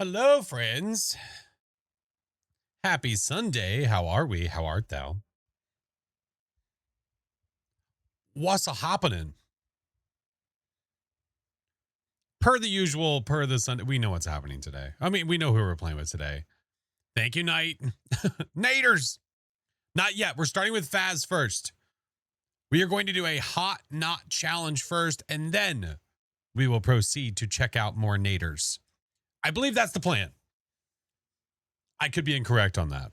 Hello, friends. Happy Sunday. How are we? How art thou? What's a happening? Per the usual, per the Sunday, we know what's happening today. I mean, we know who we're playing with today. Thank you, Knight. Naders. Not yet. We're starting with Phas first. We are going to do a hot knot challenge first, and then we will proceed to check out more Naders. I believe that's the plan. I could be incorrect on that.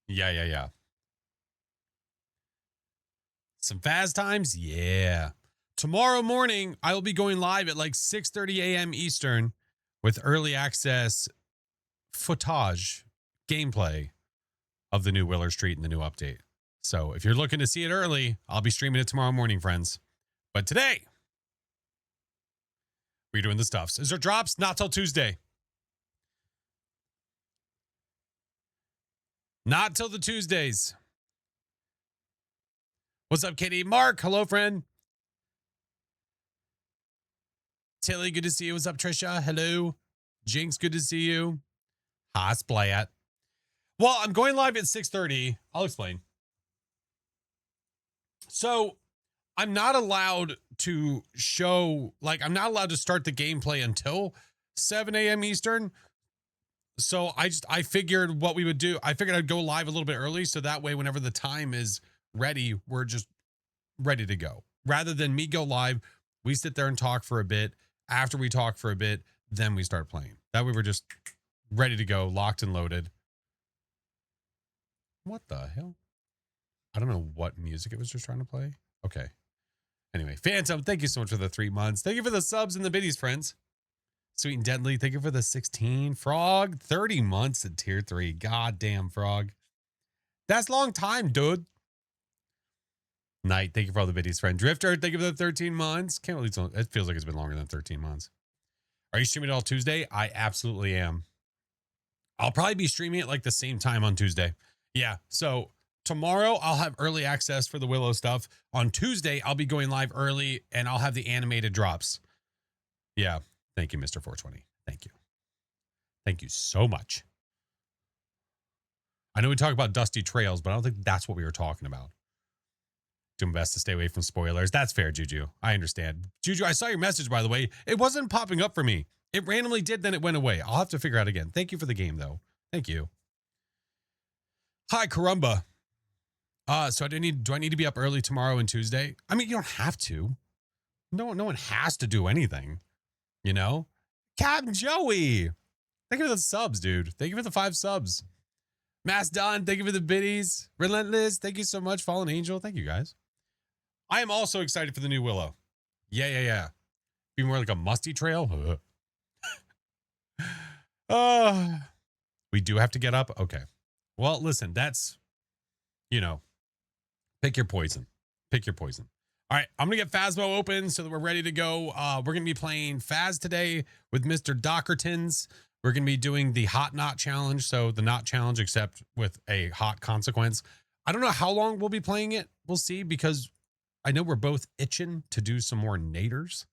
Yeah. Some Phas times? Yeah. Tomorrow morning, I will be going live at like 6:30 a.m. Eastern with early access footage, gameplay of the new Willer Street and the new update. So if you're looking to see it early, I'll be streaming it tomorrow morning, friends. But today, we're doing the stuffs. Is there drops? Not till Tuesday. Not till the Tuesdays. What's up, Katie? Mark, hello, friend. Tilly, good to see you. What's up, Trisha? Hello. Jinx, good to see you. Hi, Splat. Well, I'm going live at 6:30. I'll explain. So I'm not allowed to show, like, I'm not allowed to start the gameplay until 7 a.m. Eastern. So I figured what we would do, I figured I'd go live a little bit early. So that way, whenever the time is ready, we're just ready to go. Rather than me go live, we sit there and talk for a bit. After we talk for a bit, then we start playing. That way we're just ready to go, locked and loaded. What the hell? I don't know what music it was just trying to play. Okay. Anyway, Phantom, thank you so much for the 3 months. Thank you for the subs and the biddies, friends. Sweet and Deadly, thank you for the 16. Frog, 30 months at tier 3. Goddamn, Frog. That's a long time, dude. Knight, thank you for all the biddies, friend. Drifter, thank you for the 13 months. Can't believe it feels like it's been longer than 13 months. Are you streaming it all Tuesday? I absolutely am. I'll probably be streaming it like the same time on Tuesday. Yeah, so tomorrow I'll have early access for the Willow stuff. On Tuesday, I'll be going live early and I'll have the animated drops. Yeah. Thank you, Mr. 420. Thank you. Thank you so much. I know we talk about Dusty Trails, but I don't think that's what we were talking about. Doing best to stay away from spoilers. That's fair, Juju. I understand. Juju, I saw your message, by the way. It wasn't popping up for me. It randomly did, then it went away. I'll have to figure out again. Thank you for the game, though. Thank you. Hi, Carumba. So do I need to be up early tomorrow and Tuesday? I mean, you don't have to. No one has to do anything. You know? Captain Joey. Thank you for the subs, dude. Thank you for the 5 subs. Mass Don, thank you for the biddies. Relentless, thank you so much. Fallen Angel, thank you guys. I am also excited for the new Willow. Yeah. Be more like a musty trail. We do have to get up. Okay. Well, listen, that's, pick your poison. Pick your poison. All right, I'm going to get Phasmo open so that we're ready to go. We're going to be playing Phas today with Mr. Dockertons. We're going to be doing the hot knot challenge. So the knot challenge, except with a hot consequence. I don't know how long we'll be playing it. We'll see, because I know we're both itching to do some more naders.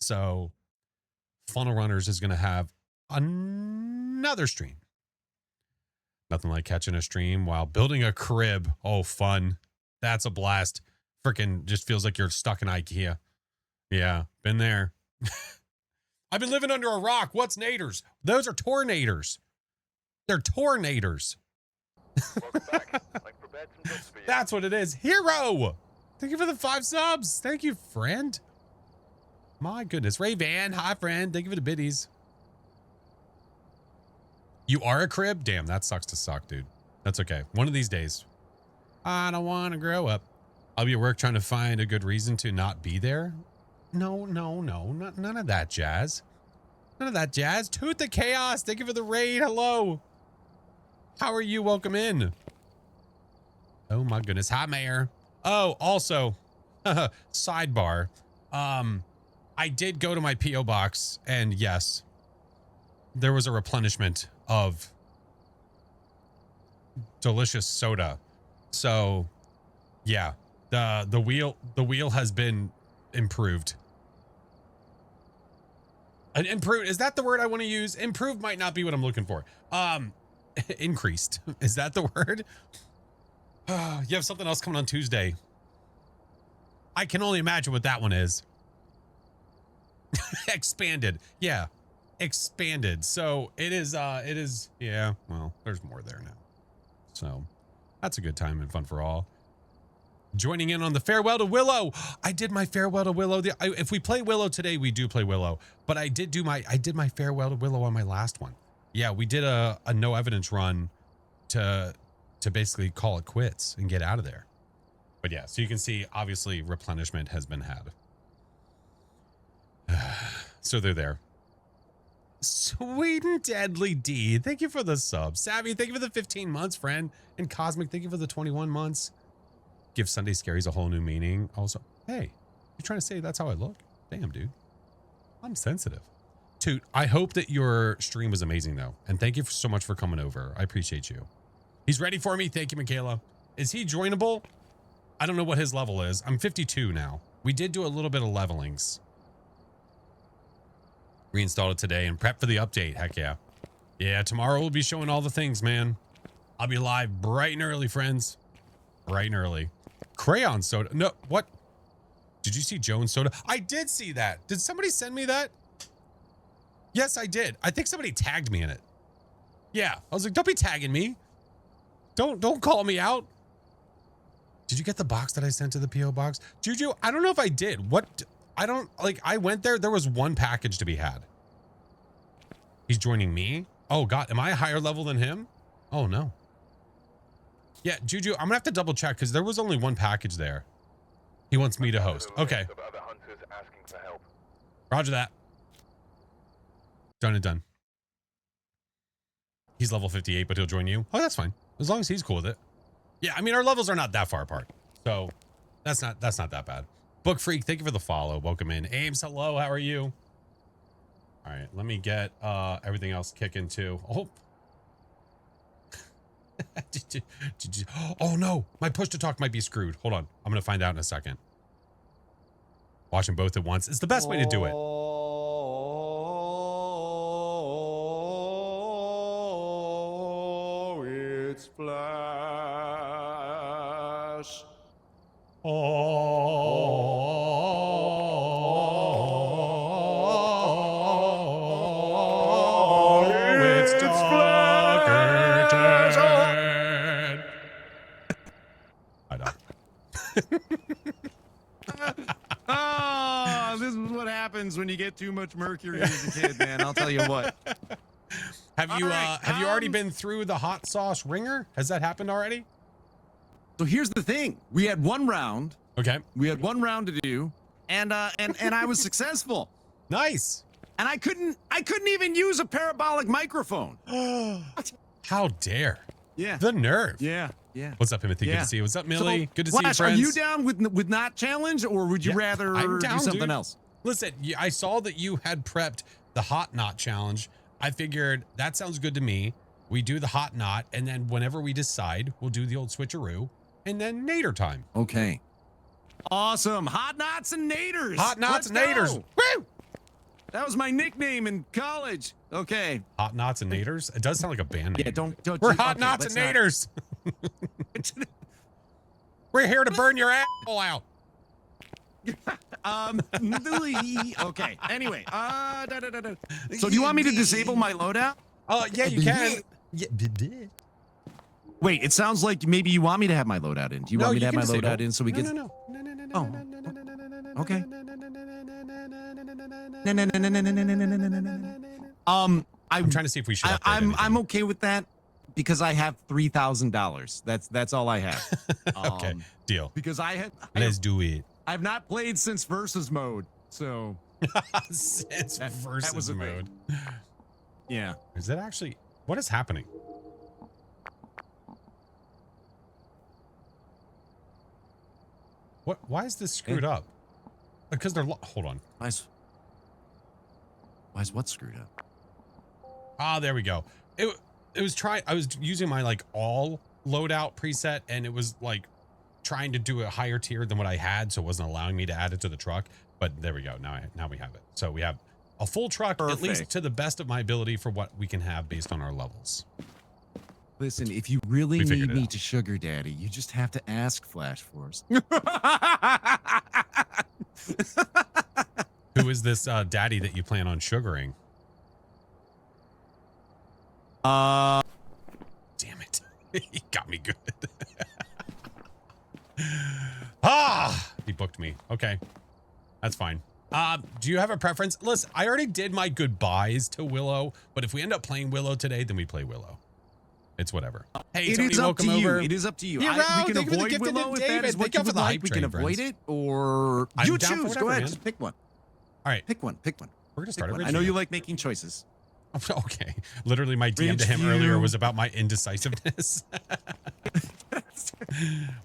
So Funnel Runners is going to have another stream. Nothing like catching a stream while building a crib. Oh, fun. That's a blast. Freaking just feels like you're stuck in IKEA. Yeah, been there. I've been living under a rock. What's naders? Those are tornadors. They're tornadors. Welcome back. That's what it is. Hero. Thank you for the 5 subs. Thank you, friend. My goodness. Ray Van. Hi, friend. Thank you for the biddies. You are a crib? Damn, that sucks to suck, dude. That's okay. One of these days. I don't want to grow up. I'll be at work trying to find a good reason to not be there. No. None of that jazz. None of that jazz. Tooth the Chaos. Thank you for the raid. Hello. How are you? Welcome in. Oh my goodness. Hi, Mayor. Oh, also, sidebar. I did go to my P.O. box, and yes, there was a replenishment of delicious soda. So, yeah, the wheel has been improved. Improved, is that the word I want to use? Improved might not be what I'm looking for. Increased, is that the word? You have something else coming on Tuesday. I can only imagine what that one is. Expanded. Yeah. Expanded. So it is, yeah, well, there's more there now. So that's a good time and fun for all. Joining in on the Farewell to Willow. I did my Farewell to Willow. If we play Willow today, we do play Willow, but I did my Farewell to Willow on my last one. Yeah, we did a no evidence run to basically call it quits and get out of there. But yeah, so you can see, obviously, replenishment has been had. So they're there. Sweet and Deadly D, thank you for the sub. Savvy, thank you for the 15 months, friend. And Cosmic, thank you for the 21 months. Give Sunday Scaries a whole new meaning. Also, hey, you're trying to say that's how I look? Damn, dude. I'm sensitive. Toot, I hope that your stream was amazing, though. And thank you so much for coming over. I appreciate you. He's ready for me. Thank you, Michaela. Is he joinable? I don't know what his level is. I'm 52 now. We did do a little bit of levelings. Reinstalled it today and prep for the update. Heck yeah. Yeah, tomorrow we'll be showing all the things, man. I'll be live bright and early, friends. Bright and early. Crayon soda. No, what? Did you see Jones soda? I did see that. Did somebody send me that? Yes, I did. I think somebody tagged me in it. Yeah. I was like, don't be tagging me. Don't call me out. Did you get the box that I sent to the P.O. box? Juju, I don't know if I did. What? I don't, like, I went there. There was one package to be had. He's joining me? Oh, God. Am I a higher level than him? Oh, no. Yeah, Juju, I'm going to have to double check because there was only one package there. He wants me to host. Okay. Roger that. Done and done. He's level 58, but he'll join you. Oh, that's fine. As long as he's cool with it. Yeah, I mean, our levels are not that far apart. So that's not that bad. Book Freak, thank you for the follow. Welcome in. Ames, hello. How are you? All right, let me get everything else kicking too. Oh. Oh no, my push to talk might be screwed. Hold on. I'm going to find out in a second. Watch them both at once. It's the best way to do it. Oh, it's Flash. Oh, it's Flash. I know. Oh, this is what happens when you get too much mercury as a kid, man. I'll tell you what. Have you already been through the hot sauce ringer? Has that happened already? So here's the thing. We had one round. Okay. We had one round to do, and I was successful. Nice. And I couldn't even use a parabolic microphone. How dare. Yeah. The nerve. Yeah. Yeah. What's up, Timothy? Yeah. Good to see you. What's up, Millie? So, Good to see you, Flash, friends. are you down with not challenge, or would you rather I'm down, do something dude. else? Listen, I saw that you had prepped the hot knot challenge. I figured that sounds good to me. We do the hot knot, and then whenever we decide, we'll do the old switcheroo, and then nader time. Okay. Awesome. Hot knots and naders. Hot knots and Let's naders. go. Woo! That was my nickname in college. Okay. Hot knots and naders. It does sound like a band name. Yeah, don't We're okay, hot knots and let's not- naders. We're here to burn your asshole out. Okay. Anyway, So do you want me to disable my loadout? Yeah, you can. Yeah. Wait, it sounds like maybe you want me to have my loadout in. Do you want me to have my loadout in so we get? No. Okay. I'm trying to see if we should. I'm okay with that because I have $3,000. That's all I have. Okay, deal. Because Let's do it. I've not played since versus mode, so Since that versus was a mode. Yeah. Is it actually? What is happening? What? Why is this screwed up? Because they're. Hold on. Why is what screwed up? Ah, there we go. It was trying. I was using my like all loadout preset, and it was like trying to do a higher tier than what I had, so it wasn't allowing me to add it to the truck. But there we go. Now we have it. So we have A full truck, at least Perfect. to the best of my ability for what we can have based on our levels. Listen, if you really We figured need it me out. to sugar daddy, you just have to ask FlashForce. Who is this daddy that you plan on sugaring? Damn it. He got me good. He booked me. Okay. That's fine. Do you have a preference? Listen, I already did my goodbyes to Willow, but if we end up playing Willow today, then we play Willow. It's whatever. Hey, It Tony, is up welcome to you. over. It is up to you. Yeah, We Ro, can thank you for the avoid gift to Willow if that David. is Thank what you you for would the like. hype We can train, avoid friends. it, or I'm you down for choose. whatever, Go ahead, man. just pick one. All right. Pick one. Pick one. We're going to Pick start one. every I know you video. like making choices. Okay. Literally, my DM to him Ridgeview. earlier was about my indecisiveness.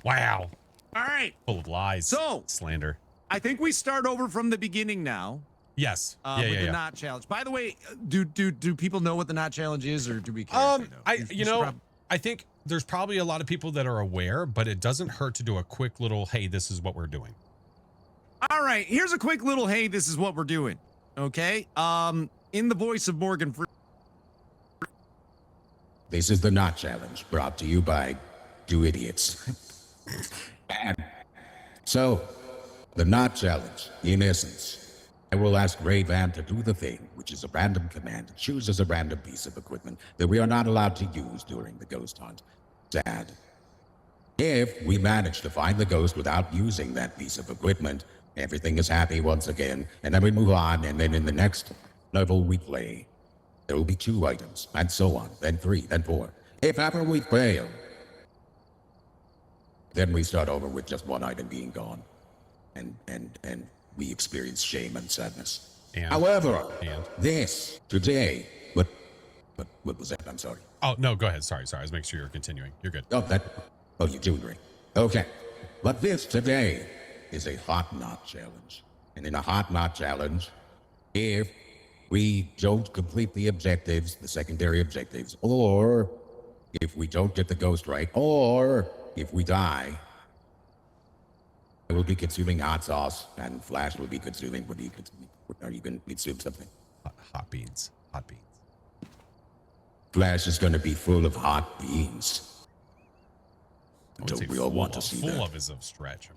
Wow. All right. Full of lies. So- slander. I think we start over from the beginning now. Yes. With the knot challenge. By the way, do people know what the knot challenge is, or do we care? If they know? You know, I think there's probably a lot of people that are aware, but it doesn't hurt to do a quick little, hey, this is what we're doing. All right, here's a quick little, hey, this is what we're doing. Okay. In the voice of Morgan Freeman. This is the Knot Challenge, brought to you by two idiots. And so, the Knot Challenge, in essence, I will ask Ray Van to do the thing, which is a random command that chooses a random piece of equipment that we are not allowed to use during the ghost hunt. Sad. If we manage to find the ghost without using that piece of equipment, everything is happy once again, and then we move on, and then in the next level we play, there will be 2 items, and so on, then 3, then 4. If ever we fail, then we start over with just 1 item being gone, and we experience shame and sadness. However, this, today, what was that? I'm sorry. Oh, no, go ahead. Sorry. I was making sure you're continuing. You're good. Oh, you're doing great. Okay. But this, today, is a hot knot challenge. And in a hot knot challenge, if we don't complete the objectives, the secondary objectives, or if we don't get the ghost right, or if we die, I will be consuming hot sauce, and Flash will be consuming, are you going to consume something? Hot beans. Hot beans. Flash is going to be full of hot beans. I would say Don't we all want to see full that? of is a stretch.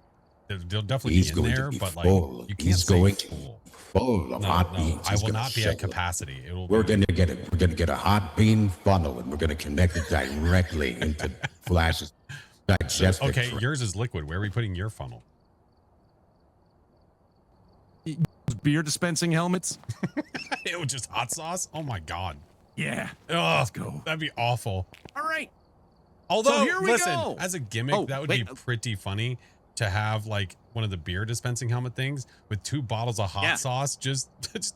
They'll definitely He's be in going there, to be but full. like you can't He's say going to be full. full of hot beans. I He's will gonna not be show at it. capacity. We're gonna get a hot bean funnel, and we're gonna connect it directly into Flash's digestive Okay, tract. yours is liquid. Where are we putting your funnel? Beer dispensing helmets. It was just hot sauce. Oh my god. Yeah. Oh, Let's go. that'd be awful. All right. Although, here we listen, go. as a gimmick, Oh, that would wait. be pretty funny to have like one of the beer dispensing helmet things with 2 bottles of hot sauce just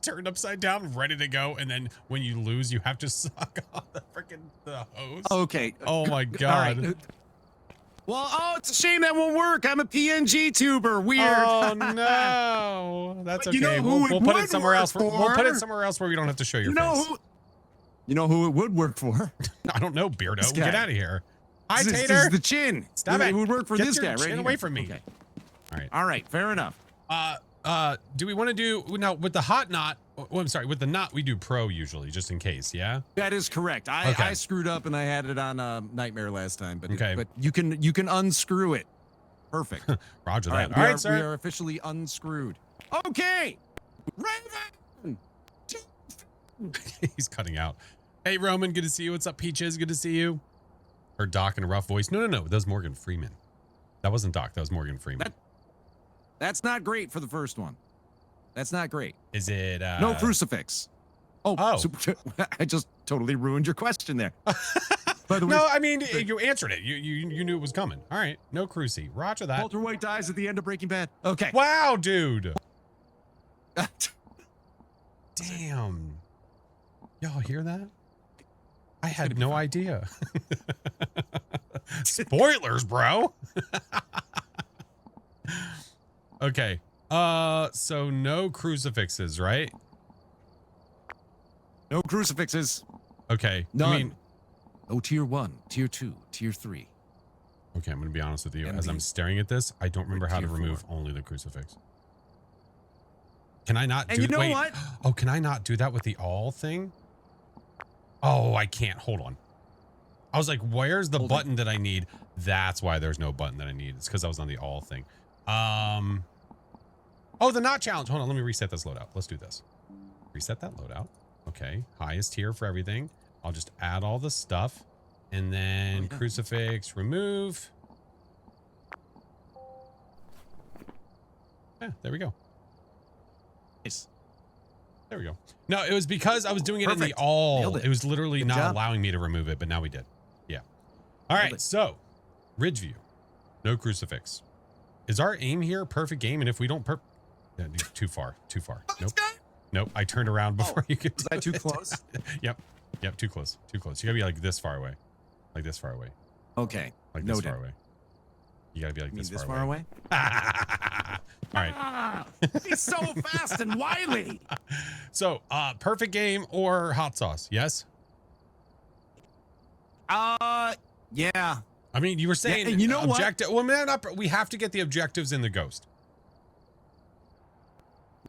turned upside down, ready to go. And then when you lose, you have to suck on the hose. Okay. Oh my All god. right. Well, it's a shame that won't work. I'm a PNG tuber. Weird. Oh no. That's But okay. you know who We'll it put it would somewhere work else. We'll put it for? somewhere else where we don't have to show your You know face. you know who it would work for? I don't know, Beardo. This guy. Get out of here. Hi, This is Tater. the chin. Stop It it. would work for Get this your guy right chin here. away from me. Okay. All right. All right. Fair enough. Do we want to do now with the hot knot? Oh, I'm sorry. With the knot, we do pro usually, just in case. Yeah. That is correct. I screwed up and I had it on Nightmare last time, but Okay. but you can unscrew it. Perfect. Roger All that. right, All we right, are, sir. we are officially unscrewed. Okay. Raven. He's cutting out. Hey, Roman. Good to see you. What's up, Peaches? Good to see you. Or Doc in a rough voice. No. That was Morgan Freeman. That wasn't Doc. That was Morgan Freeman. That's not great for the first one. That's not great. Is it? No crucifix. Oh. So, I just totally ruined your question there. By the way, No, I mean you answered it. You knew it was coming. All right. No cruci. Roger that. Walter White dies at the end of Breaking Bad. Okay. Wow, dude. Damn. Y'all hear that? I had no idea. Spoilers, bro. Okay. So no crucifixes, right? No crucifixes. Okay. None. I mean, No tier 1, tier 2, tier 3. okay, I'm gonna be honest with you. And As I'm the- staring at this, I don't remember how to tier remove 4. only the crucifix. Can I not And do you know wait. what? Oh, can I not do that with the all thing? Oh, I can't. Hold on. I was like, where's the button that I need? That's why there's no button that I need. It's because I was on the all thing. Oh, the not challenge. Hold on, let me reset this loadout. Let's do this. Reset that loadout. Okay, highest tier for everything. I'll just add all the stuff. And then crucifix, remove. Yeah, there we go. Nice. There we go. No, it was because I was doing it in the Perfect. all. Nailed it. It was literally Good not job. allowing me to remove it, but now we did. Yeah. All right, it. so ridge view. No crucifix. Is our aim here perfect game? And if we don't too far. Nope. Nope. I turned around before you could. Was I too close? Yep. Yep. Too close. Too close. You gotta be like this far away. Like this far away. Okay. Like Noted. this far away. You gotta be like You mean this this far far away. All right. He's so fast and wily. So, perfect game or hot sauce? Yes. Yeah. I mean, you were saying and you know what? objective. Well, man, we have to get the objectives in the ghost.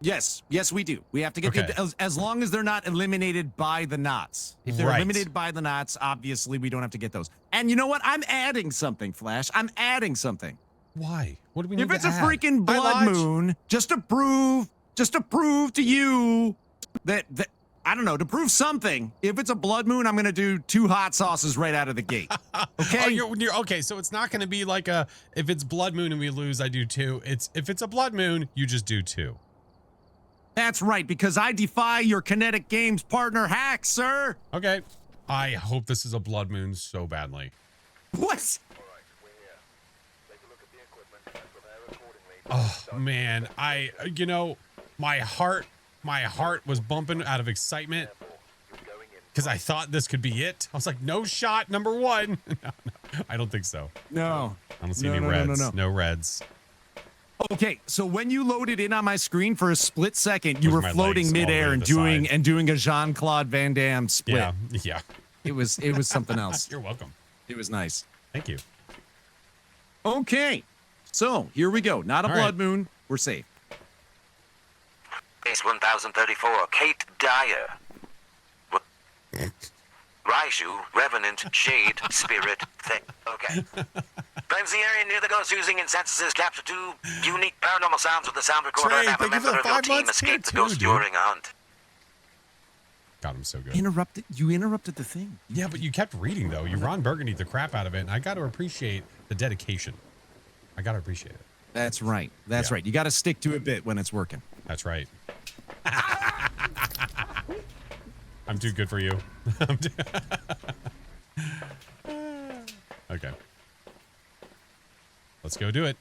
Yes, we do. We have to get Okay. as long as they're not eliminated by the knots. If they're Right. eliminated by the knots, obviously we don't have to get those. And you know what? I'm adding something, Flash. I'm adding something. Why? What do we need If it's to a add? freaking blood Eyelodge? moon, just to prove to you that I don't know, to prove something. If it's a blood moon, I'm gonna do 2 hot sauces right out of the gate. Okay. Oh, you're okay. So it's not going to be like if it's blood moon and we lose, I do 2. If it's a blood moon, you just do 2. That's right, because I defy your Kinetic Games partner hack, sir. Okay. I hope this is a blood moon so badly. What? Oh man, my heart was bumping out of excitement because I thought this could be it. I was like, no shot, number 1. No, I don't think so. No. I don't see No, any no, no, reds. no, no. No reds. Okay, so when you loaded in on my screen for a split second, you With were my floating legs all the way midair to and the doing side. a Jean-Claude Van Damme split. Yeah, yeah. It was something else. You're welcome. It was nice. Thank you. Okay, so here we go. Not a All blood right. moon. We're safe. Case 1034, Kate Dyer. Raiju, Revenant, Shade, Spirit, thing. Okay. Claims the area near the ghost using incenses capture 2 unique paranormal sounds with the sound recorder Trey, and have a thank you for member the of your 5 team months escape the too, ghost dude. during a hunt. God, I'm so good. You interrupted the thing. Yeah, but you kept reading though. You Ron Burgundy the crap out of it, and I got to appreciate the dedication. I got to appreciate it. That's right. That's Yeah. right. You got to stick to a bit when it's working. That's right. I'm too good for you. Okay. Let's go do it.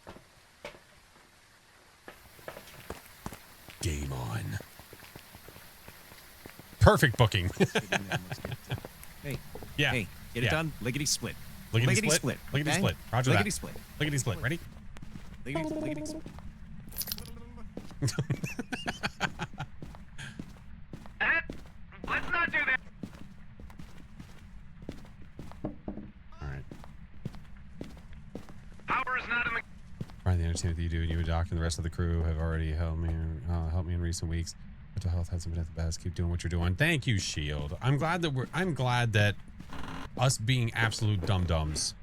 Game on. Perfect booking. Hey. Yeah. Hey, get it Yeah. done. Lickety split. Lickety split. Lickety okay? split. Roger Lickety that. split. Lickety split. Ready? Lickety split. Let's not do that. All right. Power is not in the. Brian, the entertainment that you do, and you and Doc and the rest of the crew have already helped me in recent weeks. Mental health hasn't been at the best. Keep doing what you're doing. Thank you, Shield. I'm glad that us being absolute dum-dums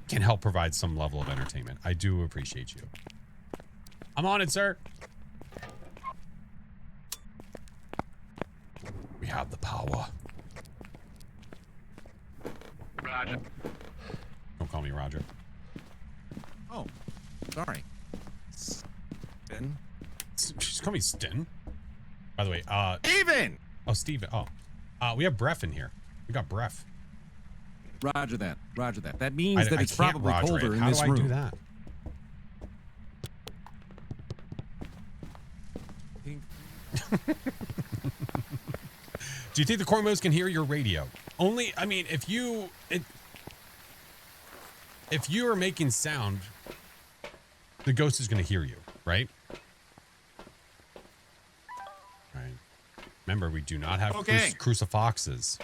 can help provide some level of entertainment. I do appreciate you. I'm on it, sir. We have the power. Roger. Don't call me Roger. Oh, sorry. Spin. Just call me Stin. By the way, Even. oh, Steven. Oh, we have Bref in here. We got Bref. Roger that. Roger that. That means that it's can't probably Roger colder it. in How this do I room. do that? Do you think the Cormos can hear your radio? Only, I mean, if you are making sound, the ghost is going to hear you, right? Right. Remember, we do not have Okay. crucifixes.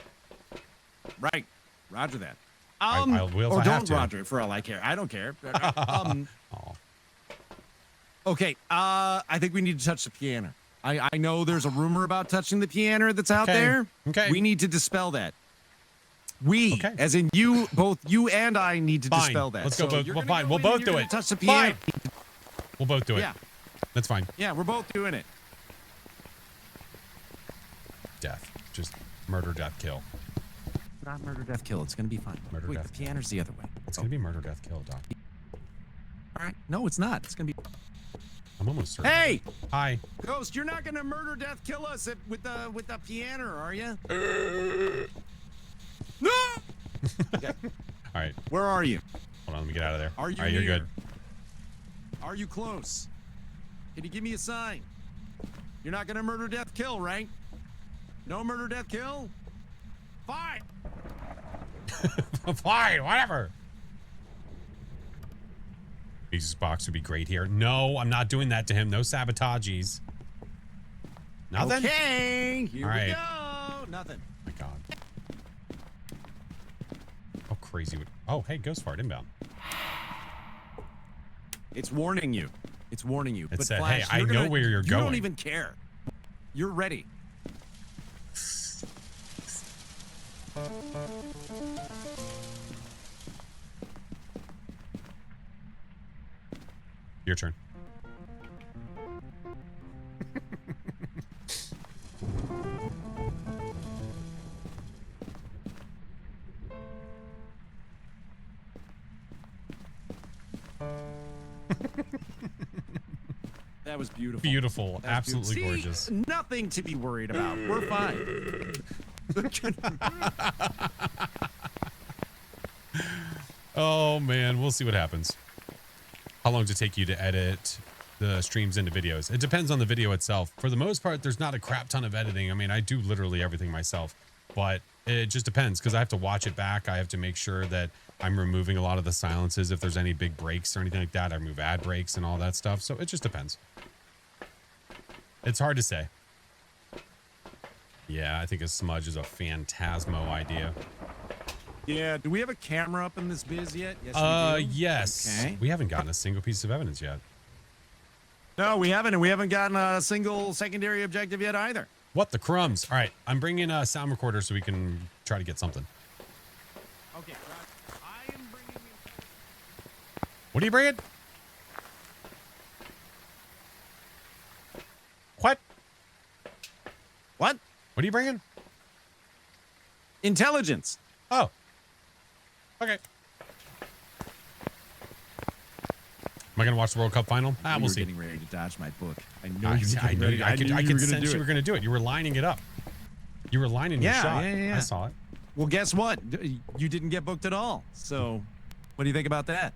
Right. Roger that. I will if or I have don't to. Roger it for all I care. I don't care. Aw. Okay. I think we need to touch the piano. I know there's a rumor about touching the piano that's out Okay, there. okay. We need to dispel that. We, Okay. as in you, both you and I need to Fine. dispel that. Let's go So both. you're Well, gonna fine. go We'll in both and you're do gonna it. Touch the piano. Fine. We'll both do it. Yeah. That's fine. Yeah, we're both doing it. Death. Just murder, death, kill. Not murder, death, kill. It's gonna be fine. Murder, Wait, death, the piano's the other way. It's gonna be murder, death, kill, Doc. All right. No, it's not. It's gonna be. I'm almost certain. Hey, Hi. Ghost, you're not gonna murder, death, kill us with the piano, are you? No. Okay. All right. Where are you? Hold on. Let me get out of there. Are you All right, you're near? good. Are you close? Can you give me a sign? You're not gonna murder, death, kill, right? No murder, death, kill? Fine. Fine. Whatever. Jesus box would be great here. No, I'm not doing that to him. No sabotages. Nothing. Okay. Here All we right. go. Nothing. Oh my God. How crazy would... Oh, hey, Ghost Fart inbound. It's warning you. It's warning you. It But said, Flash, hey, I you're know gonna- where you're You going. don't even care. You're ready. Your turn. That was beautiful. Beautiful. That's Absolutely beautiful. gorgeous. See, nothing to be worried about. We're fine. Oh, man. We'll see what happens. How long does it take you to edit the streams into videos? It depends on the video itself. For the most part, there's not a crap ton of editing. I mean, I do literally everything myself, but it just depends because I have to watch it back. I have to make sure that I'm removing a lot of the silences. If there's any big breaks or anything like that, I remove ad breaks and all that stuff. So it just depends. It's hard to say. Yeah, I think a smudge is a Phasmo idea. Yeah. Do we have a camera up in this biz yet? Yes. We do. Yes. Okay. We haven't gotten a single piece of evidence yet. No, we haven't, and we haven't gotten a single secondary objective yet either. What the crumbs? All right, I'm bringing a sound recorder so we can try to get something. Okay. I am bringing you. What are you bringing? What? What? What are you bringing? Intelligence. Oh. Okay. Am I gonna watch the World Cup final? You We'll were see. getting ready to dodge my book. I know I you were getting knew, ready. I could, knew I you could were gonna sense do you it. were gonna do it. You were lining it up. You were lining your Yeah, shot. yeah. I saw it. Well, guess what? You didn't get booked at all. So, what do you think about that?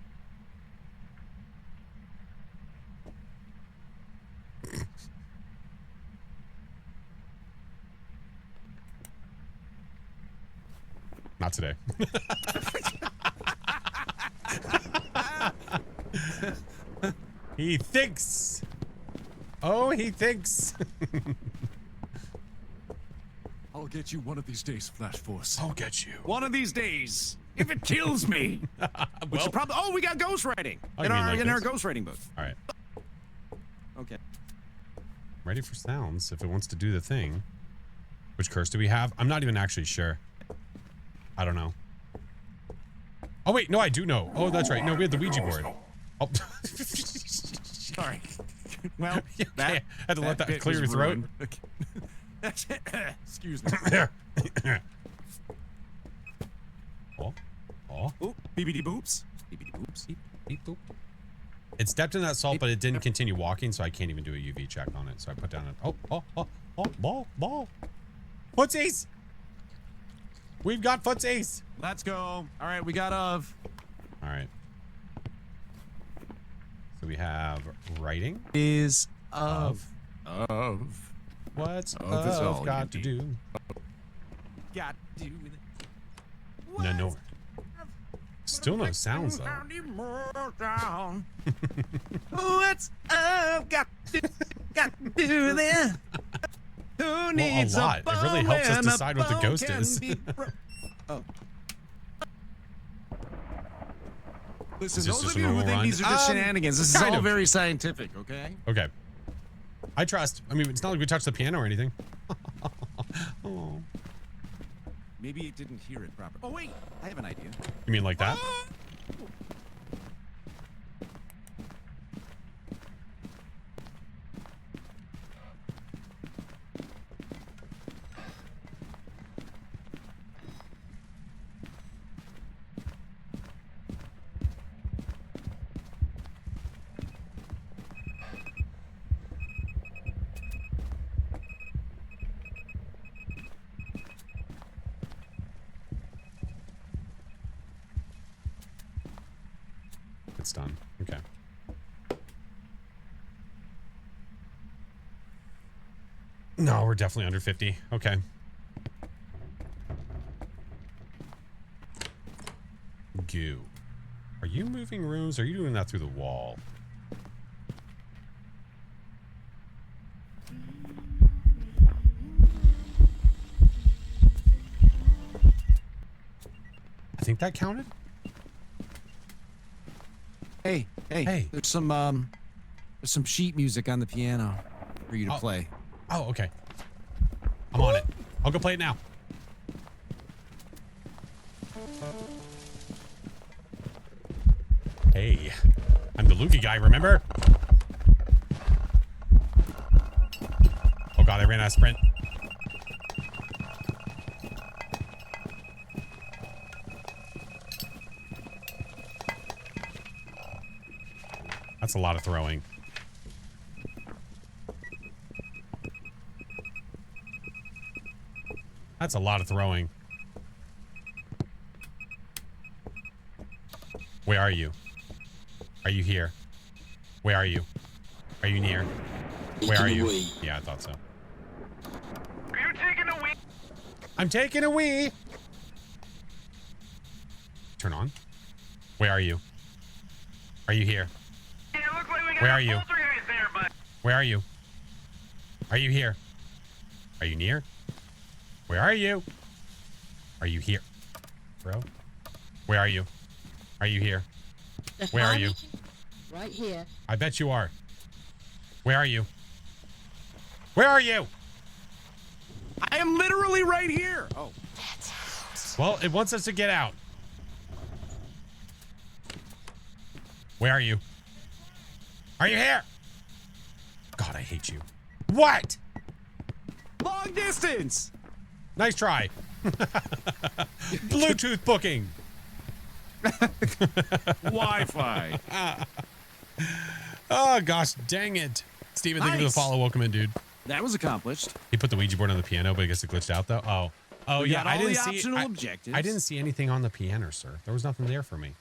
Not today. He thinks. Oh, he thinks. I'll get you one of these days, FlashForce. I'll get you. One of these days, if it kills me. Which Well, is probably. Oh, we got ghostwriting Oh, in you mean our like in our this? ghostwriting book. all right. Okay. Ready for sounds if it wants to do the thing. Which curse do we have? I'm not even actually sure. I don't know. Oh, wait. No, I do know. Oh, that's right. No, we had the Ouija board. Oh. Sorry. Well, Okay, I had to let that bit clear was your throat. ruined. Excuse me. Oh. Oh. Ooh, BBD boops. BBD boops. Beep, beep, boop. It stepped in that salt, but it didn't continue walking, so I can't even do a UV check on it. So I put down an ball. Footsies! We've got footsies! Let's go. All right, we got of. All right. So we have writing. Is Of. What's Of is all of you got to need. do? Got to do with it. No, no. Still no sounds though. What's up? Got to do this. Who needs lot. It really helps us when a decide what the bow ghost can is. be oh. Listen, Is this those just of a you who normal think run? these are just shenanigans, this is kind all of. very scientific, okay? Okay. I trust. I mean, it's not like we touched the piano or anything. Oh. Maybe it didn't hear it properly. Oh, wait. I have an idea. You mean like that? It's done. Okay. No, we're definitely under 50. Okay. Goo. Are you moving rooms? Or are you doing that through the wall? I think that counted. Hey. Hey. There's some sheet music on the piano for you to play. Oh, okay. I'm on it. I'll go play it now. Hey, I'm the Lugia guy, remember? Oh god, I ran out of sprint. That's a lot of throwing. That's a lot of throwing. Where are you? Are you here? Where are you? Are you near? Where are you? Yeah, I thought so. Are you taking a wee? I'm taking a wee. Turn on. Where are you? Are you here? Yeah, it looks like we got Where a are you? poltergeist there, but Where are you? Are you here? Are you near? Where are you? Are you here? Bro? Where are you? Are you here? Where are you? Right here. I bet you are. Where are you? Where are you? I am literally right here. Oh. Well, it wants us to get out. Where are you? Are you here? God, I hate you. What? Long distance. Nice try. Bluetooth booking. Wi-Fi. Oh, gosh, dang it. Steven, thank you for the Nice. follow. Welcome in, dude. That was accomplished. He put the Ouija board on the piano, but I guess it glitched out, though. Oh. Oh, We yeah. got I all didn't the see optional I, objectives. I didn't see anything on the piano, sir. There was nothing there for me.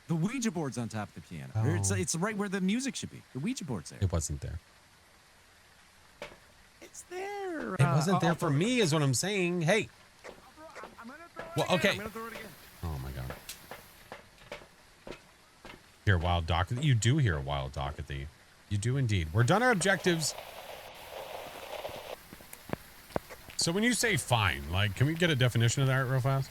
The Ouija board's on top of the piano. Oh. It's right where the music should be. The Ouija board's there. It wasn't there. It's there. It wasn't there for me, is what I'm saying. Hey. Well, okay. I'm gonna throw it again. Oh, my God. Hear a wild dock. You do hear a wild dockathy. You do indeed. We're done our objectives. So when you say fine, like, can we get a definition of that real fast?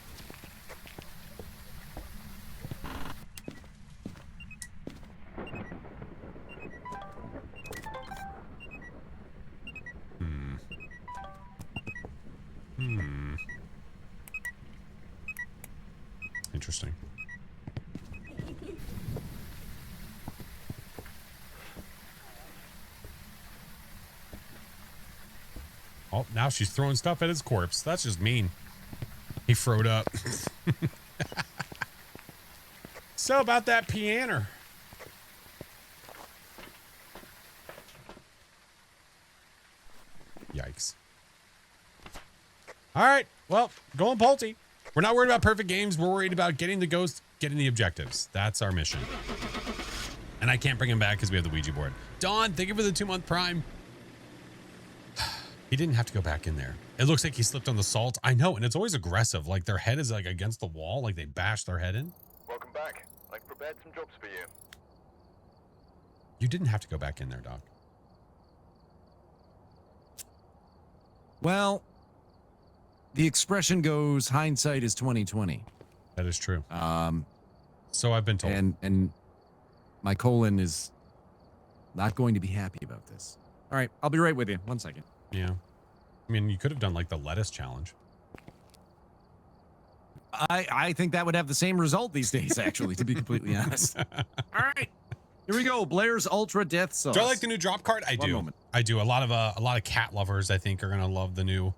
Interesting. Oh, now she's throwing stuff at his corpse. That's just mean. He froed up. So about that piano. Yikes. All right. Well, going Pulte. We're not worried about perfect games. We're worried about getting the ghost, getting the objectives. That's our mission. And I can't bring him back because we have the Ouija board. Dawn, thank you for the 2-month prime. He didn't have to go back in there. It looks like he slipped on the salt. I know, and it's always aggressive. Like their head is like against the wall, like they bash their head in. welcome back. I've prepared some jobs for you. You didn't have to go back in there, Doc. Well, the expression goes, hindsight is 20/20. That is true. So I've been told. And my colon is Not going to be happy about this. All right, I'll be right with you. 1 second. Yeah. I mean, you could have done like the lettuce challenge. I think that would have the same result these days, actually, to be completely honest. All right, here we go. Blair's Ultra Death Sauce. Do I like the new drop card? I One do. moment. I do. A lot of cat lovers, I think, are gonna love the new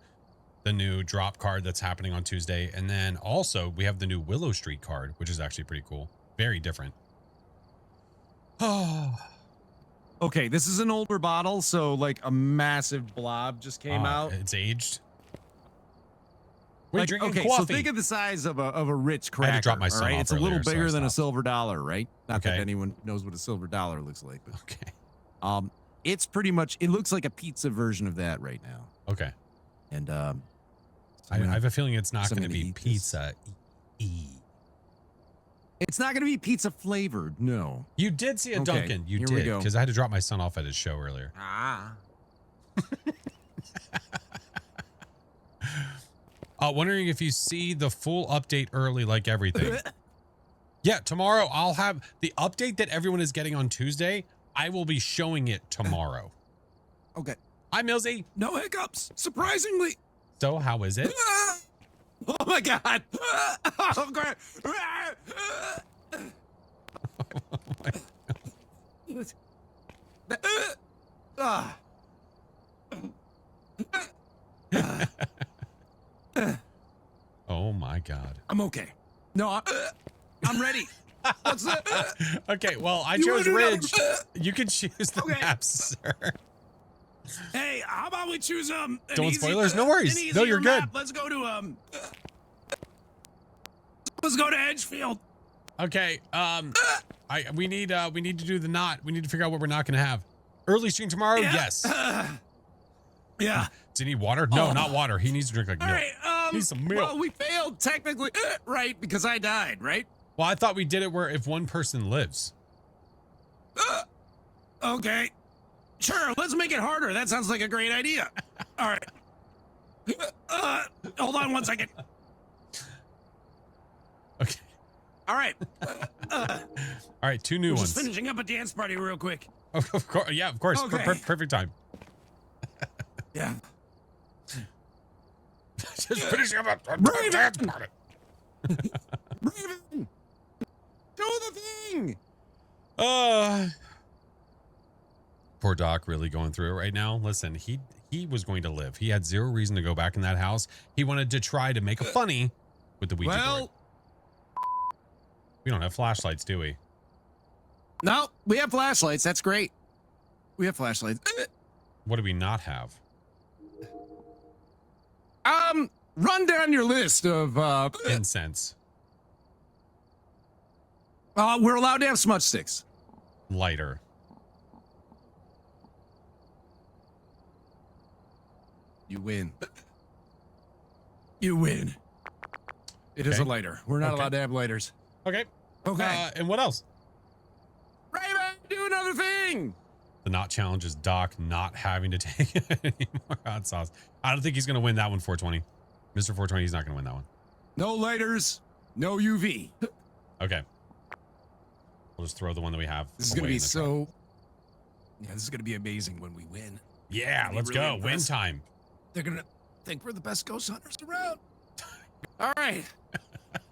drop card that's happening on Tuesday. And then also we have the new Willow Street card, which is actually pretty cool. Very different. Oh. Okay, this is an older bottle, so like a massive blob just came out. It's aged. We're Like, drinking okay, coffee. so think of the size of a Ritz I cracker. had to drop my all son right? off It's a little earlier, so I bigger than a stopped. silver dollar, right? Not that Okay. anyone knows what a silver dollar looks like, but Okay. it's pretty much. It looks like a pizza version of that right now. Okay. And I have a feeling it's not so I'm going to gonna be eat this. pizza. it's not going to be pizza flavored. No. You did see a Okay, Dunkin'. You here we did, go. because I had to drop my son off at his show earlier. Ah. Wondering if you see the full update early, like everything. Yeah, tomorrow I'll have the update that everyone is getting on Tuesday. I will be showing it tomorrow. Okay. Hi, Millsy. No hiccups. Surprisingly. So, how is it? Oh my God. Oh, great. Ah. Oh my God. I'm okay. No, I'm ready. What's that? Okay, well, I You chose wanna do another- Ridge. You can choose the Okay. maps, sir. Hey, how about we choose an Don't easy- spoilers, no worries. an No, you're easier good. map. Let's go to let's go to Edgefield. Okay, we need to do the knot. We need to figure out what we're not going to have. Early stream tomorrow? Yeah. Yes. Yeah. Does he need water? No, Oh. not water. He needs to drink like All milk. right. Need some milk. Well, we failed technically, right? Because I died, right? Well, I thought we did it where if one person lives. Okay. Sure. Let's make it harder. That sounds like a great idea. All right. Hold on 1 second. Okay. All right. All right, two new We're ones. just finishing up a dance party real quick. Of course, yeah, of course. Okay. Perfect time. Yeah. Just finishing up a Raven! dance party. Raven, do the thing. Poor Doc really going through it right now. Listen, he was going to live. He had zero reason to go back in that house. He wanted to try to make a funny with the Ouija board. Well, We don't have flashlights, do we? no, we have flashlights. That's great. We have flashlights. What do we not have? Run down your list of Incense, we're allowed to have smudge sticks. lighter. You win. You win. It is Okay. a lighter. We're not Okay. allowed to have lighters. Okay. Okay. And what else? Raven, do another thing. The knot challenge is Doc not having to take any more hot sauce. I don't think he's going to win that one, 420. Mr. 420, he's not going to win that one. No lighters. No UV. Okay. We'll just throw the one that we have. This is away gonna be in the truck. so. Yeah, this is gonna be amazing when we win. Yeah, Be let's really go. Win impressed. time. They're gonna think we're the best ghost hunters around. All right.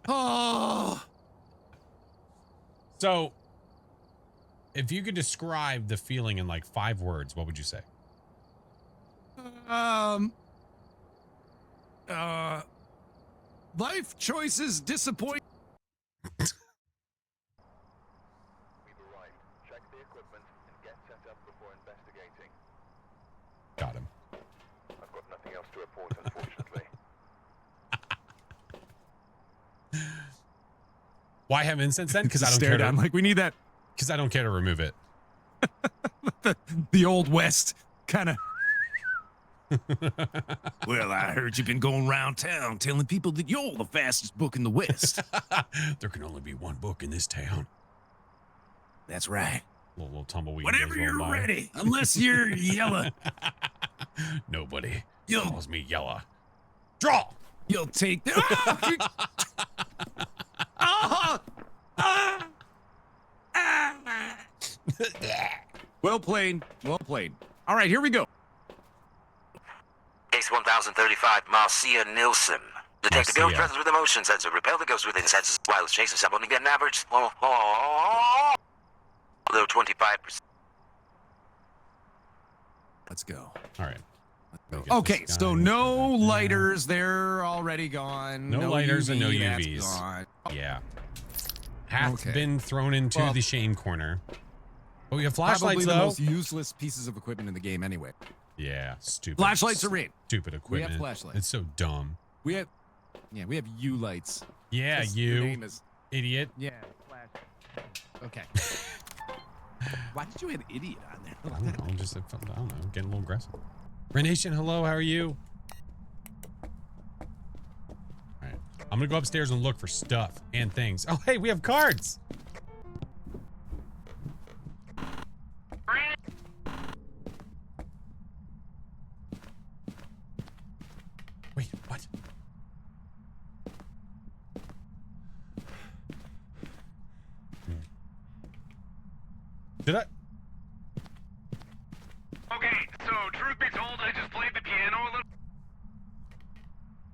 Oh. So, if you could describe the feeling in like 5 words, what would you say? Life choices disappoint. We've arrived. Check the equipment and get set up before investigating. Got him. I've got nothing else to report, unfortunately. Why have incense then? Because I don't Stare care. down like we need that. Because I don't care to remove it. The old west kind of. Well, I heard you've been going around town telling people that you're the fastest book in the west. There can only be one book in this town. That's right. Little tumbleweed. Whenever goes rolling you're by. ready, unless you're yellow, Nobody Yo. calls me Yella. Draw. you'll take the. Ah! Ah! Ah! Well played. Well played. All right, here we go. Case 1035, Marcia Nilsson. Detect a ghost Marcia. presence with a motion sensor. Repel the ghost within sensors while chasing someone to get an average. Although 25%. Let's go. All right. Let's Get Okay, this so guy, no put that there. lighters. They're already gone. No lighters and no UV, that's UVs. gone. Yeah. Hath Okay. been thrown into Well- the shame corner. But we have Probably flashlights the though. most useless pieces of equipment in the game anyway. Yeah, stupid. Flashlights are in. Stupid We have equipment. flashlights. It's so dumb. We have U lights. Yeah, That's- the you name is- idiot. Yeah, flash. Okay. Why did you add idiot on there? I don't know. I don't know. Getting a little aggressive. Renation, hello. How are you? All right. I'm gonna go upstairs and look for stuff and things. Oh, hey, we have cards. Wait, what? Did I? Okay, so truth be told, I just played the piano a little,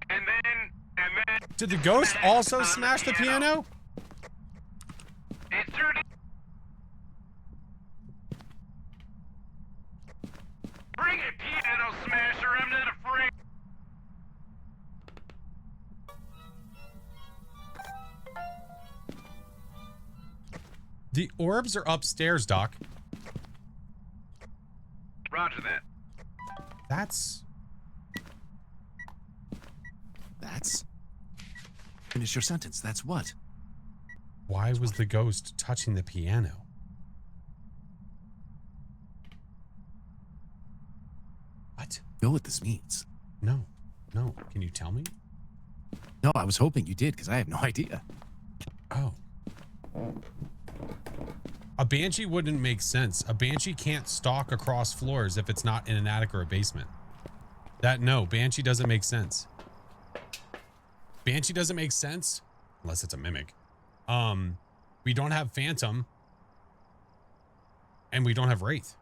and then Did the ghost also smash the piano? it turned. Bring it, piano smasher! I'm not afraid. The orbs are upstairs, Doc. Roger that. That's Finish your sentence. That's what? why was the ghost touching the piano? What? Know what this means? No. No. Can you tell me? No, I was hoping you did because I have no idea. Oh. A banshee wouldn't make sense. A banshee can't stalk across floors if it's not in an attic or a basement. No, banshee doesn't make sense. Banshee doesn't make sense unless it's a mimic. We don't have phantom and we don't have wraith.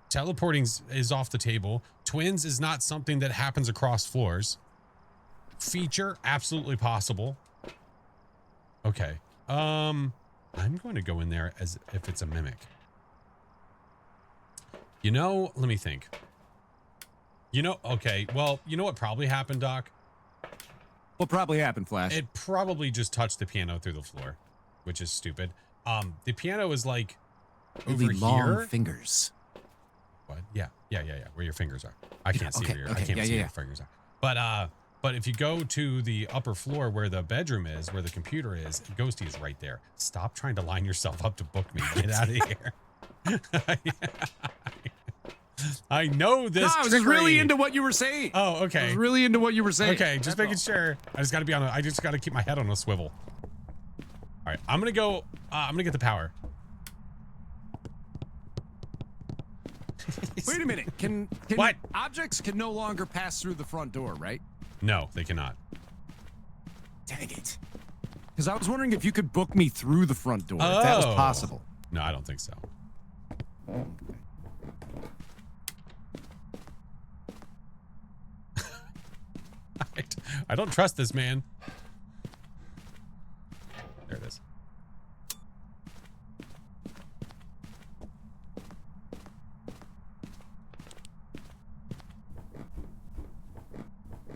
Teleporting is off the table. Twins is not something that happens across floors. Feature, absolutely possible. Okay. I'm going to go in there as if it's a mimic. You know, let me think. You know, okay, well, you know what probably happened, Doc? What probably happened, Flash? It probably just touched the piano through the floor, which is stupid. The piano is like over really long here. fingers. What? Yeah. Where your fingers are. I can't see okay, where okay, I can't yeah, see yeah, where your fingers are. But if you go to the upper floor where the bedroom is, where the computer is, Ghosty is right there. Stop trying to line yourself up to book me. Get out of here. I know this. No, I was just really trickery. into what you were saying. Oh, I okay. was really into what you were saying. Okay, just That's making all. sure. I just got to be on. I just got to keep my head on a swivel. All right, I'm gonna go. I'm gonna get the power. Wait a minute. Can What? objects can no longer pass through the front door, right? No, they cannot. Dang it. Because I was wondering if you could book me through the front door, if that was Oh. possible. No, I don't think so. I don't trust this man. There it is.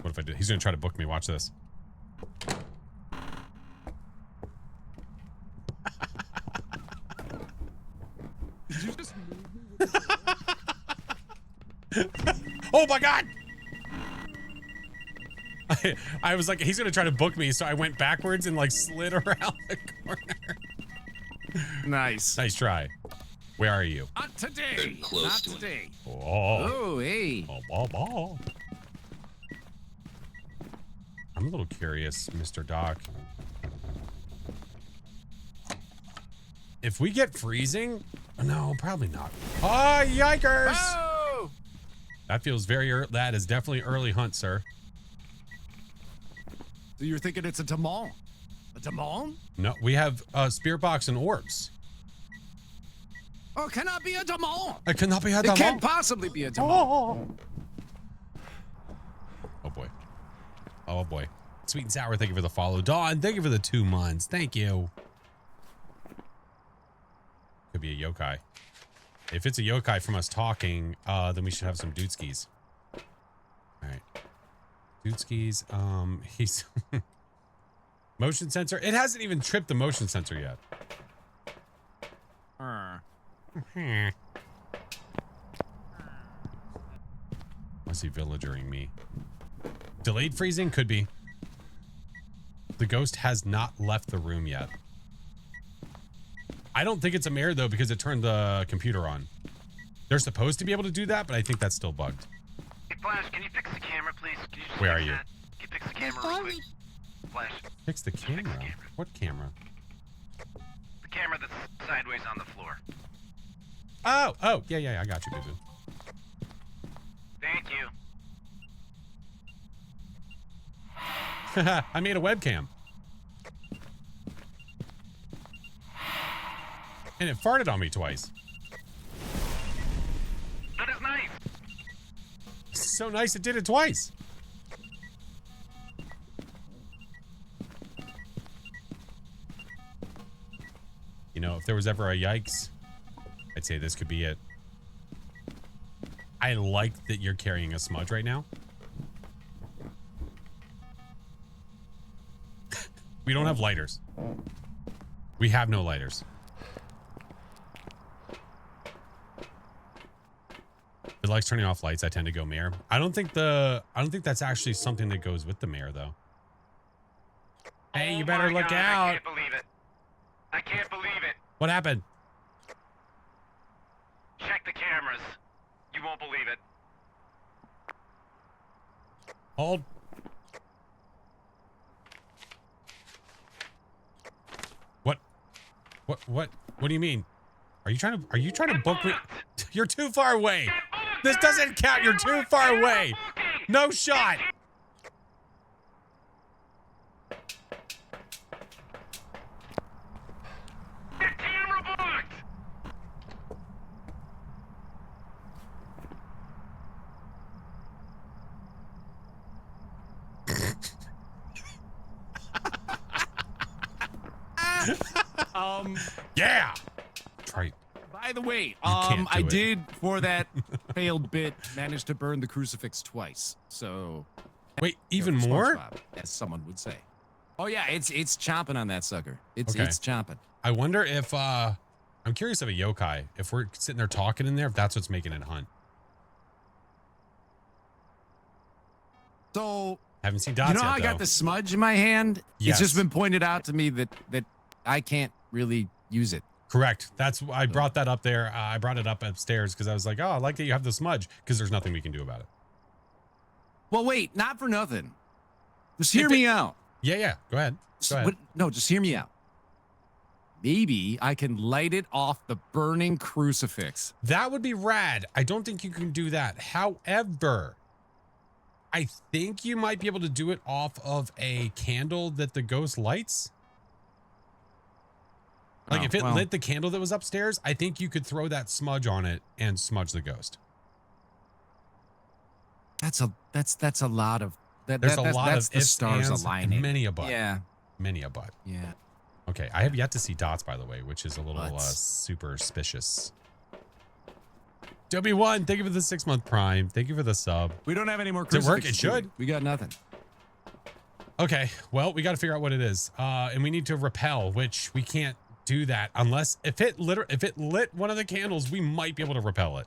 What if I did? He's gonna try to book me. Watch this. Did you just Oh my god! I was like, he's gonna try to book me, so I went backwards and like slid around the corner. Nice. Nice try. Where are you? Not today. Not today. Oh, Oh, hey. oh. I'm a little curious, Mr. Doc. If we get freezing, no, probably not. Oh, yikers! Oh! That feels very early. That is definitely early hunt, sir. So you're thinking it's a Damon? A Damon? No, we have spirit box and orbs. Oh, cannot be a demon. It cannot be a It demon. can't possibly be a demon. Oh boy. Oh boy. Sweet and Sour, thank you for the follow. Dawn, thank you for the 2 months. Thank you. Could be a yokai. If it's a yokai from us talking, then we should have some dudeskies. Alright. Dudeskies, he's motion sensor. It hasn't even tripped the motion sensor yet. Must be villagering me. Delayed freezing? Could be. The ghost has not left the room yet. I don't think it's a mirror though because it turned the computer on. They're supposed to be able to do that, but I think that's still bugged. Hey, Flash, can you fix the camera, please? Can you just Where fix are you? that? Can you fix the camera real quick? Flash, Fix the camera? What camera? the camera that's sideways on the floor. Oh, yeah, I got you, boo-boo. Thank you. I made a webcam. And it farted on me twice. That is nice. So nice it did it twice. You know, if there was ever a yikes, I'd say this could be it. I like that you're carrying a smudge right now. We don't have lighters. We have no lighters. It likes turning off lights. I tend to go mirror. I don't think that's actually something that goes with the mirror though. Hey, you better look out. I can't believe it. I can't believe it. What happened? Check the cameras. You won't believe it. Hold. What do you mean? Are you trying to book me? You're too far away. This doesn't count. You're too far away. No shot. The camera booked. Yeah. Try. By the way, can't do I it. did for that failed bit manage to burn the crucifix twice. So Wait, even smoke more? spot, as someone would say. Oh yeah, it's chomping on that sucker. It's Okay. chomping. I wonder if I'm curious of a yokai. If we're sitting there talking in there, if that's what's making it hunt. So Haven't seen dots you know yet, how I got though. the smudge in my hand? Yes. It's just been pointed out to me that I can't really use it. Correct. That's why I brought that up there. I brought it up upstairs because I was like, oh, I like that you have the smudge because there's nothing we can do about it. Well, wait, not for nothing. Just hear me out. Yeah. Go ahead. Go ahead. No, just hear me out. Maybe I can light it off the burning crucifix. That would be rad. I don't think you can do that. However, I think you might be able to do it off of a candle that the ghost lights. Like if it lit the candle that was upstairs, I think you could throw that smudge on it and smudge the ghost. That's a lot of that. There's that's, a lot that's of the ifs, stars ands, aligning. many a but. Yeah. Many a but. Yeah. Okay, I have yet to see dots, by the way, which is a little Butts. superstitious. W1, thank you for the 6-month prime. Thank you for the sub. We don't have any more Does it work? crucifixes, It do we? should. We got nothing. Okay, well, we got to figure out what it is. And we need to repel, which we can't do that unless if it lit one of the candles, we might be able to repel it.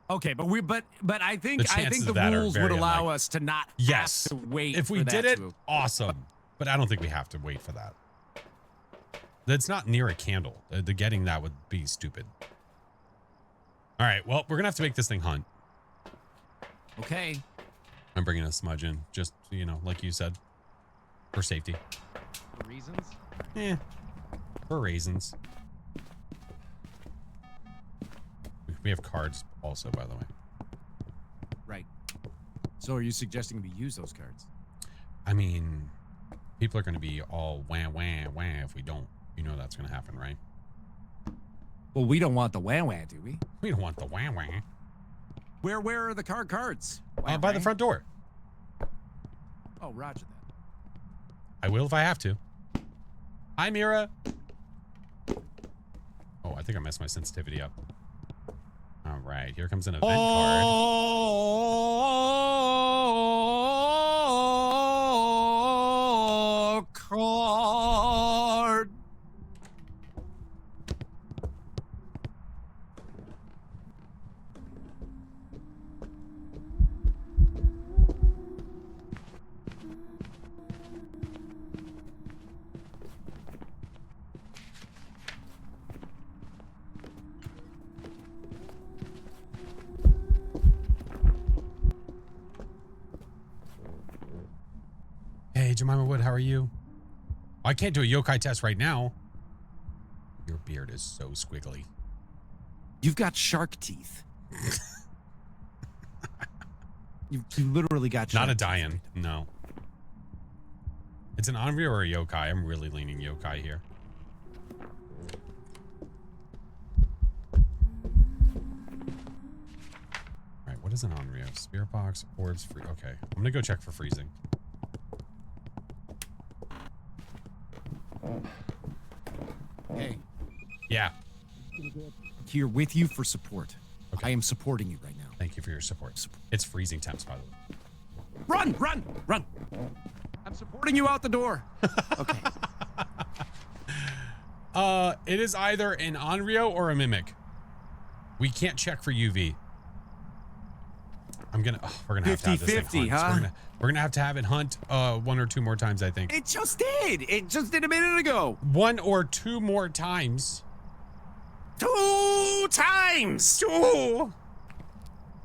Okay, but I think The chances the of that are rules very would allow unlikely. us to not Yes. have to wait. If we for did that it, to- awesome. But I don't think we have to wait for that. That's not near a candle. The getting that would be stupid. All right, well, we're going to have to make this thing hunt. Okay. I'm bringing a smudge in, just, you know, like you said, for safety. Reasons? For raisins. We have cards also, by the way. Right. So are you suggesting we use those cards? I mean, people are going to be all wah, wah, wah if we don't. You know that's going to happen, right? Well, we don't want the wah-wah, do we? We don't want the wah-wah. Where are the cards? By the Wah-wah? front door. Oh, roger that. I will if I have to. Hi, Mira. Oh, I think I messed my sensitivity up. All right, here comes an event card. Oh, card. Hey, Jemima Wood, how are you? I can't do a yokai test right now. Your beard is so squiggly. You've got shark teeth. you literally got shark Not a teeth. die-in, no. It's an Onryo or a yokai. I'm really leaning yokai here. All right, what is an Onryo? Spirit box, orbs, free. Okay, I'm gonna go check for freezing. Hey, Yeah, here with you for support. Okay. I am supporting you right now. thank you for your support. It's freezing temps, by the way. Run, run, run. I'm supporting you out the door. Okay. It is either an Onryo or a Mimic. We can't check for UV. We're gonna have to have this thing 50-50, hunt. So huh? we're gonna have to have it hunt 1 or 2 more times, I think. It just did. It just did a minute ago. 1 or 2 more times. 2 times. 2.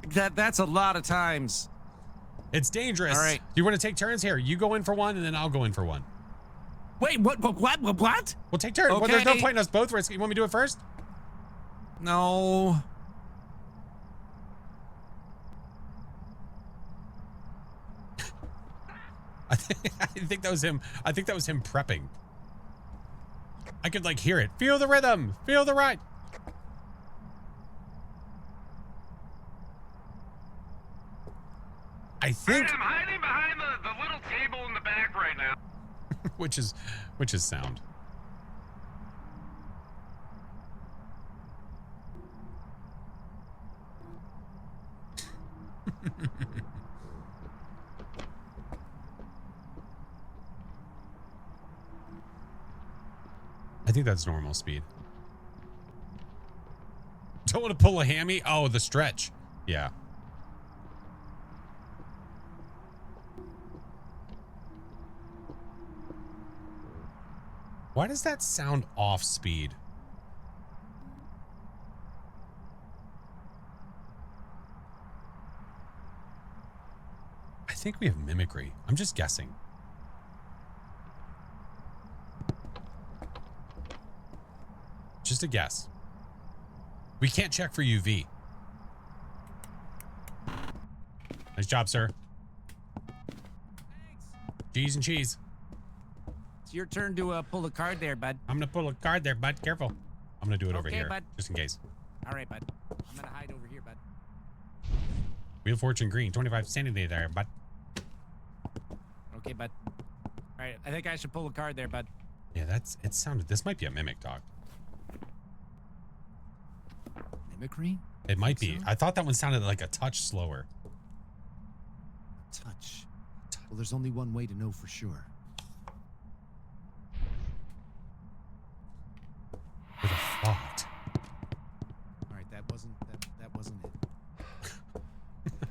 That's a lot of times. It's dangerous. All right. You want to take turns here? You go in for 1, and then I'll go in for 1. Wait, what? We'll take turns. Well, there's no point in us both risking. You want me to do it first? No. I think that was him. I think that was him prepping. I could like hear it. Feel the rhythm. Feel the ride. I think, I'm hiding behind the little table in the back right now. which is sound. I think that's normal speed. Don't want to pull a hammy? Oh, the stretch. Yeah. Why does that sound off speed? I think we have mimicry. I'm just guessing. Just a guess. We can't check for UV. Nice job, sir. Cheese and cheese. It's your turn to pull a card there, bud. I'm gonna pull a card there, bud. Careful. I'm gonna do it over Okay, here, bud. just in case. All right, bud. I'm gonna hide over here, bud. Wheel of Fortune green, 25 sanity there, bud. Okay, bud. All right, I think I should pull a card there, bud. Yeah, it sounded, this might be a mimic dog. Mimicry? It might be. So? I thought that one sounded like a touch slower. Touch. Well, there's only one way to know for sure. With a thought. All right, that wasn't it.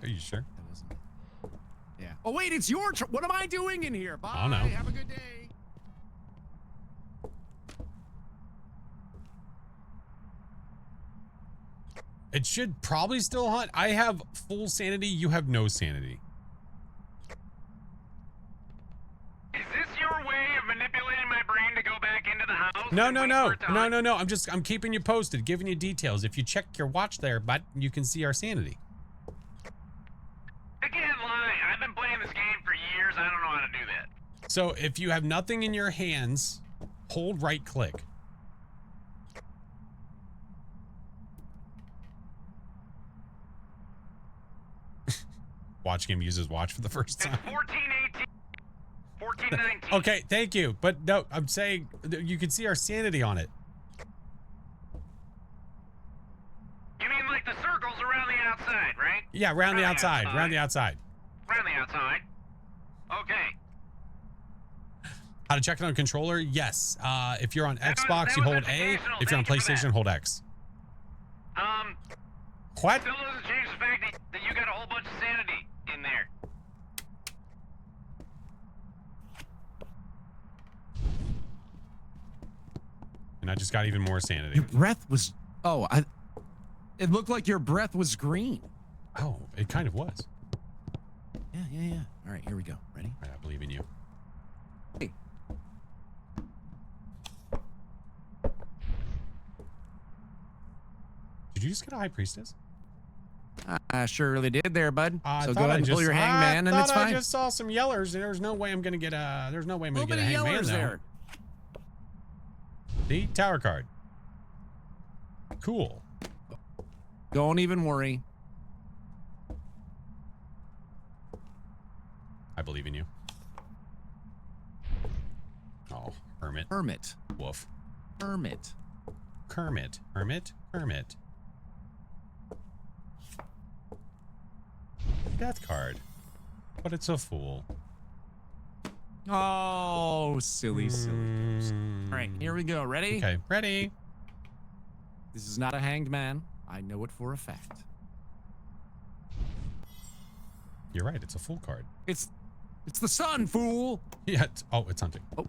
Are you sure? That wasn't it. Yeah. Oh wait, it's your turn. What am I doing in here? Bye. I don't know. Have a good day. It should probably still hunt. I have full sanity. You have no sanity. Is this your way of manipulating my brain to go back into the house? No, and no, wait no, for it to no, hunt? no, no. I'm keeping you posted, giving you details. If you check your watch there, bud, you can see our sanity. I can't lie. I've been playing this game for years. I don't know how to do that. So if you have nothing in your hands, hold right click. watching him use his watch for the first It's time. 1418. 1419. Okay, thank you. But no, I'm saying you can see our sanity on it. You mean like the circles around the outside, right? Yeah, around the outside. Around the outside. Around the outside. Okay. How to check it on a controller? Yes. If you're on That Xbox, was you hold A. educational. If you're on Thank you for that. PlayStation, hold X. What? Still doesn't change the fact that you got a whole bunch of sanity in there. And I just got even more sanity. Your breath was. Oh, it looked like your breath was green. Oh, it kind of was. Yeah. All right, here we go. Ready? All right, I believe in you. Hey. Did you just get a high priestess? I surely did there, bud. I So thought go I ahead and pull just- your I hangman, and thought it's I fine. just saw some yellers. There's no way I'm gonna get a. There's no way I'm gonna get a Nobody hangman yellers though. there. The tower card. Cool. Don't even worry. I believe in you. Oh, hermit. Hermit. Woof. Hermit. Kermit. Hermit. Hermit. Death card. But it's a fool. Oh, silly ghost. Mm. All right, here we go. Ready? Okay, ready. This is not a hanged man. I know it for a fact. You're right. It's a fool card. It's the sun, fool. Yeah. Oh, it's hunting. Oh.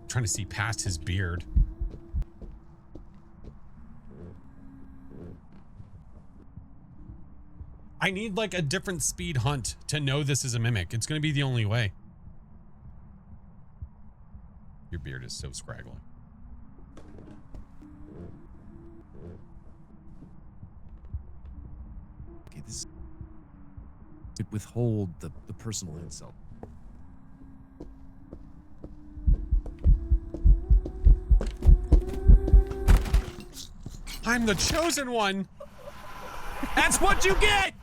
Trying to see past his beard. I need like a different speed hunt to know this is a mimic. It's going to be the only way. Your beard is so scraggly. Okay, this could withhold the personal insult. I'm the chosen one. That's what you get!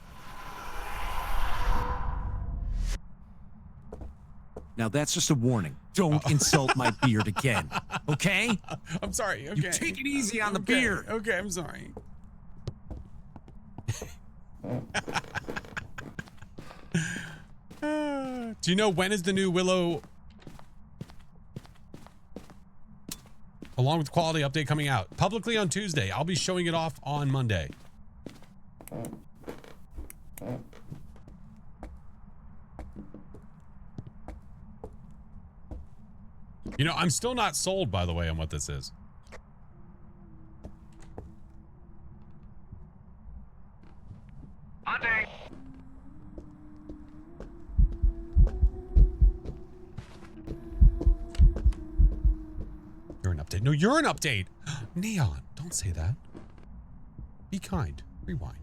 Now that's just a warning. Don't insult my beard again, okay? I'm sorry. Okay. You take it easy on the Okay, beard. Okay, I'm sorry. Do you know when is the new Willow along with quality update coming out? Publicly on Tuesday. I'll be showing it off on Monday. You know, I'm still not sold, by the way, on what this is. Hunting. You're an update. No, you're an update. Neon, don't say that. Be kind. Rewind.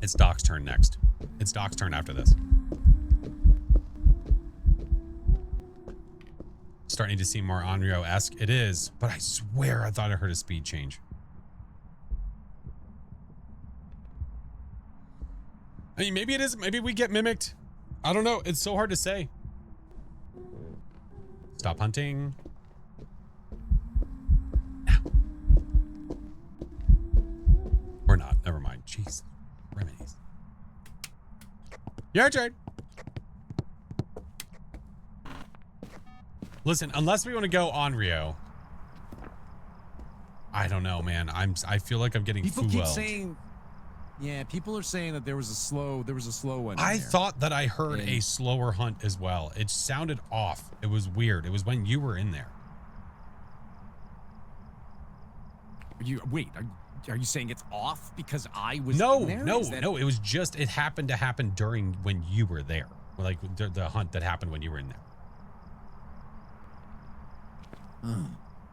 It's Doc's turn next. It's Doc's turn after this. Starting to seem more Onryo-esque. It is, but I swear I thought I heard a speed change. I mean, maybe it is. Maybe we get mimicked. I don't know. It's so hard to say. Stop hunting. Now. Or not. Never mind. Jeez. Remedies. Your turn. Listen, unless we want to go on Rio. I don't know, man. I feel like I'm getting People keep fooled. saying, yeah, people are saying that there was a slow one. in I there. thought that I heard And- a slower hunt as well. It sounded off. It was weird. It was when you were in there. Are you saying it's off because I was No, in there? no, Is that- no. It was just, it happened to happen during when you were there. Like the hunt that happened when you were in there.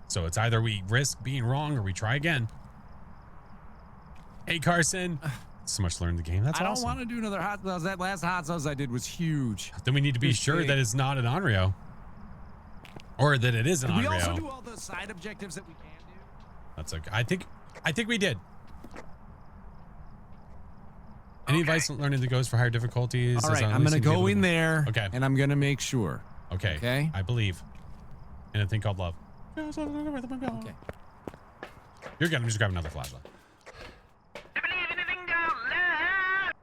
So it's either we risk being wrong or we try again. Hey, Carson. So much learned the game. That's I don't awesome. want to do another hot sauce. That last hot sauce I did was huge. Then we need to be It's sure big. that it's not an Onryo. Or that it isn't Did we also Onryo. do all the side objectives that we can do? That's okay. I think we did. Any advice on learning the ghost for higher difficulties? All right, I'm gonna go in there. Okay. And I'm gonna make sure. Okay. Okay. I believe in a thing called love. Okay. You're good. I'm just grabbing another flashlight. I believe in a thing called love.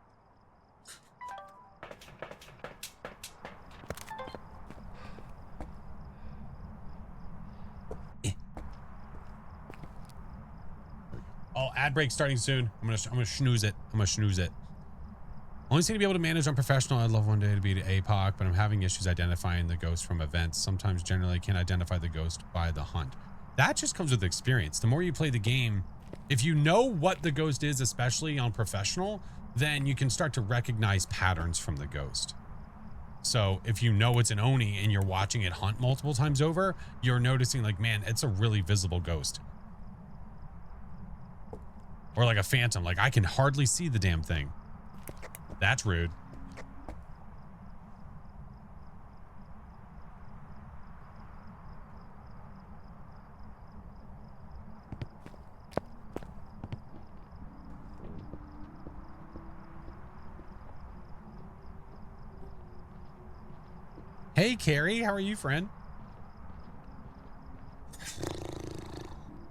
Oh, ad break starting soon. I'm gonna snooze it. Only seem to be able to manage on professional. I'd love one day to be to APOC, but I'm having issues identifying the ghost from events. Sometimes generally can't identify the ghost by the hunt. That just comes with experience. The more you play the game, if you know what the ghost is, especially on professional, then you can start to recognize patterns from the ghost. So if you know it's an Oni and you're watching it hunt multiple times over, you're noticing like, man, it's a really visible ghost. Or like a phantom, like I can hardly see the damn thing. That's rude. Hey, Carrie, how are you, friend?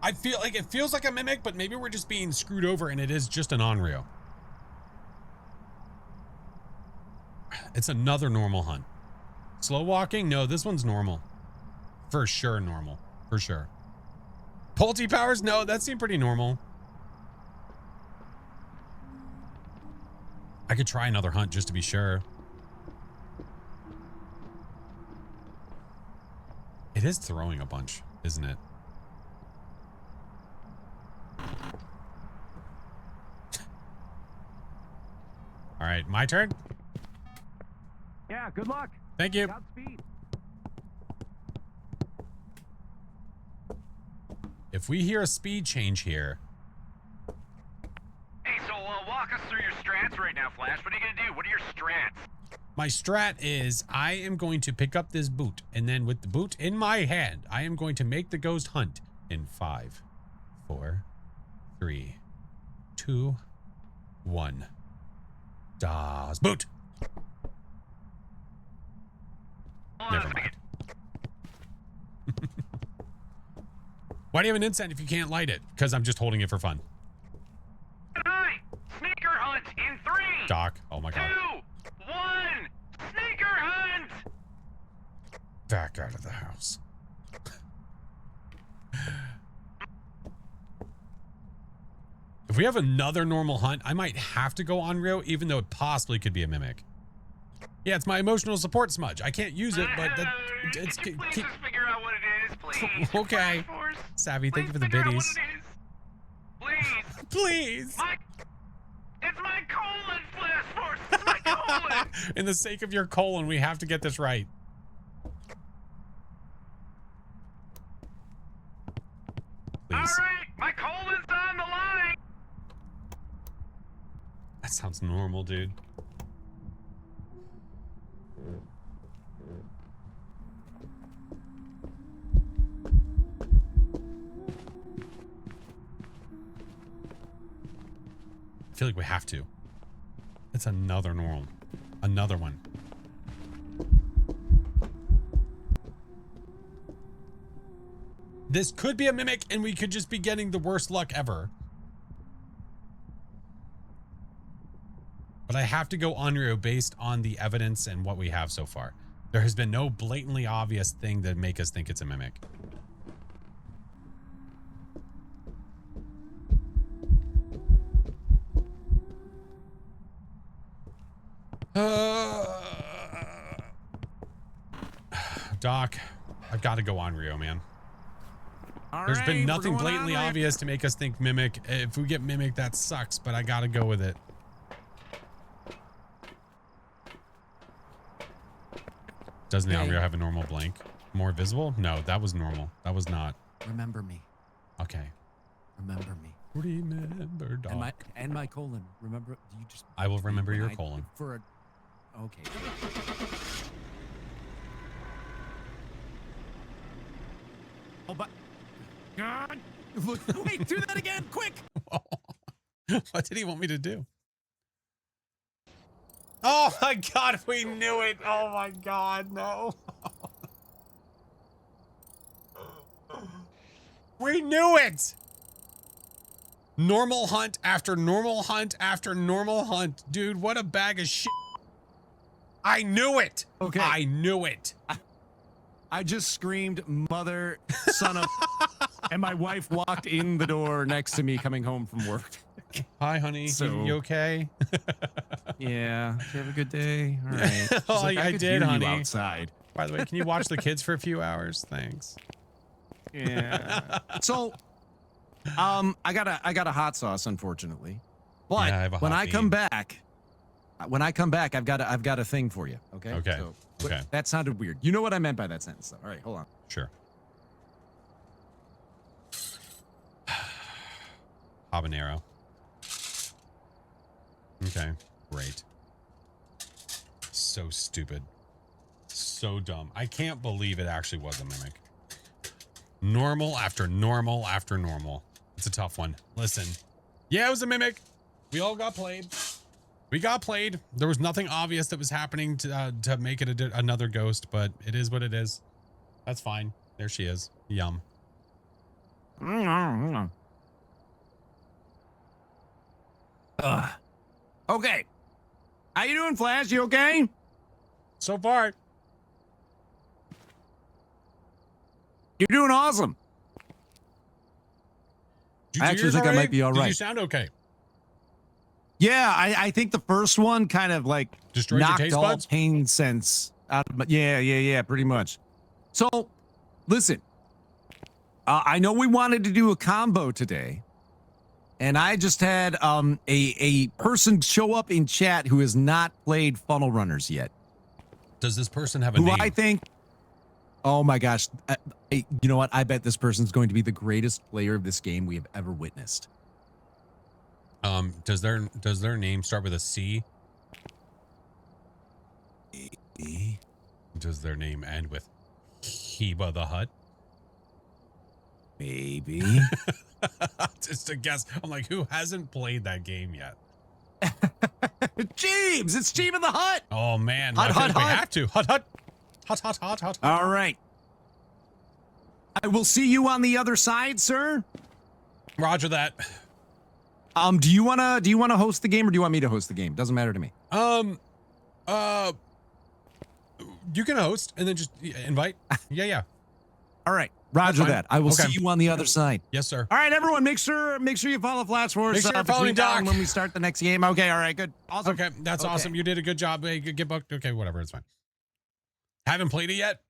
I feel like it feels like a mimic, but maybe we're just being screwed over and it is just an Onryo. It's another normal hunt. Slow walking? No, this one's normal. For sure normal. For sure. Pulty powers? No, that seemed pretty normal. I could try another hunt just to be sure. It is throwing a bunch, isn't it? All right, my turn. Yeah, good luck. Thank you. Godspeed. If we hear a speed change here, Hey, so walk us through your strats right now, Flash. What are you gonna do? What are your strats? my strat is I am going to pick up this boot, and then with the boot in my hand, I am going to make the ghost hunt in 5, 4, 3, 2, 1. Das Boot. Hold on Never a second. Why do you have an incense if you can't light it? Because I'm just holding it for fun. Hi! Sneaker hunt in 3, Doc. Oh my 2, god. 1! Sneaker hunt! Back out of the house. If we have another normal hunt, I might have to go on Rio, even though it possibly could be a mimic. Yeah, it's my emotional support smudge. I can't use it, but that, it's... Could you please just figure out what it is, please? Okay. FlashForce? Savvy, thank you for the Please figure out biddies. what it is. Please. Please. It's my colon, FlashForce. It's my colon. In the sake of your colon, we have to get this right. All Please. right, my colon's on the line. That sounds normal, dude. I feel like we have to. It's another normal. Another one. This could be a mimic and we could just be getting the worst luck ever. But I have to go Onryo based on the evidence and what we have so far. There has been no blatantly obvious thing that make us think it's a mimic. Doc, I've got to go Onryo, man. There's been nothing blatantly obvious to make us think mimic. If we get mimic, that sucks, but I got to go with it. Doesn't the Onryo have a normal blank? More visible? No, that was normal. That was not. Remember me. Okay. Remember me. Remember, Doc. And my colon. Remember? You just. I will remember when your I- colon. For a. Okay. Oh, but God, wait, do that again, quick! What did he want me to do? Oh my God, we knew it. Oh my God, no. We knew it. Normal hunt after normal hunt after normal hunt. Dude, what a bag of shit. I knew it. Okay. I knew it. I just screamed, mother, son of, and my wife walked in the door next to me coming home from work. Hi, honey. So- you okay? Yeah. Did you have a good day? All right. She's Oh, like, I could did, hear you honey. outside. By the way, can you watch the kids for a few hours? Thanks. Yeah. So, I got a hot sauce, unfortunately. But Yeah, I have a when hot I come back, I've got a thing for you. Okay. Okay. So, Okay. That sounded weird. You know what I meant by that sentence, though. All right, hold on. Sure. Habanero. Okay, great. So stupid. So dumb. I can't believe it actually was a mimic. Normal after normal after normal. It's a tough one. Listen. Yeah, it was a mimic. We all got played. We got played. There was nothing obvious that was happening to make it another ghost, but it is what it is. That's fine. There she is. Yum. Okay. How you doing, Flash? You okay? So far. You're doing awesome. Did you I do actually yours think I already? might be all Did you right. sound okay? Yeah, I think the first one kind of like Destroyed your knocked taste all buds? pain sense out of my, yeah, pretty much. So, listen, I know we wanted to do a combo today, and I just had a person show up in chat who has not played Funnel Runners yet. Does this person have a Who name? I think, oh my gosh, you know what? I bet this person's going to be the greatest player of this game we have ever witnessed. Does their name start with a C? Does their name end with Heba the Hut? Maybe. Just a guess. I'm like, who hasn't played that game yet? Jeeves, it's Jeeves in the Hut. Oh man, Hut, I hut, think we hut. have to. Hut, hut. Hut, hut, hut, hut. All right. I will see you on the other side, sir. Roger that. Do you wanna host the game or do you want me to host the game? Doesn't matter to me. You can host and then just invite. Yeah. All right. Roger fine. that. I will Okay. see you on the other side. Yes, sir. All right, everyone, make sure you follow FlashForce. Make sure you're between following now and Doc. when we start the next game. Okay, all right, good. Awesome. Okay, that's Okay. awesome. You did a good job. Hey, get booked. Okay, whatever. It's fine. Haven't played it yet.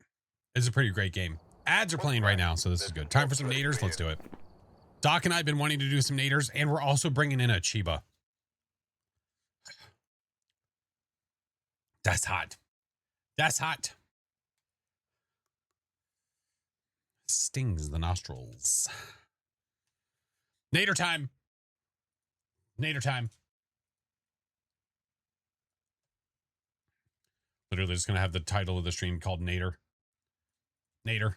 It's a pretty great game. Ads are playing right now, so this is good. Time for some naders. Let's do it. Doc and I have been wanting to do some naders, and we're also bringing in a Chiba. That's hot. That's hot. Stings the nostrils. Nader time. Nader time. Literally just going to have the title of the stream called Nader. Nader.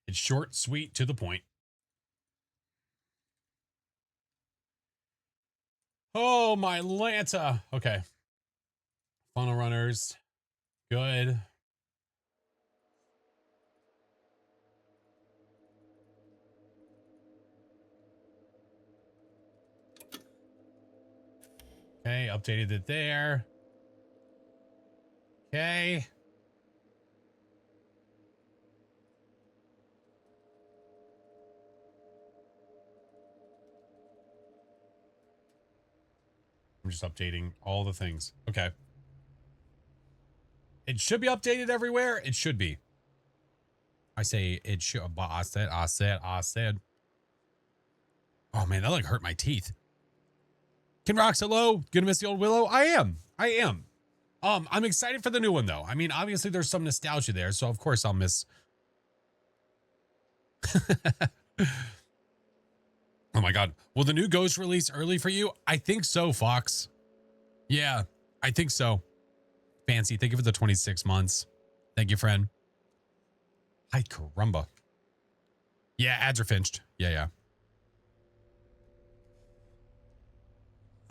It's short, sweet, to the point. Oh, my Lanta. Okay. Funnel runners. Good. Okay, updated it there. Okay. I'm just updating all the things. Okay. It should be updated everywhere. It should be. I say it should, but I said. Oh man, that like hurt my teeth. Ken Rocks, hello. Gonna miss the old Willow? I am. I'm excited for the new one though. I mean, obviously there's some nostalgia there, so of course I'll miss. Oh my God. Will the new Ghost release early for you? I think so, Fox. Yeah, I think so. Fancy, thank you for the 26 months. Thank you, friend. Hi, caramba. Yeah, ads are finched. Yeah.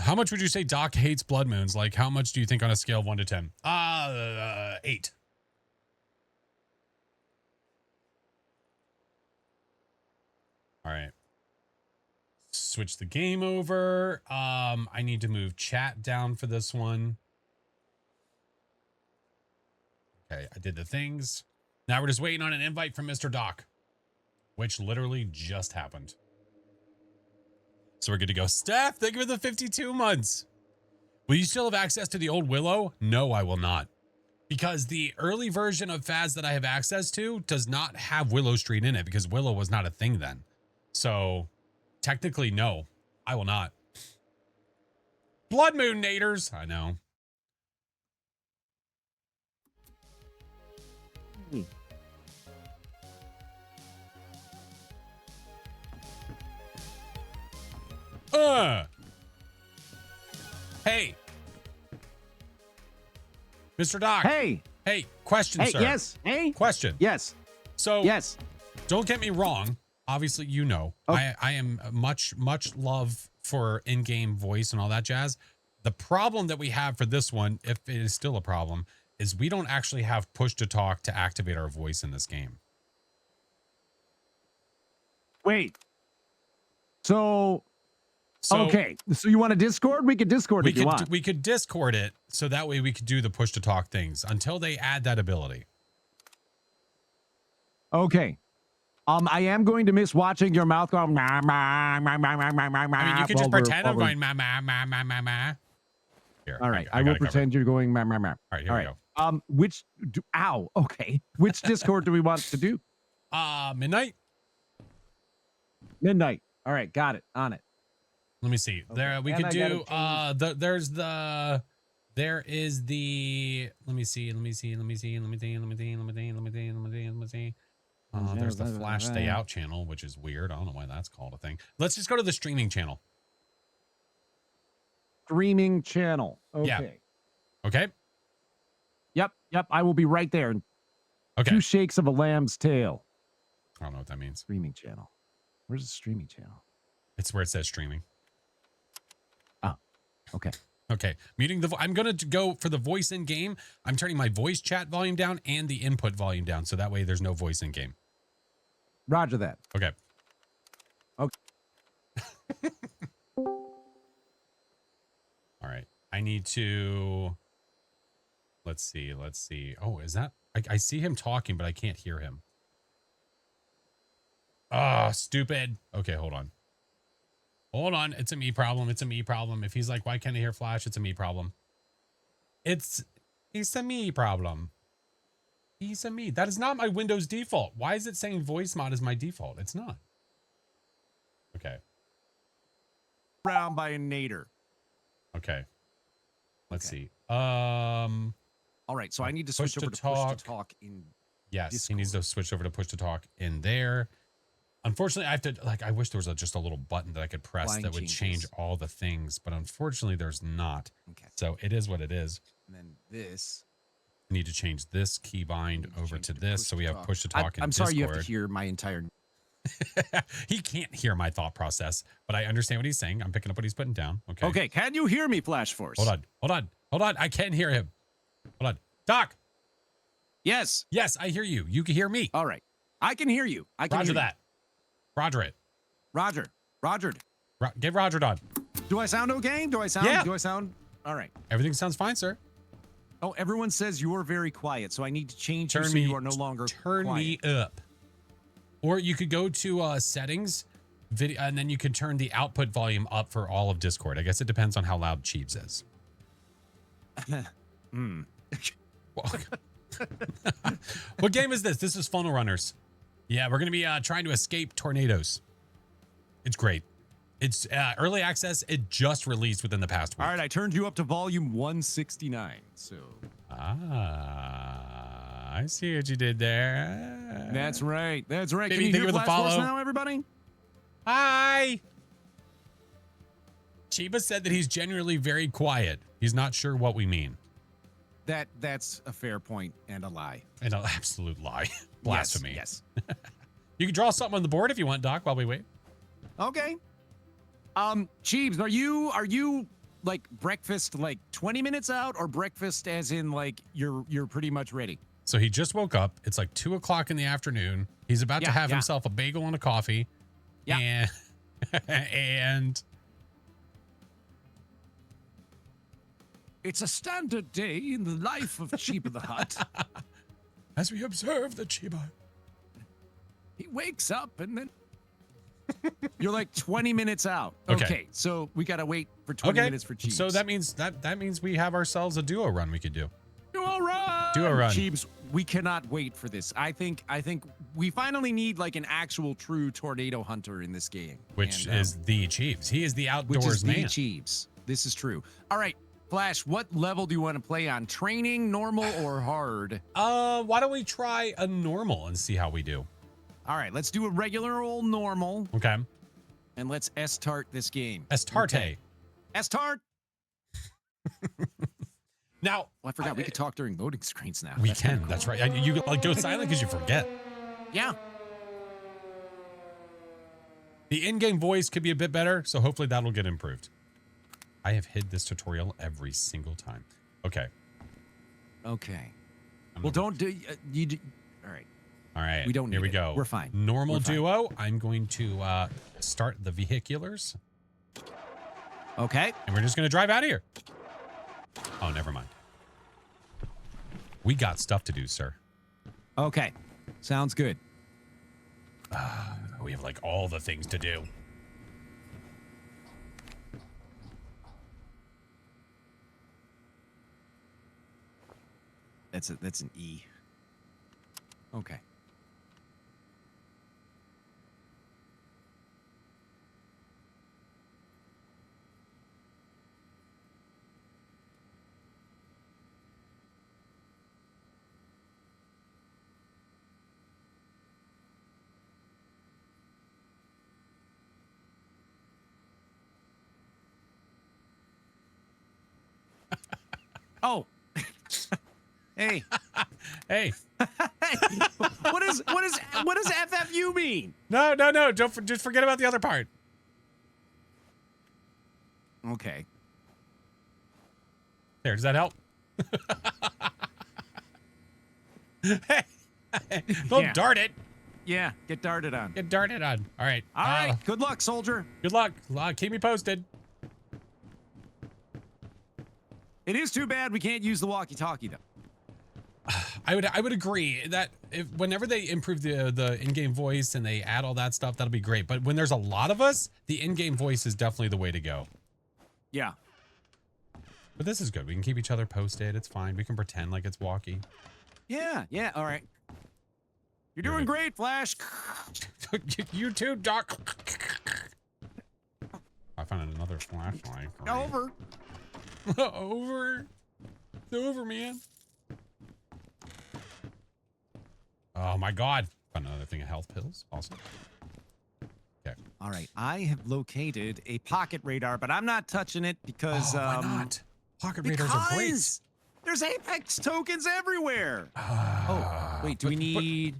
How much would you say Doc hates blood moons? Like, how much do you think on a scale of 1 to 10? 8. All right. Switch the game over. I need to move chat down for this one. Okay, I did the things. Now we're just waiting on an invite from Mr. Doc, which literally just happened. So we're good to go. Steph, thank you for the 52 months. Will you still have access to the old Willow? No, I will not. Because the early version of Phas that I have access to does not have Willow Street in it because Willow was not a thing then. So technically, no, I will not. Blood Moon Naders. I know. Hey. Mr. Doc. Hey. Hey, question, Hey, sir. yes. Hey. Question. Yes. So, Yes. don't get me wrong. Obviously, you know, Okay. I am much love for in-game voice and all that jazz. The problem that we have for this one, if it is still a problem, is we don't actually have push to talk to activate our voice in this game. Wait. So okay. So you want a Discord? We could Discord if you want. We could Discord it so that way we could do the push to talk things until they add that ability. Okay. I am going to miss watching your mouth go. I I mean, you could just pretend I'm going ma ma ma ma ma ma. Here, All right, I got will it covered. pretend you're going. All All right, here we go. Which? Ow. Okay. Which Discord do we want to do? Midnight. Midnight. All right, got it. On it. Let me see. Okay. There we And could I do gotta there is the let me see. There's the Flash Stay Out channel, which is weird. I don't know why that's called a thing. Let's just go to the streaming channel. Streaming channel. Okay. Yeah. Okay. Yep. I will be right there. Okay. 2 shakes of a lamb's tail. I don't know what that means. Streaming channel. Where's the streaming channel? It's where it says streaming. Oh, okay. Okay. Muting the I'm going to go for the voice in game. I'm turning my voice chat volume down and the input volume down. So that way there's no voice in game. Roger that. Okay. Okay. All right. I need to, let's see. Oh, is that, I see him talking, but I can't hear him. Ah, stupid. Okay, hold on. It's a me problem. If he's like, why can't I hear Flash? It's a me problem. It's a me problem. He's a me. That is not my Windows default. Why is it saying voice mod is my default? It's not. Okay. Round by a nader. Okay. Let's see. All right, so I need to switch Push over to to push talk. to talk in. Yes, Discord. he needs to switch over to push to talk in there. Unfortunately, I have to, like, I wish there was just a little button that I could press Line that would changes. change all the things, but unfortunately there's not. Okay. So it is what it is. And then this. I need to change this keybind over to this. So we have push to talk in I'm sorry you have to Discord. hear my entire. He can't hear my thought process, but I understand what he's saying. I'm picking up what he's putting down. Okay. Okay, can you hear me, FlashForce? Hold on. I can hear him. Hold on. Doc. Yes. Yes, I hear you. You can hear me. All right. I can hear you. I can Roger hear that. Roger it. You. Rogered. Get Roger on. Do I sound okay? Do I sound? Yeah. Do I sound? All right. Everything sounds fine, sir. Oh, everyone says you are very quiet, so I need to change you Turn so me. you are no longer Turn quiet. me up. Or you could go to settings, video, and then you can turn the output volume up for all of Discord. I guess it depends on how loud Cheebs is. What game is this? This is Funnel Runners. Yeah, we're going to be trying to escape tornadoes. It's great. It's early access. It just released within the past week. All right, I turned you up to volume 169. So I see what you did there. that's right. That's right. Maybe Can you think hear of the FlashForce follow. now, everybody? Hi. Chiba said that he's genuinely very quiet. He's not sure what we mean. That's a fair point and a lie. And an absolute lie. Blasphemy. Yes. You can draw something on the board if you want, Doc, while we wait. Okay. Cheebs, are you like breakfast like 20 minutes out, or breakfast as in like you're pretty much ready? So he just woke up. It's like 2 o'clock in the afternoon. He's about to have himself a bagel and a coffee. Yeah. And It's a standard day in the life of Chiba the Hutt. as we observe the Chiba. He wakes up and then you're like 20 minutes out. Okay. Okay, so we gotta wait for 20 minutes for Chiebs. So that means we have ourselves a duo run we could do. Duo run! Duo run. Chiebs, we cannot wait for this. I think we finally need like an actual true tornado hunter in this game. Which And, is the Chiefs. He is the outdoors which is man. the Chiebs. This is true. All right, Flash, what level do you want to play on? Training, normal, or hard? Why don't we try a normal and see how we do? All right, let's do a regular old normal, Okay. and let's S-tart this game. Estarte. Okay. S-tart! Now, Well, I forgot we could talk during voting screens now. we That's can. kinda cool. That's right. And you like go silent because you forget. Yeah. The in-game voice could be a bit better, so hopefully that'll get improved. I have hid this tutorial every single time. Okay. Okay. I'm Well, gonna- don't do you. Do, all right. All right. we don't Here need we it. go. We're fine. Normal We're fine. duo. I'm going to start the vehiculars, Okay. and we're just going to drive out of here. Oh, never mind. We got stuff to do, sir. Okay. Sounds good. We have like all the things to do. That's an E. Okay. Oh. Hey. Hey. what does FFU mean? No. Don't just forget about the other part. Okay. There, does that help? Hey. Don't Yeah. dart it. Yeah, get darted on. Get darted on. All right. All right. Good luck, soldier. Good luck. Keep me posted. It is too bad we can't use the walkie-talkie though. I would agree that whenever they improve the in-game voice and they add all that stuff, that'll be great. But when there's a lot of us, the in-game voice is definitely the way to go. Yeah. But this is good. We can keep each other posted. It's fine. We can pretend like it's walkie. Yeah. All right. You're doing great, Flash. You too, Doc. I found another flashlight. Over. Over. It's over, man. Oh my God. Found another thing of health pills. Awesome. Okay. All right. I have located a pocket radar, but I'm not touching it because Why not? Pocket radars are great. because there's Apex tokens everywhere. Oh, wait. Do we need?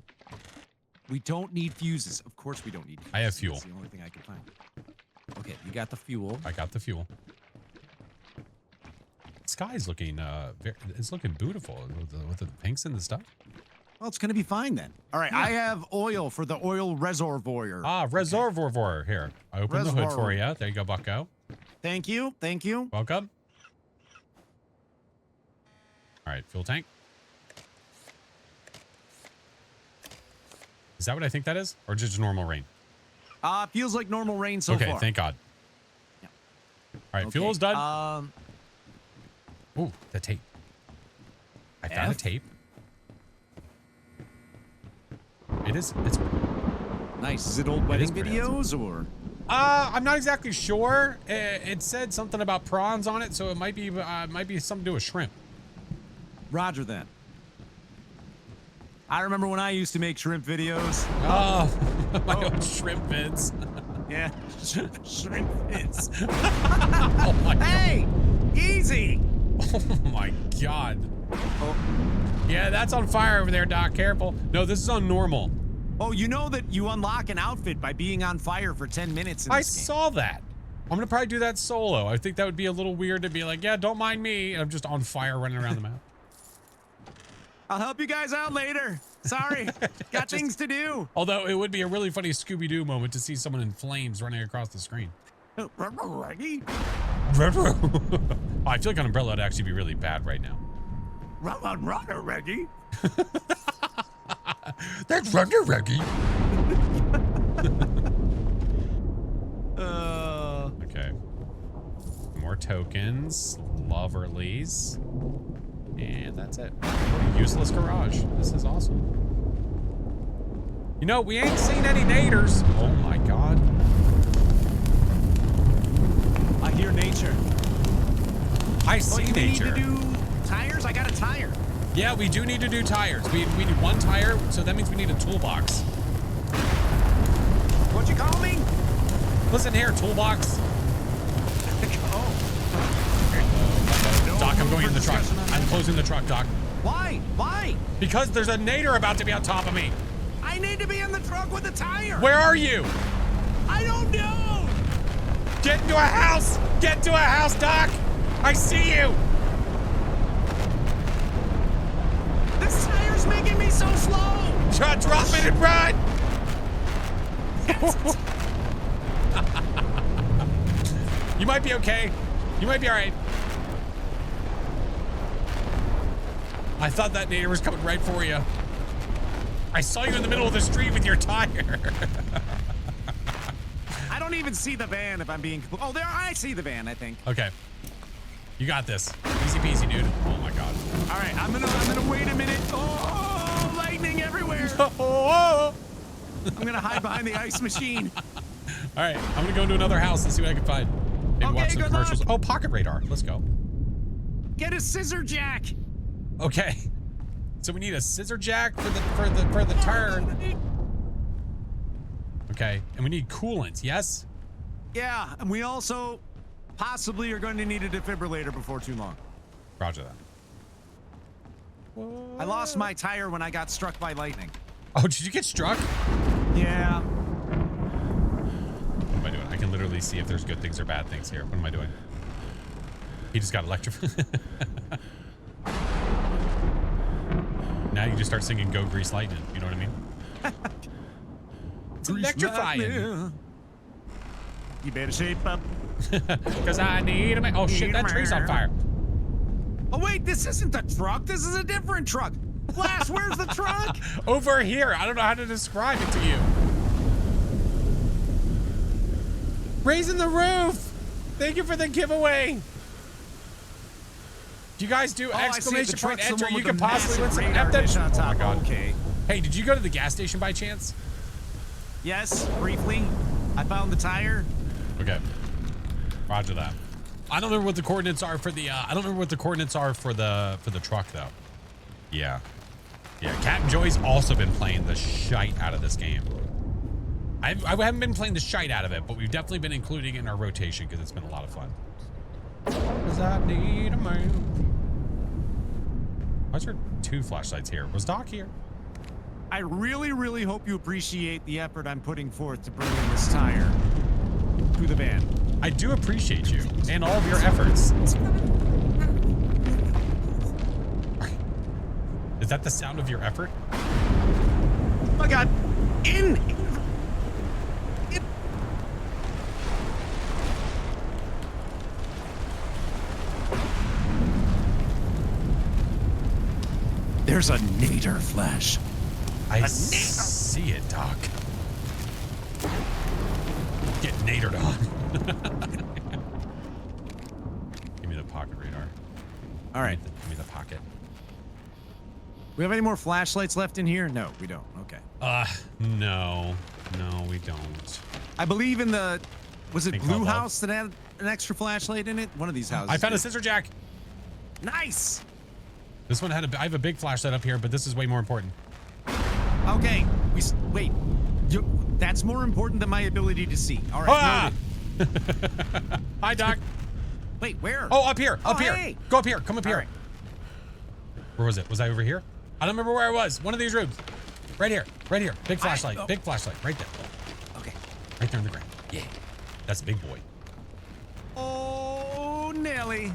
We don't need fuses. Of course we don't need fuses. I have fuel. That's the only thing I can find. Okay, you got the fuel. I got the fuel. Sky's looking it's looking beautiful with the pinks and the stuff. Well, it's gonna be fine then. All right, I have oil for the oil reservoir. Reservoir here. I opened the hood Reservoir. for you. There you go, Bucko. Thank you. Welcome. All right, fuel tank. Is that what I think that is, or just normal rain? Feels like normal rain so Okay, far. thank God. Yeah. All right, Okay, fuel's done. Oh, the tape. I found a F? tape. It's Nice. Is it old wedding is pretty videos or? I'm not exactly sure. It said something about prawns on it, so it might be something to do with shrimp. Roger that. I remember when I used to make shrimp videos. Oh, my old shrimp vids. Yeah, shrimp hits. Oh my God. Hey, easy. Oh my God. Oh. Yeah, that's on fire over there, Doc. Careful. No, this is on normal. Oh, you know that you unlock an outfit by being on fire for 10 minutes in I this game. saw that. I'm gonna probably do that solo. I think that would be a little weird to be like, yeah, don't mind me. I'm just on fire running around the map. I'll help you guys out later. Sorry, got things to do. Although it would be a really funny Scooby-Doo moment to see someone in flames running across the screen. Reggie? Oh, I feel like an umbrella would actually be really bad right now. Run, Reggie. That's Runner Reggie. Okay. More tokens, loverlies, and that's it. What a useless garage. This is awesome. You know, we ain't seen any naders. Oh my God. I hear nature. I see you nature. need to do tires? I got a tire. Yeah, we do need to do tires. We need one tire, so that means we need a toolbox. What'd you call me? Listen here, toolbox. No Doc, I'm room going for in the truck. discussion on I'm that. closing the truck, Doc. Why? Why? Because there's a nader about to be on top of me. I need to be in the truck with a tire. Where are you? I don't know. Get into a house! Get into a house, Doc! I see you! This tire's making me so slow. Drop it and run! You might be okay. You might be alright. I thought that nader was coming right for you. I saw you in the middle of the street with your tire. I don't even see the van if I'm being. Oh, there! I see the van. I think. Okay. You got this. Easy peasy, dude. Oh my God. All right, I'm gonna wait a minute. Oh, lightning everywhere! Oh. I'm gonna hide behind the ice machine. All right, I'm gonna go into another house and see what I can find. Maybe Okay, watch some good commercials. luck. Oh, pocket radar. Let's go. Get a scissor jack. Okay. So we need a scissor jack for the turn. Okay, and we need coolant. Yes. Yeah, and we also possibly are going to need a defibrillator before too long. Roger that. I lost my tire when I got struck by lightning. Oh, did you get struck? Yeah. What am I doing? I can literally see if there's good things or bad things here. What am I doing? He just got electrified. Now you just start singing Go Grease Lightning. You know what I mean? It's electrifying. You better shape up. Because I need a man. Oh shit, that tree's on fire. Oh wait, this isn't the truck. This is a different truck. Flash, where's the truck? Over here. I don't know how to describe it to you. Raising the roof. Thank you for the giveaway. Do you guys do exclamation point enter? You can possibly win some F on Oh top. my God. Okay. Hey, did you go to the gas station by chance? Yes, briefly. I found the tire. Okay. Roger that. I don't remember what the coordinates are for the the truck though. Yeah. Yeah, Captain Joy's also been playing the shite out of this game. I haven't been playing the shite out of it, but we've definitely been including it in our rotation because it's been a lot of fun. Cause I need a man. Why is there 2 flashlights here? Was Doc here? I really, really hope you appreciate the effort I'm putting forth to bring in this tire to the van. I do appreciate you and all of your efforts. Is that the sound of your effort? Oh my God! There's a nader, Flash. I see it, Doc. Get nadered on. Give me the pocket radar. All right. Give me the pocket. We have any more flashlights left in here? No, we don't. Okay. No. No, we don't. I believe in the... Was it Think Blue I'll love. House that had an extra flashlight in it? One of these houses. I found a did. scissor jack. Nice! This one had I have a big flashlight up here, but this is way more important. Okay. Wait. That's more important than my ability to see. All right. Ah! Hi, Doc. Wait, where? Oh, up here. Up here. Hey. Go up here. Come up here. All right. Where was it? Was I over here? I don't remember where I was. One of these rooms. Right here. Right here. Big flashlight. Big flashlight. Right there. Okay. Right there on the ground. Yeah. That's a big boy. Oh, Nelly.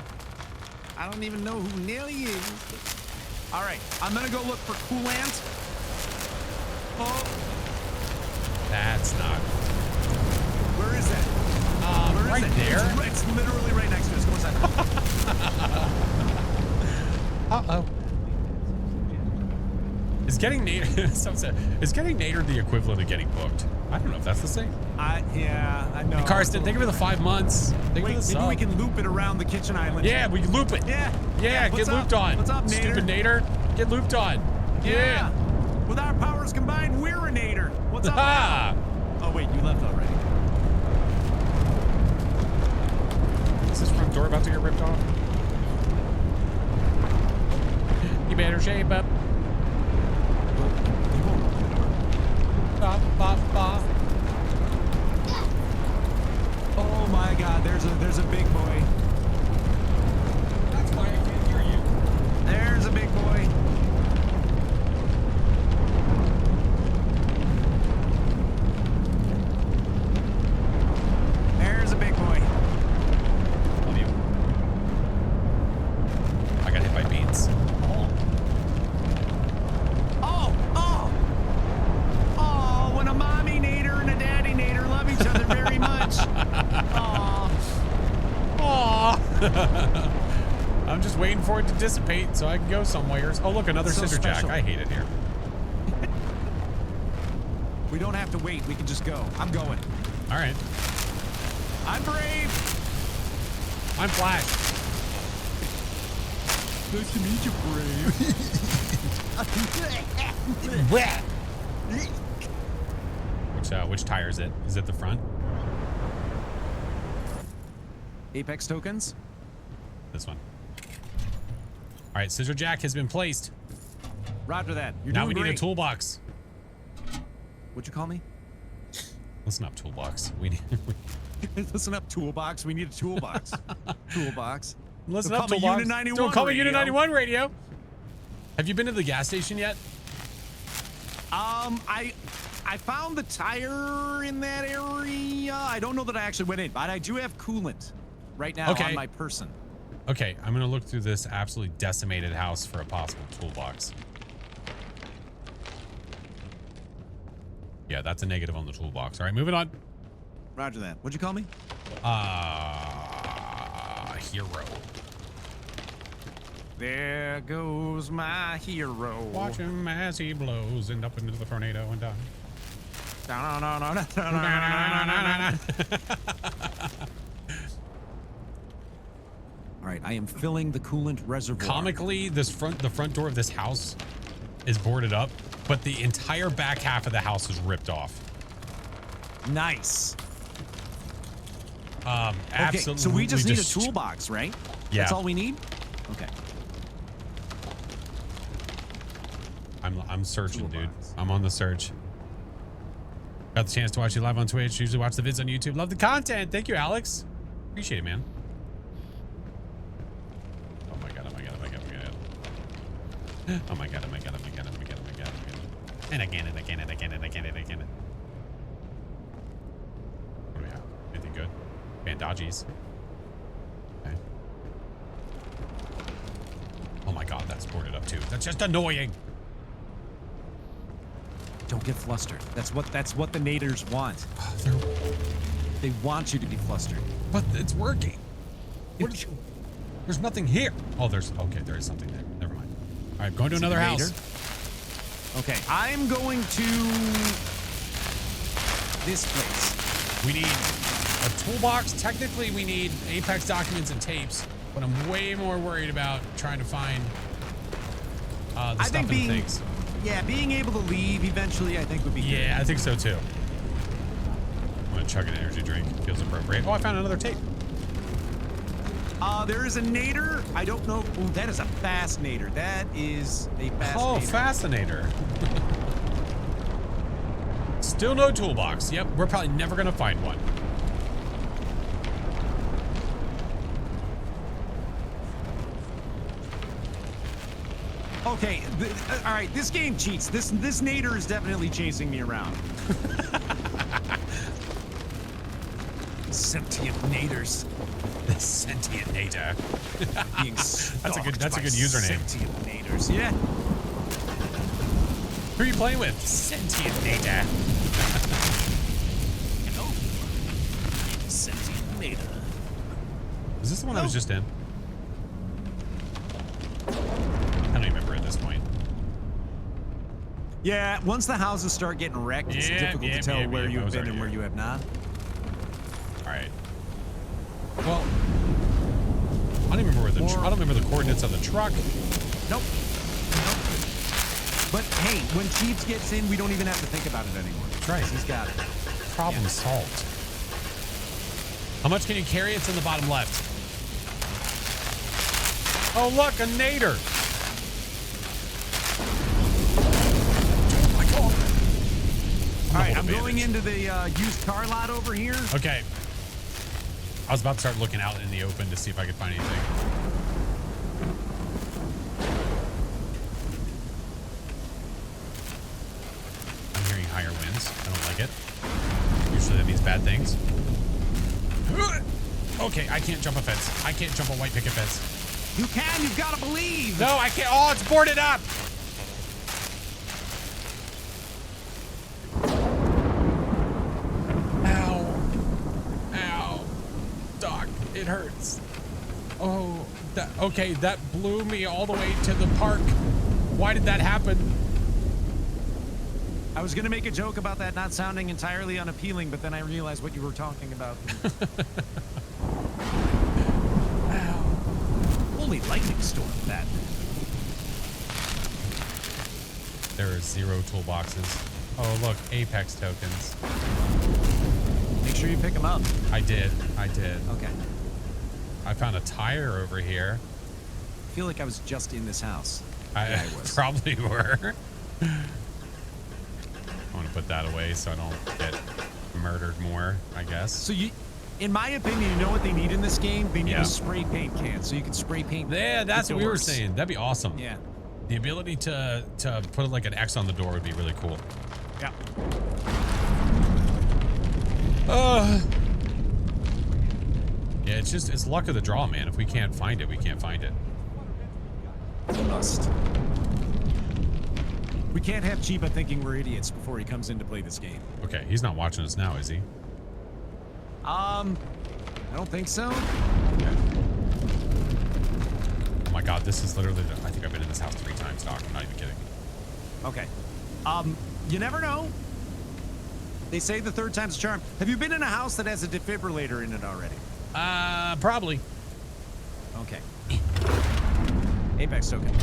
I don't even know who Nelly is. All right, I'm gonna go look for coolant. Oh, That's not. where is that? Where is right it? there. It's literally right next to us. Come on, Uh-oh. Is getting nadered, is getting nadered the equivalent of getting booked? I don't know if that's the same. Yeah, I know. Karsten, thank you for the 5 months. Thank you Wait, for the maybe sub. we can loop it around the kitchen island. Yeah, we can loop it. Yeah. Yeah, What's get looped up? on. What's up, Nader? Stupid nader. Get looped on. Yeah. With our powers combined, we're a nader. What's up? Ha! Oh, wait, you left already. Is this front door about to get ripped off? You better shape up. Bop, bop, bop. Oh my God, there's a big boy. That's why I can't hear you. There's a big boy. There's a big boy. Love you. I got hit by beans. Oh, when a mommy nader and a daddy nader love each other very much. Aw. Aww. I'm just waiting for it to dissipate so I can go somewhere. Oh, look, another So scissor jack. special. I hate it here. We don't have to wait, we can just go. I'm going. All right. I'm brave. I'm Flash. Nice to meet you, brave. Which tire is it? Is it the front? Apex tokens? This one. All right, scissor jack has been placed. Roger that. You're Now doing we need a great. toolbox. What'd you call me? Listen up, toolbox. We need. Listen up, toolbox. We need a toolbox. Toolbox. Listen Don't up, call me toolbox. Unit 91 Don't call me radio. Unit 91 radio. Have you been to the gas station yet? I found the tire in that area. I don't know that I actually went in, but I do have coolant right now Okay. on my person. Okay, I'm gonna look through this absolutely decimated house for a possible toolbox. Yeah, that's a negative on the toolbox. All right, moving on. Roger that. What'd you call me? Hero. There goes my hero. Watch him as he blows and up into the tornado and die. All right, I am filling the coolant reservoir. Comically, the front door of this house is boarded up, but the entire back half of the house is ripped off. Nice. Absolutely. Okay, so we just need a toolbox, right? Yeah. That's all we need? Okay. I'm searching, dude. Toolbox. I'm on the search. Got the chance to watch you live on Twitch. Usually watch the vids on YouTube. Love the content. Thank you, Alex. Appreciate it, man. Oh my god, oh my god, oh my god, oh my god. Oh my god, oh my god, oh my god, oh my god, oh my god, oh my god. And again, and again, and again, and again, and again. What do we have? Anything good? Bandages. Okay. Oh my god, that's boarded up too. That's just annoying. Don't get flustered. That's what the naders want. They want you to be flustered. But it's working. There's nothing here. Oh, there is something there. Never mind. All right, going to another house. Okay, I'm going to this place. We need a toolbox. Technically, we need Apex documents and tapes, but I'm way more worried about trying to find the stuff and things. Yeah, being able to leave eventually, I think would be good. Yeah, I think so too. I'm gonna chug an energy drink. Feels appropriate. Oh, I found another tape. There is a nader. I don't know. Ooh, that is a fast nader. That is a fast Oh, nader. fascinator. Still no toolbox. Yep, we're probably never gonna find one. Okay, all right, this game cheats. This Nader is definitely chasing me around. Sentient Naders. The sentient Nader. Being That's a good stalked by username. Sentient Naders. Yeah. Who are you playing with? Sentient Nader. Hello. Sentient Nader. Is this the one I was just in? I don't even remember at this point. Yeah, once the houses start getting wrecked, it's difficult to tell where you've been and where you have not. All right. Well, I don't even remember I don't remember the coordinates of the truck. Nope. But hey, when Chiefs gets in, we don't even have to think about it anymore. That's right. He's got it. Problem solved. How much can you carry? It's in the bottom left. Oh, look, a Nader. Oh my God. All right, I'm going into the used car lot over here. Okay. I was about to start looking out in the open to see if I could find anything. I'm hearing higher winds. I don't like it. Usually that means bad things. Okay, I can't jump a fence. I can't jump a white picket fence. You can. You've got to believe. No, I can't. Oh, it's boarded up. Ow. Ow. Doc, it hurts. Oh, okay, that blew me all the way to the park. Why did that happen? I was going to make a joke about that not sounding entirely unappealing, but then I realized what you were talking about. Ow. Holy lightning storm, that. There are 0 toolboxes. Oh, look, Apex tokens. Make sure you pick them up. I did. Okay. I found a tire over here. I feel like I was just in this house. I was. probably were. I want to put that away so I don't get murdered more, I guess. So you, in my opinion, you know what they need in this game? They need Yeah. a spray paint can, so you can spray paint. Yeah, that's the what we were doors. saying. That'd be awesome. Yeah. The ability to put like an X on the door would be really cool. Yeah. Yeah, it's luck of the draw, man. If we can't find it, we can't find it. Must. We can't have Chiba thinking we're idiots before he comes in to play this game. Okay, he's not watching us now, is he? I don't think so. Okay. Oh my God, this is literally I think I've been in this house 3 times, Doc. I'm not even kidding. Okay. You never know. They say the 3rd time's a charm. Have you been in a house that has a defibrillator in it already? Probably. Okay. Apex token.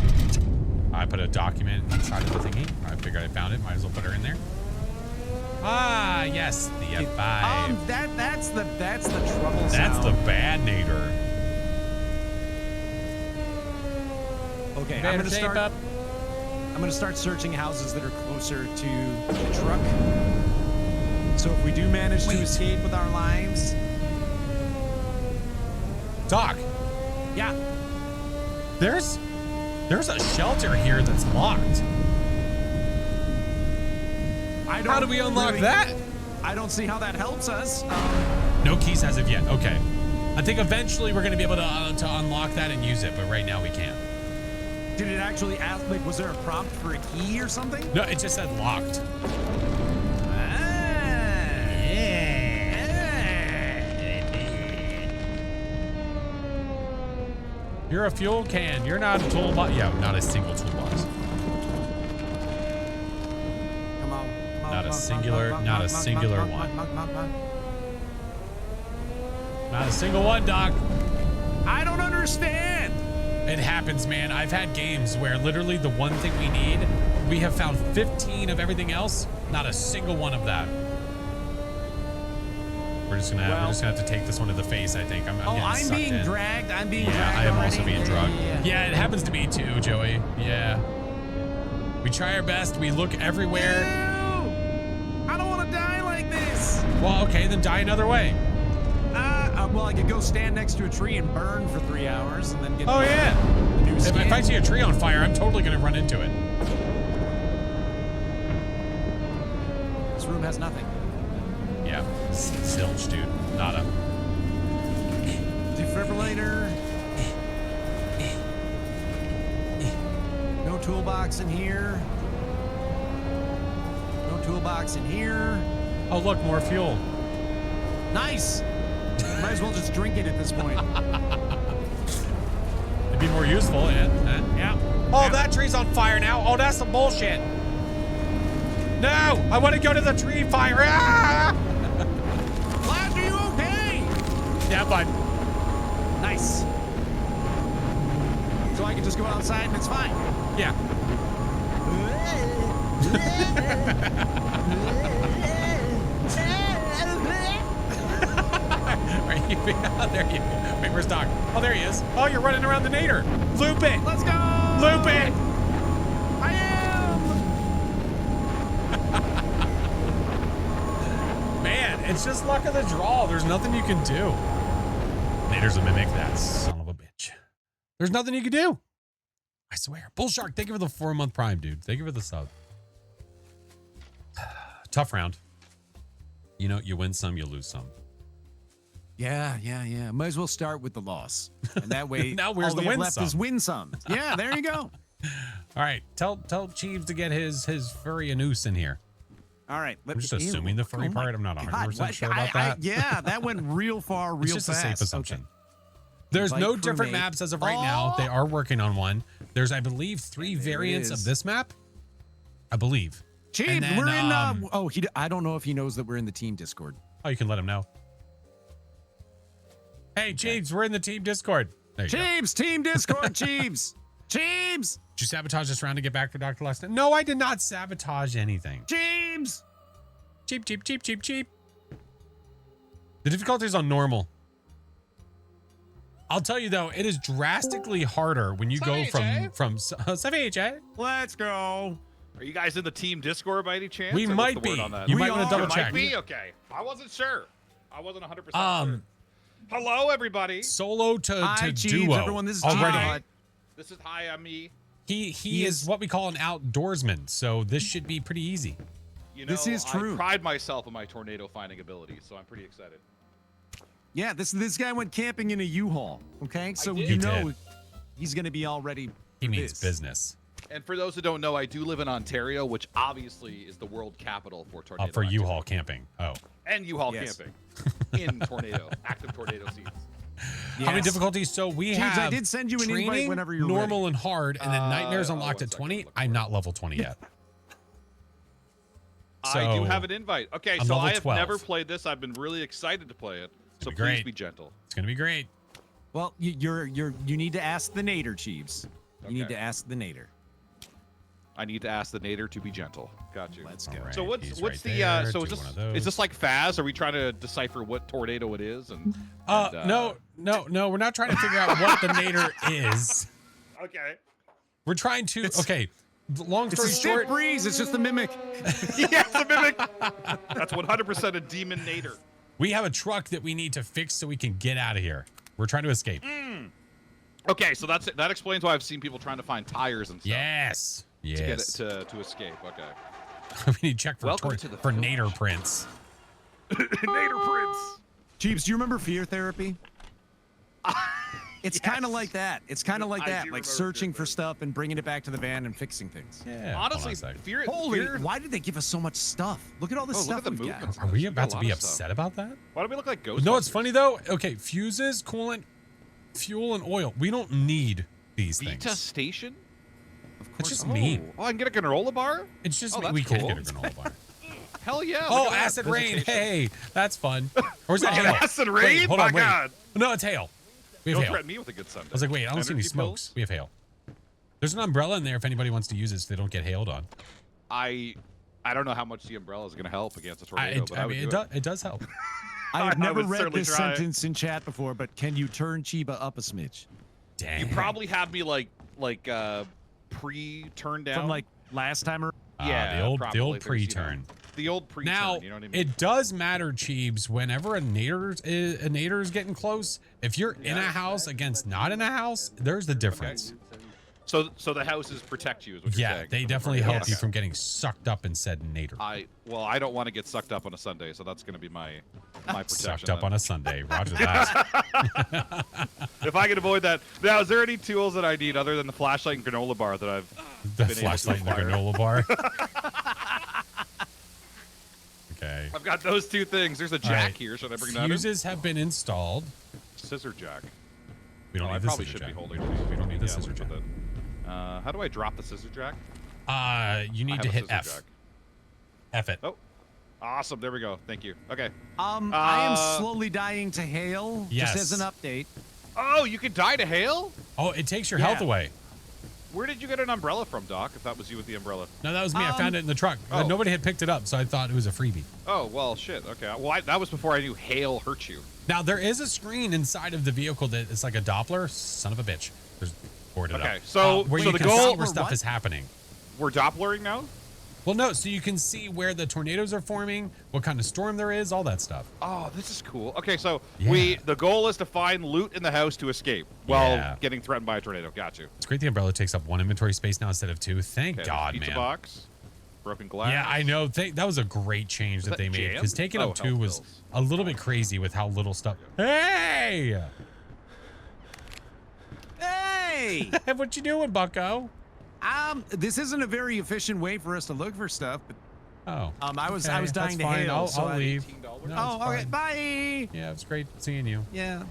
I put a document inside of the thingy. I figured I found it. Might as well put her in there. Ah, yes, the F5. That's the trouble That's sound. the bad Nader. Okay, Better shape up. I'm gonna start searching houses that are closer to the truck. So if we do manage to escape with our lives. Doc, Yeah. there's a shelter here that's locked. How do we unlock that? I don't see how that helps us. No keys as of yet. Okay. I think eventually we're going to be able to unlock that and use it, but right now we can't. Did it actually ask, like, was there a prompt for a key or something? No, it just said locked. You're a fuel can. You're not a toolbox. Yeah, not a single toolbox. Come on. Not a singular one. Not a single one, Doc. I don't understand. It happens, man. I've had games where literally the one thing we need, we have found 15 of everything else. Not a single one of that. We're just gonna have to take this one to the face. I think I'm getting sucked being in. dragged. I'm being Yeah, dragged. I am already. also being drugged. Yeah. Yeah, it happens to me too, Joey. Yeah. We try our best. We look everywhere. No! I don't want to die like this. Well, okay, then die another way. Well, I could go stand next to a tree and burn for 3 hours and then get Oh, yeah. the new If I see a tree on fire, I'm totally gonna run into it. This room has nothing. Yeah, zilch, dude. Nada. Defibrillator. No toolbox in here. No toolbox in here. Oh, look, more fuel. Nice. Might as well just drink it at this point. It'd be more useful. Yeah. Oh, that tree's on fire now. Oh, that's some bullshit. No, I want to go to the tree fire. Ah! Flash, are you okay? Yeah, bud. Nice. So I can just go outside and it's fine. Yeah. Are you? Oh, there you go. Wait, where's Doc? Oh, there he is. Oh, you're running around the nader. Loop it. Let's go. Loop it. I am. Man, it's just luck of the draw. There's nothing you can do. Nader's a mimic. That son of a bitch. There's nothing you can do. I swear. Bull Shark, thank you for the 4-month prime, dude. Thank you for the sub. Tough round. You know, you win some, you lose some. Yeah. Might as well start with the loss, and that way, Now where's all the we have win left some? is win some. Yeah, there you go. All right, tell Cheeves to get his furry anus in here. All right. I'm just assuming the furry part. I'm not 100% sure about that. Yeah, that went real far, real It's just fast. a safe assumption. Okay. There's Invite no different crewmate. maps as of right now. They are working on one. There's, I believe, 3 There it variants of is. this map. I believe. Chief, And then, we're in. I don't know if he knows that we're in the team Discord. Oh, you can let him know. Hey, Cheeves, we're in the team Discord. There you go. Chiefs, team Discord, Chiefs. Chiefs, Did you sabotage this round to get back for Dr. Leston? No, I did not sabotage anything. Chiefs. Cheap. The difficulty is on normal. I'll tell you though, it is drastically harder when you go from Let's go. Are you guys in the team Discord by any chance? We Or what's might the be. word on that? You We might want are. to double Might check. be? Okay. I wasn't sure. I wasn't 100% sure. Hello, everybody. Solo to Hi, Chiefs, duo. everyone. This is already. Todd. This is Hi, I'm me. He is what we call an outdoorsman, so this should be pretty easy. You know, This is true. I pride myself on my tornado finding abilities, so I'm pretty excited. Yeah, this guy went camping in a U-Haul. Okay, so did. you He know did. he's gonna be all ready. He for means this. business. And for those who don't know, I do live in Ontario, which obviously is the world capital for tornado. For activity. U-Haul camping. Oh. And U-Haul Yes. camping in tornado, active tornado seasons. How many Yes. difficulties? So we Chiefs, have I did send you an invite training, whenever you're normal ready. and hard, and then nightmares oh, unlocked one at second, 20. look I'm for not level 20 yet. I do So, have an invite. Okay, I'm so level I have 12. never played this. I've been really excited to play it. So be please great. be gentle. It's gonna be great. Well, you need to ask the Nader, Chiefs. You need Okay. to ask the Nader. I need to ask the Nader to be gentle. Got you. Let's All go. right, So he's what's right the there. so Do is one of this those. like Phaz? Are we trying to decipher what tornado it is? And No, we're not trying to figure out what the nader is. Okay. We're trying to. Okay, long It's a story stiff short. breeze. It's just a mimic. Yes, the mimic. That's 100% a demon Nader. We have a truck that we need to fix so we can get out of here. We're trying to escape. Okay, so that explains why I've seen people trying to find tires and stuff Yes. to get Yes. it to escape. Okay. We need to check for Welcome to the for village. nader prints. Nader Prince. Chiefs, do you remember fear therapy? It's kind of like that. It's kind of like I that, do like remember searching fear for stuff and bringing it back to the van and fixing things. Yeah. Honestly, hold on a sec. fear. Holy, fear why did they give us so much stuff? Look at all this Oh, look stuff at the we've got. movements. Are we There's about to a be lot of stuff. upset about that? Why do we look like ghosts? No, what's funny though? Okay, fuses, coolant, fuel, and oil. We don't need these Vita things. Station? It's just mean. Oh, I can get a granola bar? It's just Oh, we that's can cool. get a granola bar. Hell yeah. Oh, look at that. acid rain. Visitation. Hey, that's fun. Or is that Oh, hail? acid Wait, rain? hold My on, wait. God. No, it's hail. We have Don't hail. threaten me with a good Sunday. I was like, wait, I don't see any Energy smokes. pills? We have hail. There's an umbrella in there if anybody wants to use it so they don't get hailed on. I don't know how much the umbrella is going to help against a tornado, but I would do it. It does help. I have I never would read certainly this try. sentence in chat before, but can you turn Chiba up a smidge? Dang. You probably have me like pre-turned down. From like last time? yeah, the old probably. There's, pre-turn. The old pre-turn, Now, you know what I mean? it does matter, Cheebs, whenever a nader is getting close. If you're in a house against not in a house, there's the difference. So the houses protect you, is what you're Yeah, saying. they definitely help Yes. you from getting sucked up in said nader. I don't want to get sucked up on a Sunday, so that's going to be my protection. Sucked up then. on a Sunday. Roger that. If I can avoid that. Now, is there any tools that I need other than the flashlight and granola bar that I've The been able to flashlight and the acquire? granola bar. Okay. I've got those two things. There's a jack All right. here. Should I bring that in? Fuses have been installed. Scissor jack. We don't I need the probably scissor should jack. be holding it. We don't need the Yeah, scissor let me jack. put that- how do I drop the scissor jack? You need to hit F. Jack. F it. Oh, awesome. There we go. Thank you. Okay. I am slowly dying to hail. Yes. Just as an update. Oh, you can die to hail? Oh, it takes your health Yeah. away. Where did you get an umbrella from, Doc, if that was you with the umbrella? No, that was me. I found it in the truck. oh. Nobody had picked it up, so I thought it was a freebie. Oh, well, shit. Okay. Well, that was before I knew hail hurt you. Now, there is a screen inside of the vehicle that is like a Doppler. Son of a bitch. There's boarded Okay, up. so- where so you the can goal- see where stuff What? is happening. We're Dopplering now? Well, no, so you can see where the tornadoes are forming, what kind of storm there is, all that stuff. Oh, this is cool. Okay, so Yeah. the goal is to find loot in the house to escape while Yeah. getting threatened by a tornado. Got you. It's great the umbrella takes up 1 inventory space now instead of 2. Thank Okay, God, pizza man. box, broken glass. Yeah, I know. That was a great change that that they made jam? because taking Oh, up 2 health was pills. a little bit crazy with how little stuff. Hey! Hey! What you doing, Bucko? This isn't a very efficient way for us to look for stuff, but Oh. I was okay, dying that's to fine. hail. I'll so I- leave. $18. No, Oh, it's okay. fine. Bye. Yeah, it was great seeing you. Yeah.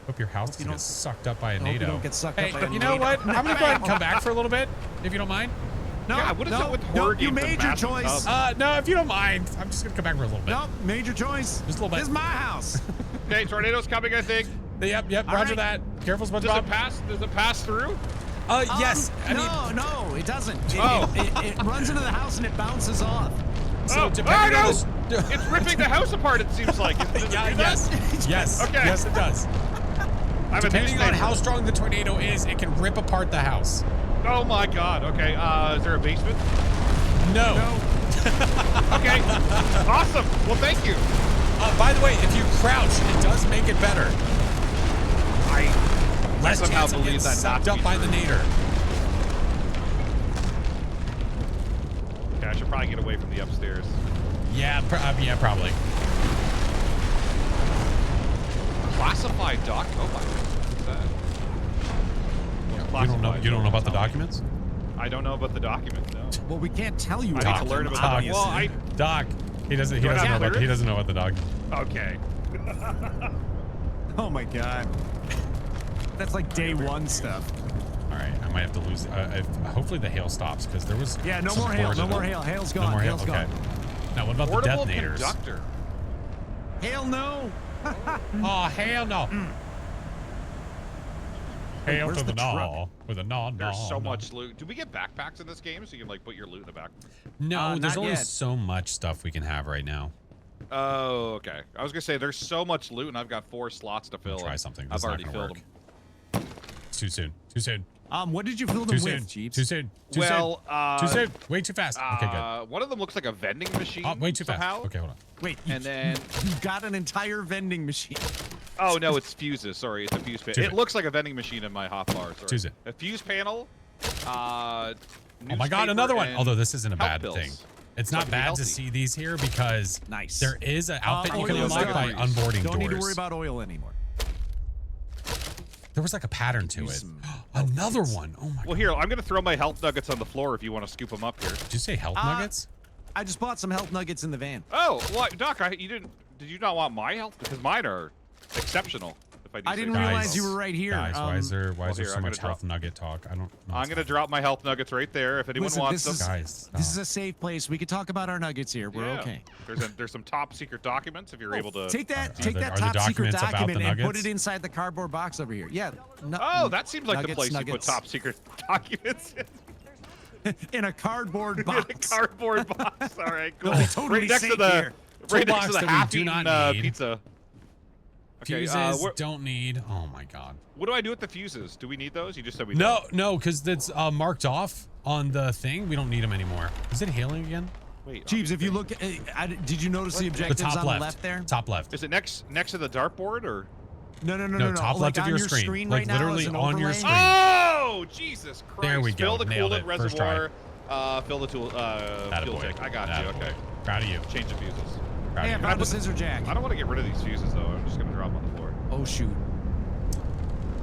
Hope your house you doesn't get don't- sucked up by a hope you NATO. don't get sucked Hey, up by a you know NATO. what? I'm gonna go ahead and come back for a little bit, if you don't mind. No, Yeah, what is no, it with no, horror you games and made your massive choice. tubs? No, if you don't mind, I'm just gonna come back for a little bit. No, made your choice. Just a little bit. This is my house. Okay, tornado's coming, I think. Yep. All Roger right. that. Careful, Does SpongeBob. it pass through? Yes. I mean, no, it doesn't. Oh. It runs into the house and it bounces off. so depending on this. It's ripping the house apart, it seems like. Does it do that? Yes. Okay. Yes, it does. I'm a Depending on newspaper. how strong the tornado is, it can rip apart the house. Oh my god. Okay, is there a basement? No. Okay. Awesome. Well, thank you. By the way, if you crouch, it does make it better. I Less somehow chance of believe getting that not sucked to up be by the true. nader. Okay, I should probably get away from the upstairs. Yeah, probably. Classified doc. Oh my god. What's that? You don't know about the documents? I don't know about the document, no. Well, we can't tell you. I about need to learn them, about Doc. Well, obviously. Doc, he doesn't Do I know have about clearance? the document. Okay. Oh my god. That's like day one stuff. All right, I might have to lose. Hopefully the hail stops because there was. Yeah, no some more hail. boarded No more up. hail. Hail's No gone. more hail. Hail's Okay. gone. Now what about Portable the detonators? conductor. Hail no. Oh hell no! Hail Where's to the the truck? gnaw with a gnaw. There's so much loot. Do we get backpacks in this game so you can like put your loot in the back? No, there's not only yet. so much stuff we can have right now. Oh, okay. I was gonna say there's so much loot and I've got 4 slots to fill. Try and something. This I've is not already gonna filled work. them. It's too soon. Too soon. What did you fill Too them soon. with, Jeeps? Too soon. Too Well, soon. Too soon. Way too fast. Okay, good. One of them looks like a vending machine. Oh, way too somehow. fast. Okay, hold on. Wait, And then you got an entire vending machine. oh no, it's fuses. Sorry, it's a fuse panel. Tuesday. It looks like a vending machine in my hotbar. Sorry. Tuesday. A fuse panel. Oh my god, another one. Although this isn't a health bad pills. thing. It's So I not can be bad healthy. to see these here because Nice. there is an outfit you can oil is unlock by good. unboarding Don't doors. need to worry about oil anymore. There was like a pattern to Use it. some Another one. Oh my Well, god. here I'm gonna throw my health nuggets on the floor if you want to scoop them up here. Did you say health nuggets? I just bought some health nuggets in the van. Oh, well, Doc, you didn't. Did you not want my health? Because mine are exceptional. If I, do I say didn't so realize Guys, you were right here. Guys, why is there well, here, so I'm much gonna health nugget talk? I don't know. I'm gonna drop my health nuggets right there. If anyone Listen, wants this them. Guys, This is stop. a safe place. We can talk about our nuggets here. We're Yeah. okay. There's some top secret documents if you're able to. Take that, Are take the- that are the top secret documents about the document and put nuggets? it inside the cardboard box over here. Yeah. Oh, that seems like the nuggets, place you put nuggets. top secret documents in a cardboard in box. a cardboard box. All right, cool. They'll be totally right next to safe the here. right Toolbox next to the that we do half-eaten not need. pizza. Okay, Fuses what don't need. Oh my god. do I do with the fuses? Do we need those? You just said we No, don't. no, because that's marked off on the thing. We don't need them anymore. Is it hailing again? Wait, Jeeves, if you look, did you notice the objectives The top on left. the left there? Top left. is it next to the dartboard or? No, No, top like left of on your your screen. right Like now literally as an on your overlay. screen. Oh, Jesus Christ. There we go. Fill the Nailed coolant it. First try. reservoir. Fill the fuel Attaboy. tank. I got you. Okay. Proud of you. Change the fuses. Proud Hey, I of you. found a scissor jack. I don't want to get rid of these fuses though. I'm just gonna drop on the floor. Oh shoot.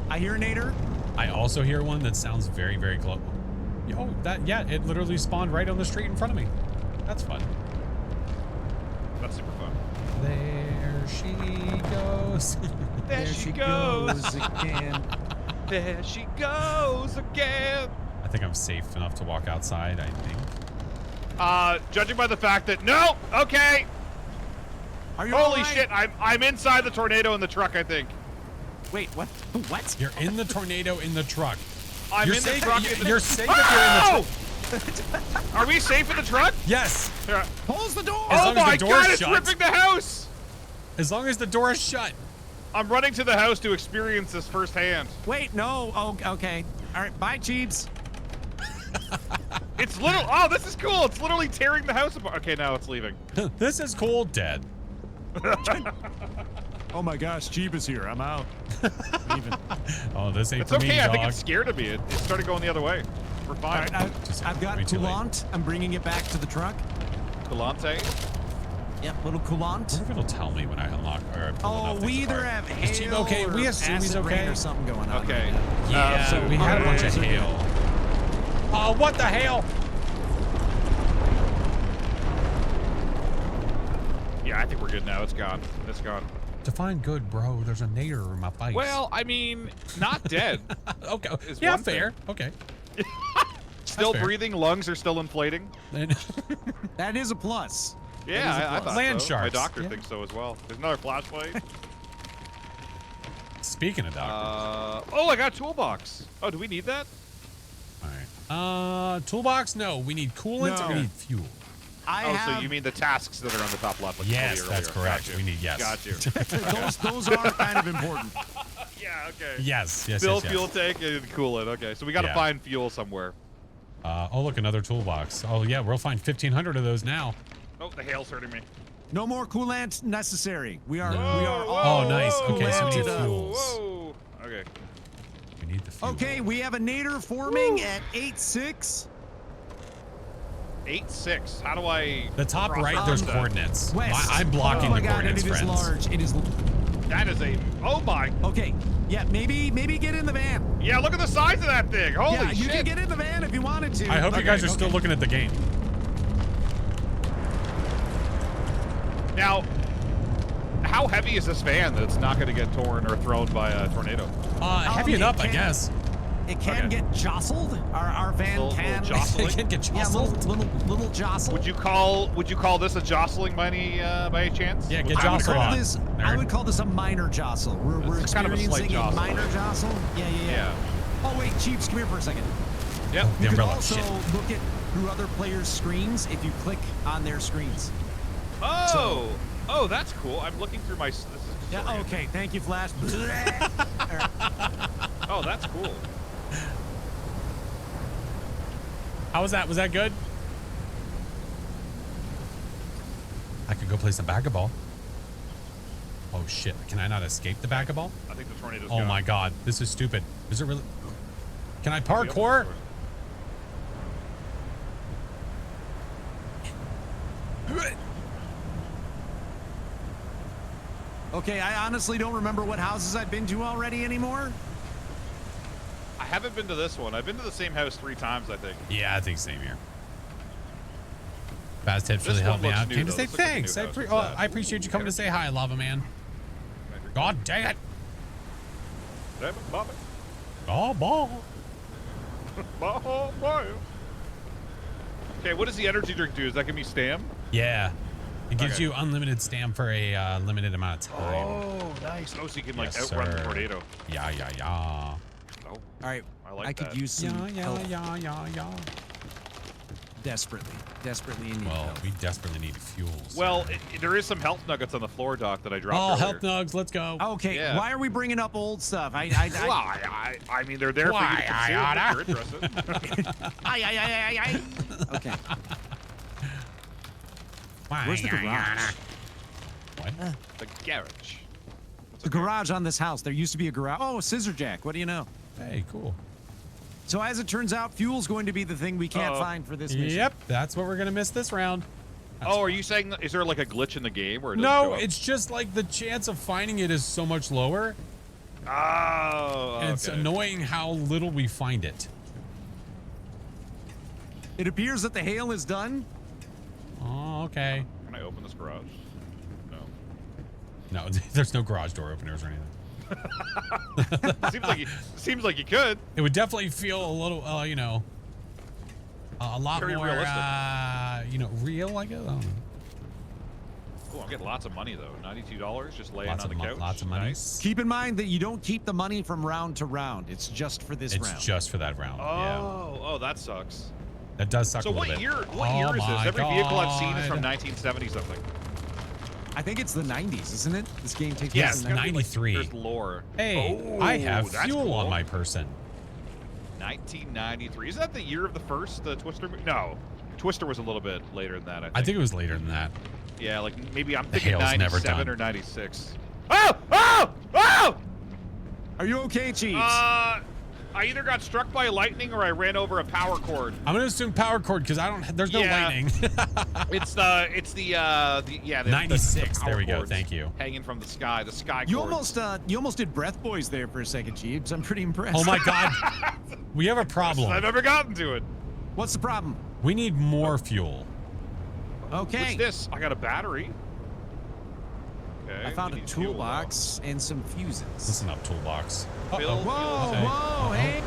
I hear a nader. I also hear one that sounds very, very close. Yo, yeah, it literally spawned right on the street in front of me. That's fun. That's super fun. There she goes. There she goes. again. There she goes again. I think I'm safe enough to walk outside, I think. Judging by the fact that okay. Are you Holy all right? shit, I'm inside the tornado in the truck, I think. Wait, what? What? You're in the tornado in the truck. I'm You're in safe, the truck. You're safe if you're in the truck. Are we safe in the truck? Yes. Here. Close the door! As Oh long as my the door's god, it's shut. ripping the house! As long as the door is shut. I'm running to the house to experience this firsthand. Wait, no. Oh, okay. All right, bye, Cheeps. It's literally, oh, this is cool. It's literally tearing the house apart. Okay, now it's leaving. This is cool, dead. Oh my gosh, Cheep is here. I'm out. Leaving. Oh, this ain't It's for okay, me, I dog. think it's scared of me. It started going the other way. We're All fine. right, I've got Way too late. coolant. I'm bringing it back to the truck. Galante. Yep, little I coolant. wonder if it'll tell me when I unlock or pull Oh, enough we things either apart. have Is Cheep hail okay? or We assume he's acid rain okay. or something going on. Okay. Yeah, So we had a bunch of okay. hail. Oh, what the hell? Yeah, I think we're good now. It's gone. It's gone. Define good, bro. There's a nader in my face. Well, I mean, not dead. okay. is Yeah, one thing. fair. Okay. Still fair. breathing. Lungs are still inflating. That is a plus. Yeah, I thought Land so. sharks. My doctor Yeah. thinks so as well. There's another flashlight. Speaking of doctors. Oh, I got a toolbox. Oh, do we need that? All right. Toolbox? No. We need coolant No. and we need fuel. I Oh, have so you mean the tasks that are on the top left? Like Yes, earlier. that's correct. Got you. We need yes. Got you. those are kind of important. Yeah, okay. Yes, yes, Fill yes, yes. fuel tank and cool it. Okay, so we got to Yeah. find fuel somewhere. Oh, look, another toolbox. Oh, yeah, we'll find 1,500 of those now. Oh, the hail's hurting me. No more coolant necessary. We are No. we are Whoa, all Oh, nice. Okay, so we need coolanted up. fuels. Whoa. Okay. We need the fuel. Okay, we have a nader forming at 8-6 8-6. How do I? The top cross right, out there's that? coordinates. west. I'm blocking oh my the God, coordinates, and it is friends. large. It is. That is a. Oh my. Okay. Yeah, maybe get in the van. Yeah, look at the size of that thing. Holy yeah, you shit. can get in the van if you wanted to. I hope you Okay, guys are still okay. looking at the game. Now, how heavy is this van that it's not going to get torn or thrown by a tornado? Heavy it enough, I can- guess. It can Okay. get jostled. Our van Little can. jostling? It can get Yeah, jostled. little jostle. Would you call this a jostling by any chance? Yeah, Would get you I would jostled call on. this. I Nerd. would call this a minor jostle. We're It's kind of a slight experiencing jostle. minor jostle. Yeah. Yeah. Oh wait, Chiefs, come here for a second. Yep. The You can umbrella. also Shit. look at through other players' screens if you click on their screens. Oh. Oh, that's cool. I'm looking through my. This is Yeah. disorienting. Okay. Thank you, Flash. Oh, that's cool. How was that? Was that good? I could go play some basketball. Oh shit! Can I not escape the basketball? I think the tornado's Oh gone. my god! This is stupid. Is it really? Can I parkour? Okay. I honestly don't remember what houses I've been to already anymore. I haven't been to this one. I've been to the same house 3 times, I think. Yeah, I think same here. Fast tips This really one helped me looks out. new, Came to though. say This looks like a new thanks. house. What's that? I appreciate you coming to say hi, Lava Man. God dang it! Damn it, Bobby. Oh ball. Oh, boy. Okay, what does the energy drink do? Does that give me stam? Yeah. It gives Okay. you unlimited stam for a limited amount of time. Oh, nice. Oh, so you can like Yes, outrun the sir. tornado. Yeah. Oh, All right. I like I could that. use some help Yeah. desperately in need of Well, help. we desperately need fuels. Well, there is some health nuggets on the floor, Doc, that I dropped oh, earlier. health nugs. Let's go. Okay, Yeah. why are we bringing up old stuff? Well, I mean, they're there for you to Why, consume if you're interested. Okay. Why, Where's the garage? What? The garage. The garage on this house. There used to be a garage. Oh, a scissor jack. What do you know? Hey, cool. So as it turns out, fuel's going to be the thing we can't find for this mission. Yep, that's what we're gonna miss this round. Oh, are you saying, is there like a glitch in the game where it doesn't No, show up? it's just like the chance of finding it is so much lower. Oh, And it's okay. annoying how little we find it. It appears that the hail is done. Oh, okay. Can I open this garage? No. No, there's no garage door openers or anything. seems like you could. It would definitely feel a little, you know, a lot Very more, realistic. you know, real, I guess. I don't know. Oh, I'm getting lots of money though. $92 just laying Lots on of the couch. lots of money. Nice. Keep in mind that you don't keep the money from round to round. It's just for this It's round. just for that round. Yeah, Oh, that sucks. that does suck So a little what bit. year? What Oh year is this? my Every vehicle I've seen is from God. 1970 something. I think it's the 90s, isn't it? This game takes Yes, place in the 90s. 93. There's lore. Hey, Oh, I have that's fuel cool. on my person. 1993. Is that the year of the first Twister movie? No, Twister was a little bit later than that. I think it was later than that. Yeah, like maybe I'm The thinking hail's never 97 done. or 96. Oh! Oh! Oh! Are you okay, Chiefs? I either got struck by lightning or I ran over a power cord. I'm gonna assume power cord because I don't. There's no Yeah. lightning. It's the 96. the There we go. cords Thank you. Hanging from the sky, the sky you cords. almost did Breath Boys there for a second, Jeeves. I'm pretty impressed. Oh my God, we have a problem. I've never gotten to it. What's the problem? We need more fuel. Okay. What's this? I got a battery. Okay, I found we a need fuel toolbox and some fuses. Listen up, toolbox. now. Fill Whoa, fuel. whoa, hey.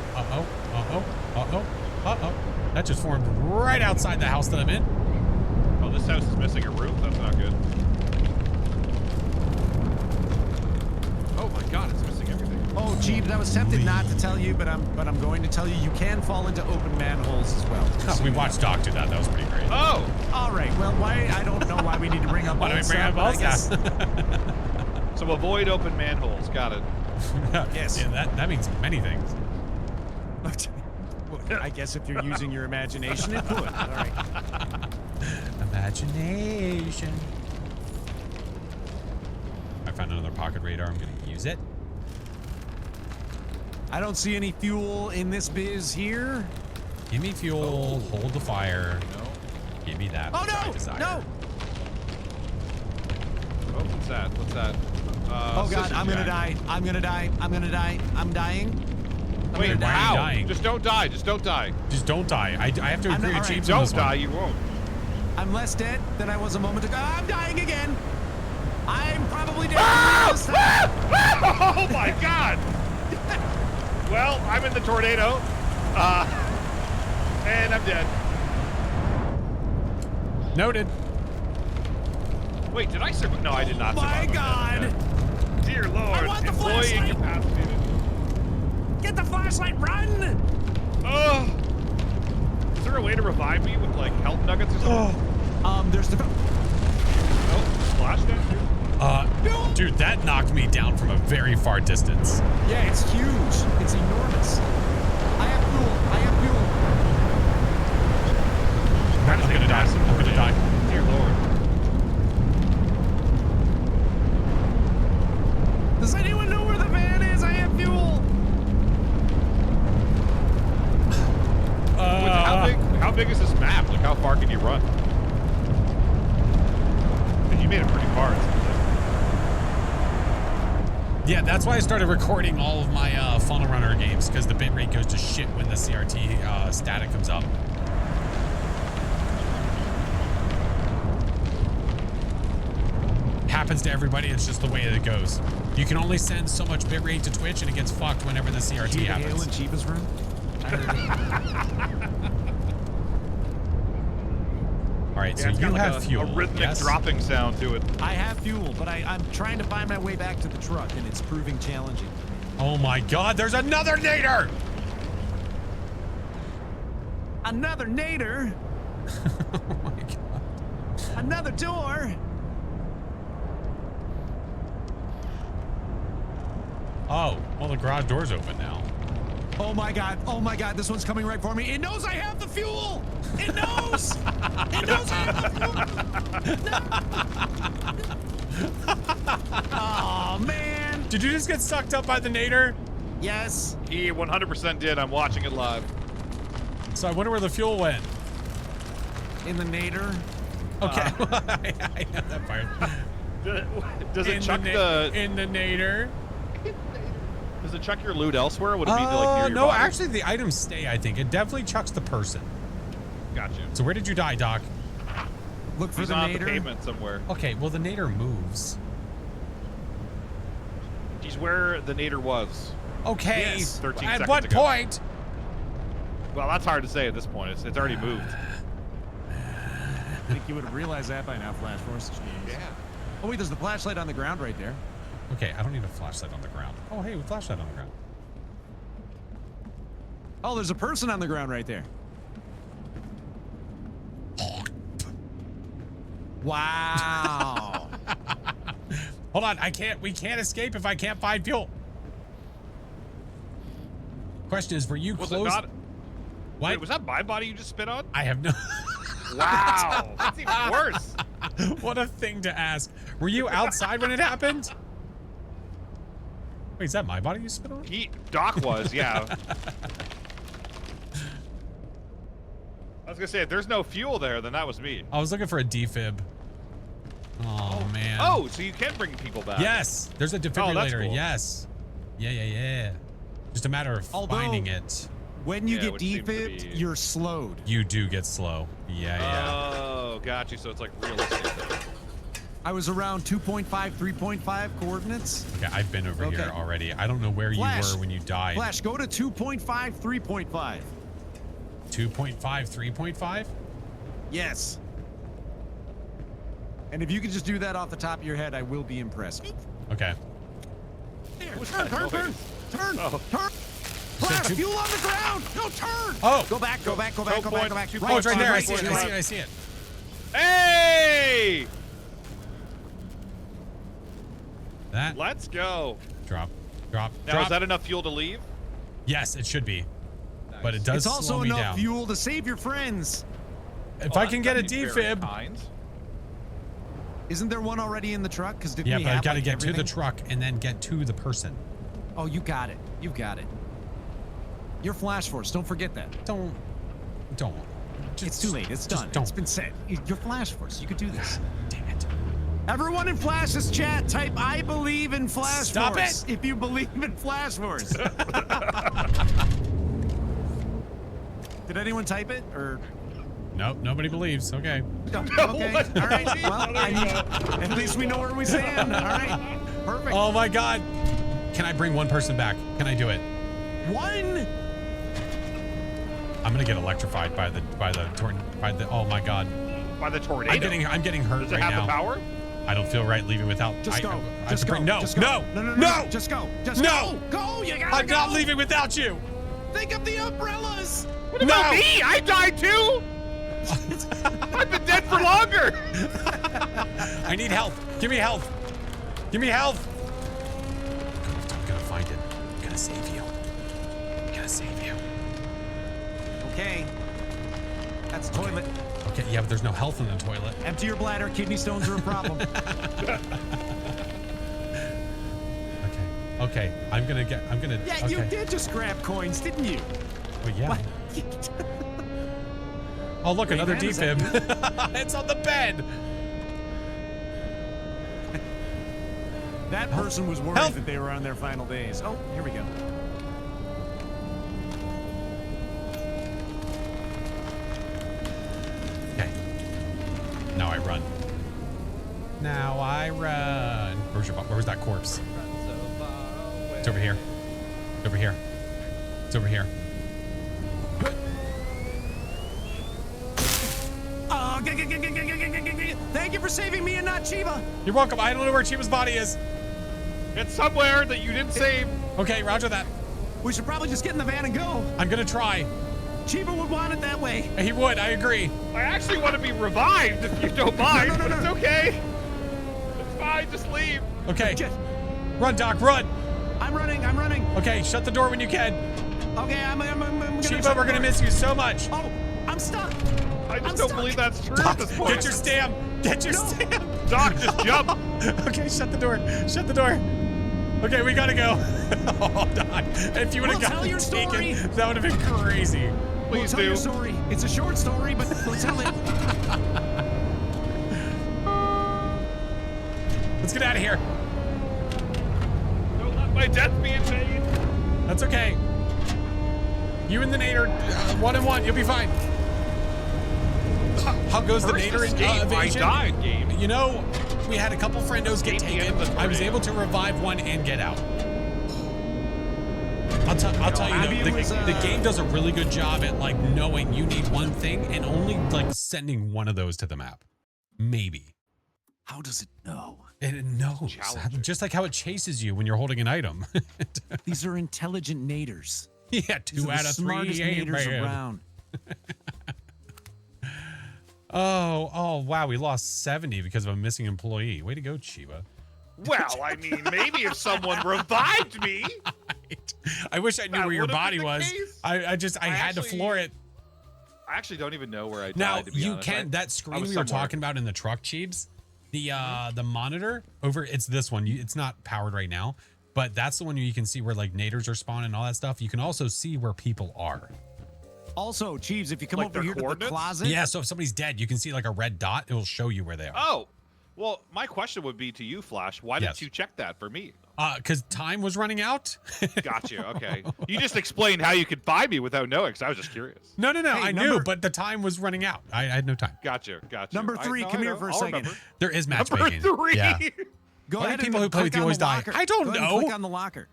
That just formed right outside the house that I'm in. Oh, this house is missing a roof. That's not good. Oh my God, it's missing everything. Oh, Jeeves, I was tempted not to tell you, but I'm going to tell you. You can fall into open manholes as well. just so We you watched Doc do that. That was pretty great. Oh, know. All right. Well, why? I don't know why we need to bring up. Why do we old bring stuff, up but I all guess- that? so avoid open manholes. Got it. Yes. Yeah, that means many things. Well, I guess if you're using your imagination, it would. All right. Imagination. I found another pocket radar. I'm going to use it. I don't see any fuel in this biz here. Give me fuel. Hold the fire. No. Give me that. Oh which I no! desire. No! Oh, what's that? What's that? Oh God! scissor I'm gonna jack. die! I'm gonna die! I'm gonna die! I'm dying! I'm Wait, gonna why are you die. how? dying? Just don't die. Just don't die. Just don't die. I have to I'm agree not- with all right, James on Don't this one. die. You won't. I'm less dead than I was a moment ago. I'm dying again. I'm probably dead. this time. Oh my God! Well, I'm in the tornado, and I'm dead. Noted. Wait, did I survive? No, I did not Oh my survive. I'm dead, God. I'm dead. Dear Lord, want the employee flashlight. incapacitated. Get the flashlight! Run! Oh, is there a way to revive me with like health nuggets or something? There's the. Oh, splash damage. Dude, that knocked me down from a very far distance. Yeah, it's huge. It's enormous. I have fuel. I have fuel. I'm gonna die. I'm gonna die. Dear Lord. Does anyone know where the van is? I have fuel. How big is this map? Like, how far can you run? And you made it pretty far. It seems like. Yeah, that's why I started recording all of my Funnel Runner games, because the bitrate goes to shit when the CRT static comes up. Happens to everybody. It's just the way that it goes. You can only send so much bitrate to Twitch, and it gets fucked whenever the CRT Hail in happens. Chiba's room. I heard it. All right, so it's you got like have a fuel. rhythmic yes? dropping sound to it. I have fuel, but I'm trying to find my way back to the truck, and it's proving challenging. Oh my God! There's another nader. Another nader. Oh my God! Another door. Oh, well, the garage door's open now. Oh my God. Oh my God. This one's coming right for me. It knows I have the fuel. It knows. It knows I have the fuel. Oh man. Did you just get sucked up by the nader? Yes. He 100% did. I'm watching it live. So I wonder where the fuel went. In the nader. Okay. I know that part. Does it chuck in the nader? Does it chuck your loot elsewhere? Would it be like near your no, body? actually the items stay, I think. It definitely chucks the person. Gotcha. So where did you die, Doc? Look for He's the on the nader. pavement somewhere. Okay, well the nader moves. He's where the nader was. Okay. Yes. 13 At seconds what ago. point? Well, that's hard to say at this point. It's already moved. I think you would have realized that by now, FlashForce. Jeez. Yeah. Oh, wait, there's the flashlight on the ground right there. Okay, I don't need a flashlight on the ground. Oh, hey, flashlight on the ground. Oh, there's a person on the ground right there. Wow. Hold on, we can't escape if I can't find fuel. Question is, were you Was close? it not? What? Wait, was that my body you just spit on? I have no. Wow. That's even worse. What a thing to ask. Were you outside when it happened? Wait, is that my body you spit on? Doc was, yeah. I was gonna say, if there's no fuel there, then that was me. I was looking for a defib. Oh, man. Oh, so you can bring people back. Yes, there's a defibrillator. that's cool. Yes. Yeah. Just a matter of Although- finding it. When you Yeah, get which seems to defibbed, be- you're slowed. You do get slow. Yeah. Oh, got you. So it's like realistic. Then. I was around 2.5, 3.5 coordinates. Okay, I've been over here Okay. already. I don't know where Flash. you were when you died. Flash, go to 2.5, 3.5. 2.5, 3.5? Yes. And if you could just do that off the top of your head, I will be impressed. Okay. There, What's turn, that turn, noise? turn, Oh. turn. Flash, two- fuel on the ground. No, turn. Oh. Go back, go back, go back, go back, go back. Oh, it's right there. I see it. right, I see it. I see it. Hey! That. Let's go. Drop. Now, Drop. is that enough fuel to leave? Yes, it should be. But it does It's slow also me enough down. fuel to save your friends. If I can get a defib. Isn't there one already in the truck? Because Yeah, but I've got to get to the truck and then get to the person. Oh, you got it. You got it. You're FlashForce. Don't forget that. Don't. It's too late. It's just done. don't. It's been said. You're FlashForce. You could do this. Damn it. Everyone in Flash's chat, type "I believe in FlashForce." Stop it! If you believe in FlashForce. Did anyone type it or? Nope, nobody believes. Okay. Okay. All right. Well, at least we know where we stand. All right. Perfect. Oh my God. Can I bring one person back? Can I do it? One. I'm gonna get electrified by the oh my God. By the tornado. I'm getting hurt Does it right have now. the power? I don't feel right leaving without. Just go. I have Just to bring, go. no, Just go. no, No. Just go. Just No. go. Go. You gotta I'm go. not leaving without you. Think of the umbrellas. What about me? I died too. I've been dead for longer. I need help. Give me health. Give me health. I'm gonna find it. I'm gonna save you. I'm gonna save you. Okay. That's a toilet. Okay, yeah, but there's no health in the toilet. Empty your bladder. Kidney stones are a problem. Okay. I'm gonna. Yeah, okay. you did just grab coins, didn't you? Well, yeah. What? Oh, look, another man, is that defib. It's on the bed. That person was worried Help. that they were on their final days. Oh, here we go. Okay. Now I run. Now I run. Where's that corpse? It's over here. It's over here. It's over here. Oh, thank you for saving me and not Chiba. You're welcome. I don't know where Chiba's body is. It's somewhere that you didn't save. Okay, roger that. We should probably just get in the van and go. I'm gonna try. Chiba would want it that way. He would. I agree. I actually want to be revived if you don't mind, but it's okay. It's fine. Just leave. Okay. Run, Doc. Run. I'm running. I'm running. Okay, shut the door when you can. Okay, I'm gonna Chiba, shut we're the gonna door. miss you so much. Oh, I'm stuck. I just I'm don't stuck. believe that's true at this point. Get your stam. Get your stam. Doc, just jump. Okay, shut the door. Shut the door. Okay, we gotta go. Hold on. If you would have We'll tell gotten your taken, story. that would have been crazy. We'll Please tell your do. story. It's a short story, but we'll tell it. Let's get out of here. Don't let my death be in vain. That's okay. You and the Nader, 1-1. You'll be fine. How goes the First Nader escape, I evasion? died, game. You know, we had a couple friendos get Escape the taken. end of the I was tornado. able to revive one and get out. I'll tell you, Maybe though, it was, the game does a really good job at like knowing you need one thing and only like sending one of those to the map. Maybe. How does it know? And it knows. Challenging. Just like how it chases you when you're holding an item. These are intelligent naders. Yeah, These 2 are out the of 3 smartest ain't naders bad. around. Oh, wow. We lost 70 because of a missing employee. Way to go, Chiba. Well, I mean, maybe if someone revived me. I wish I knew That where your would've been been the was. case. I had to actually- floor it. I actually don't even know where I died. Now to be you honest. can that screen was we were somewhere. talking about in the truck, Cheebs. The monitor over. It's this one. It's not powered right now, but that's the one where you can see where like naders are spawning and all that stuff. You can also see where people are. Also, Chiefs, if you come Like over their here to the coordinates? closet, Yeah. So if somebody's dead, you can see like a red dot. It will show you where they are. Oh, well, my question would be to you, Flash. Why Yes. didn't you check that for me? Because time was running out. Gotcha. Okay. You just explained how you could find me without knowing, because I was just curious. No. Hey, I knew, number- but the time was running out. I had no time. Gotcha. Number three, come here for a second. Remember. There is Number matchmaking. 3. Yeah. go Why do ahead people and who play with click you on always the die? locker. I don't Go ahead and know. click on the locker.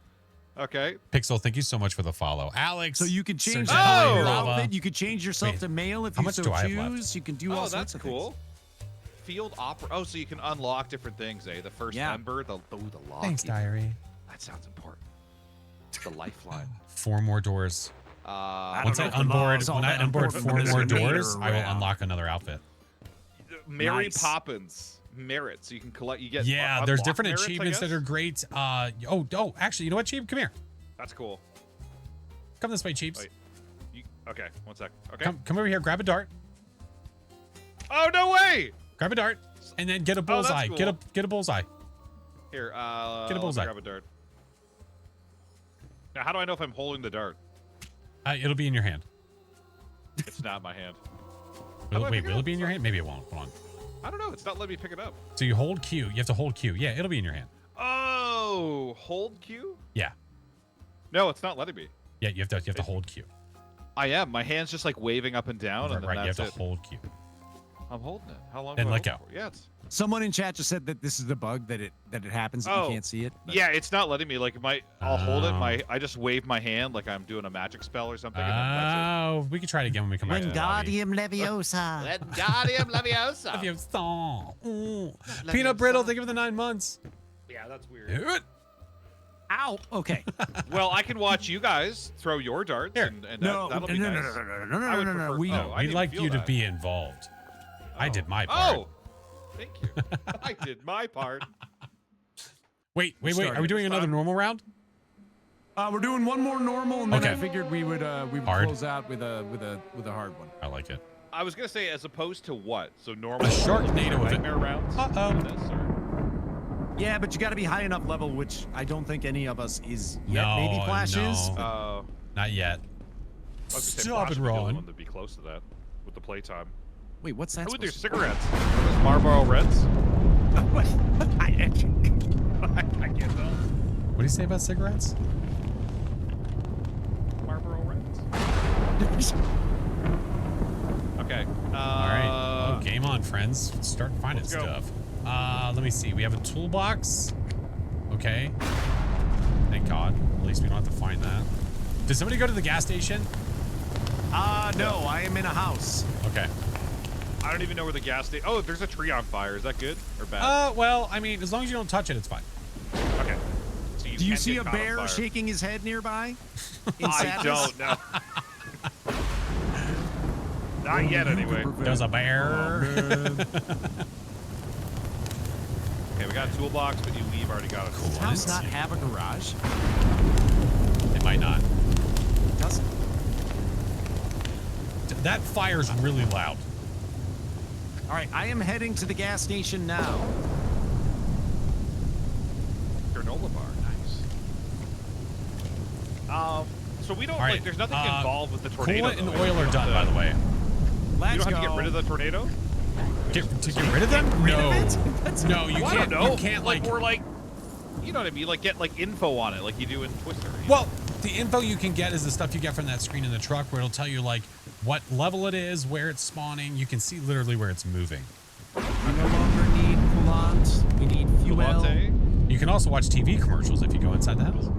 Okay. Pixel, thank you so much for the follow. Alex. So you can change Sergio your Lava. outfit. You could change yourself Wait, to male if how you much so do I have left? choose. You can do all Oh, sorts that's of cool. things. Field opera. Oh, so you can unlock different things, eh? The first Yeah. ember, the lock. Thanks, even. diary. That sounds important. The lifeline. 4 more doors. Once I know if the onboard, law's all when I that onboard important, 4 but more there's a doors, nader I will around. unlock another outfit. Mary Nice. Poppins merits. You can collect. You get. Yeah, there's unlock different merits, I achievements that guess? are great. Actually, you know what, Cheeb? Come here. That's cool. Come this way, Cheebs. Wait. Okay, one sec. Okay. Come over here. Grab a dart. Oh no way! Grab a dart, and then get a Oh, that's bullseye. cool. Get a bullseye. Here, Get a let me bullseye. grab a dart. Now, how do I know if I'm holding the dart? It'll be in your hand. It's not my hand. Will, do I wait, pick it will it up? be in your hand? Maybe it won't. Hold on. I don't know. It's not letting me pick it up. So you hold Q. You have to hold Q. Yeah, it'll be in your hand. Oh, hold Q? Yeah. No, it's not letting me. Yeah, you have to hold Q. I am. My hand's just like waving up and down, and then Right, you have that's to it. hold Q. I'm holding it. How long? Then do I let hold go. it for? Yeah, it's. Someone in chat just said that this is the bug that it happens that Oh, you can't see it. but- Yeah, it's not letting me. Like I'll hold it. Oh. I just wave my hand like I'm doing a magic spell or something. And then that's Oh, we can try it again when we come back to the lobby. Leviosa. it. Wingardium Leviosa. Love you, song. Peanut brittle, thank you for the 9 months. Yeah, that's weird. Good. Ow. Okay. Well, I can watch you guys throw your darts, Here. and No, that'll no, be no, nice. no. I would prefer- We oh, I We'd didn't like feel you to that. be involved. I did my part. Oh, thank you. I did my part. Wait. Are we started. doing another normal round? we're doing one more normal, and then Okay. I figured we would Hard. close out with a hard one. I like it. I was gonna say, as opposed to what? So normal. A Sharknado event. nightmare rounds. Uh-oh. This, or- Yeah, but you got to be high enough level, which I don't think any of us is yet. No, Maybe Flash is. no. Not yet. I was gonna say Stop Flash it, would be the only Ron. one that'd be close to that with the playtime. Wait, what's that? How with their supposed to cigarettes? Those Marlboro Reds? be? I can't tell. What do you say about cigarettes? Marlboro Reds. Okay. All right. Oh, game on, friends. Let's start finding Let's go. stuff. Let me see. We have a toolbox. Okay. Thank God. At least we don't have to find that. Did somebody go to the gas station? No, I am in a house. Okay. I don't even know where the gas station. Oh, there's a tree on fire. Is that good or bad? Well, I mean, as long as you don't touch it, it's fine. Okay. So Do you can see get a caught on bear fire. shaking his head nearby? In I sadness? don't know. Not yet, anyway. There's a bear. Okay, we got a toolbox, but we've already got a Does toolbox. house not have a garage? It might not. It doesn't. That fire's really loud. All right, I am heading to the gas station now. Granola bar, nice. So we don't All right, like. There's nothing involved with the tornado. Coolant and though. oil are done, by the way. You Let's don't have to go. get rid of the tornado. To get rid of them? No. No, you Well, I can't. don't know. You can't like. or like, you know what I mean? Like get like info on it, like you do in Twister. You know? Well, the info you can get is the stuff you get from that screen in the truck, where it'll tell you like what level it is, where it's spawning. You can see literally where it's moving. We no longer need coolant. We need fuel. Latte. You can also watch TV commercials if you go inside the house.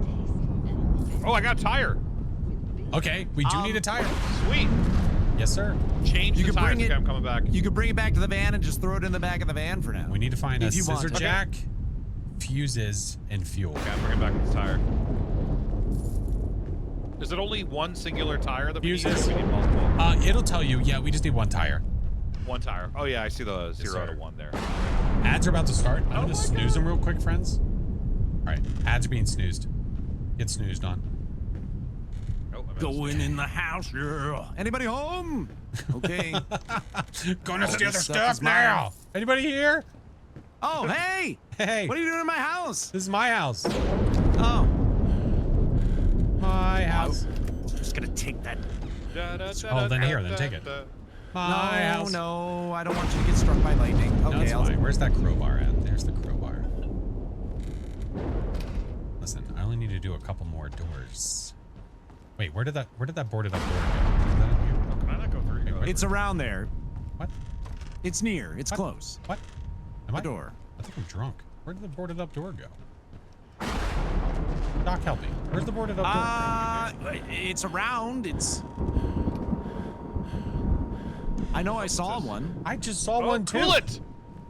Oh, I got a tire. Okay, we do need a tire. Sweet. Yes, sir. Change You the can tires. bring it- Okay, I'm coming back. You could bring it back to the van and just throw it in the back of the van for now. We need to find a If you want. scissor Okay. jack, fuses, and fuel. Okay, I'm bringing back the tire. Is it only one singular tire that we need? Fuses. Or we need multiple? It'll tell you. Yeah, we just need one tire. One tire. Oh yeah, I see the 0 to sir. 1 there. Ads are about to start. I'm Oh gonna my snooze God. them real quick, friends. All right, ads are being snoozed. Get snoozed on. Oh, I missed. Going in the house, yeah. Anybody home? Okay. Gonna steal their this stuff stuff is mine. now. Anybody here? Oh, hey! Hey, What are you doing in my house? this is my house. Oh, My house. I'm just gonna take that. Oh, then here, then take it. My No, house. no, I don't want you to get struck by lightning. No, Okay, it's I'll. fine. Where's that crowbar at? There's the crowbar. Listen, I only need to do a couple more doors. Wait, where did that boarded up door go? Is that in here? Oh, can I not go through here? It's around there. What? It's near. It's What? close. What? Am The I? door. I think I'm drunk. Where did the boarded up door go? Doc, help me. Where's the boarded up door? It's around. It's. I know I saw one. I just saw Oh, one too. coolant!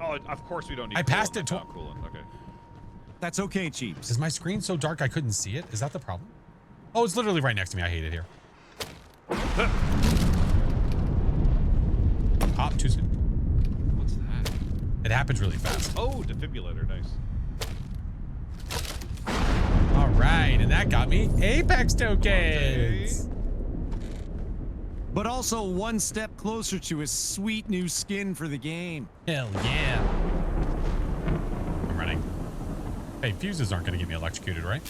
Oh, of course we don't need I passed coolant. it to- Oh, coolant. Okay. That's okay, Cheeps. Is my screen so dark I couldn't see it? Is that the problem? Oh, it's literally right next to me. I hate it here. Hop too soon. What's that? It happens really fast. Oh, defibrillator. Nice. All right, and that got me Apex tokens. But also one step closer to a sweet new skin for the game. Hell yeah. I'm running. Hey, fuses aren't going to get me electrocuted, right?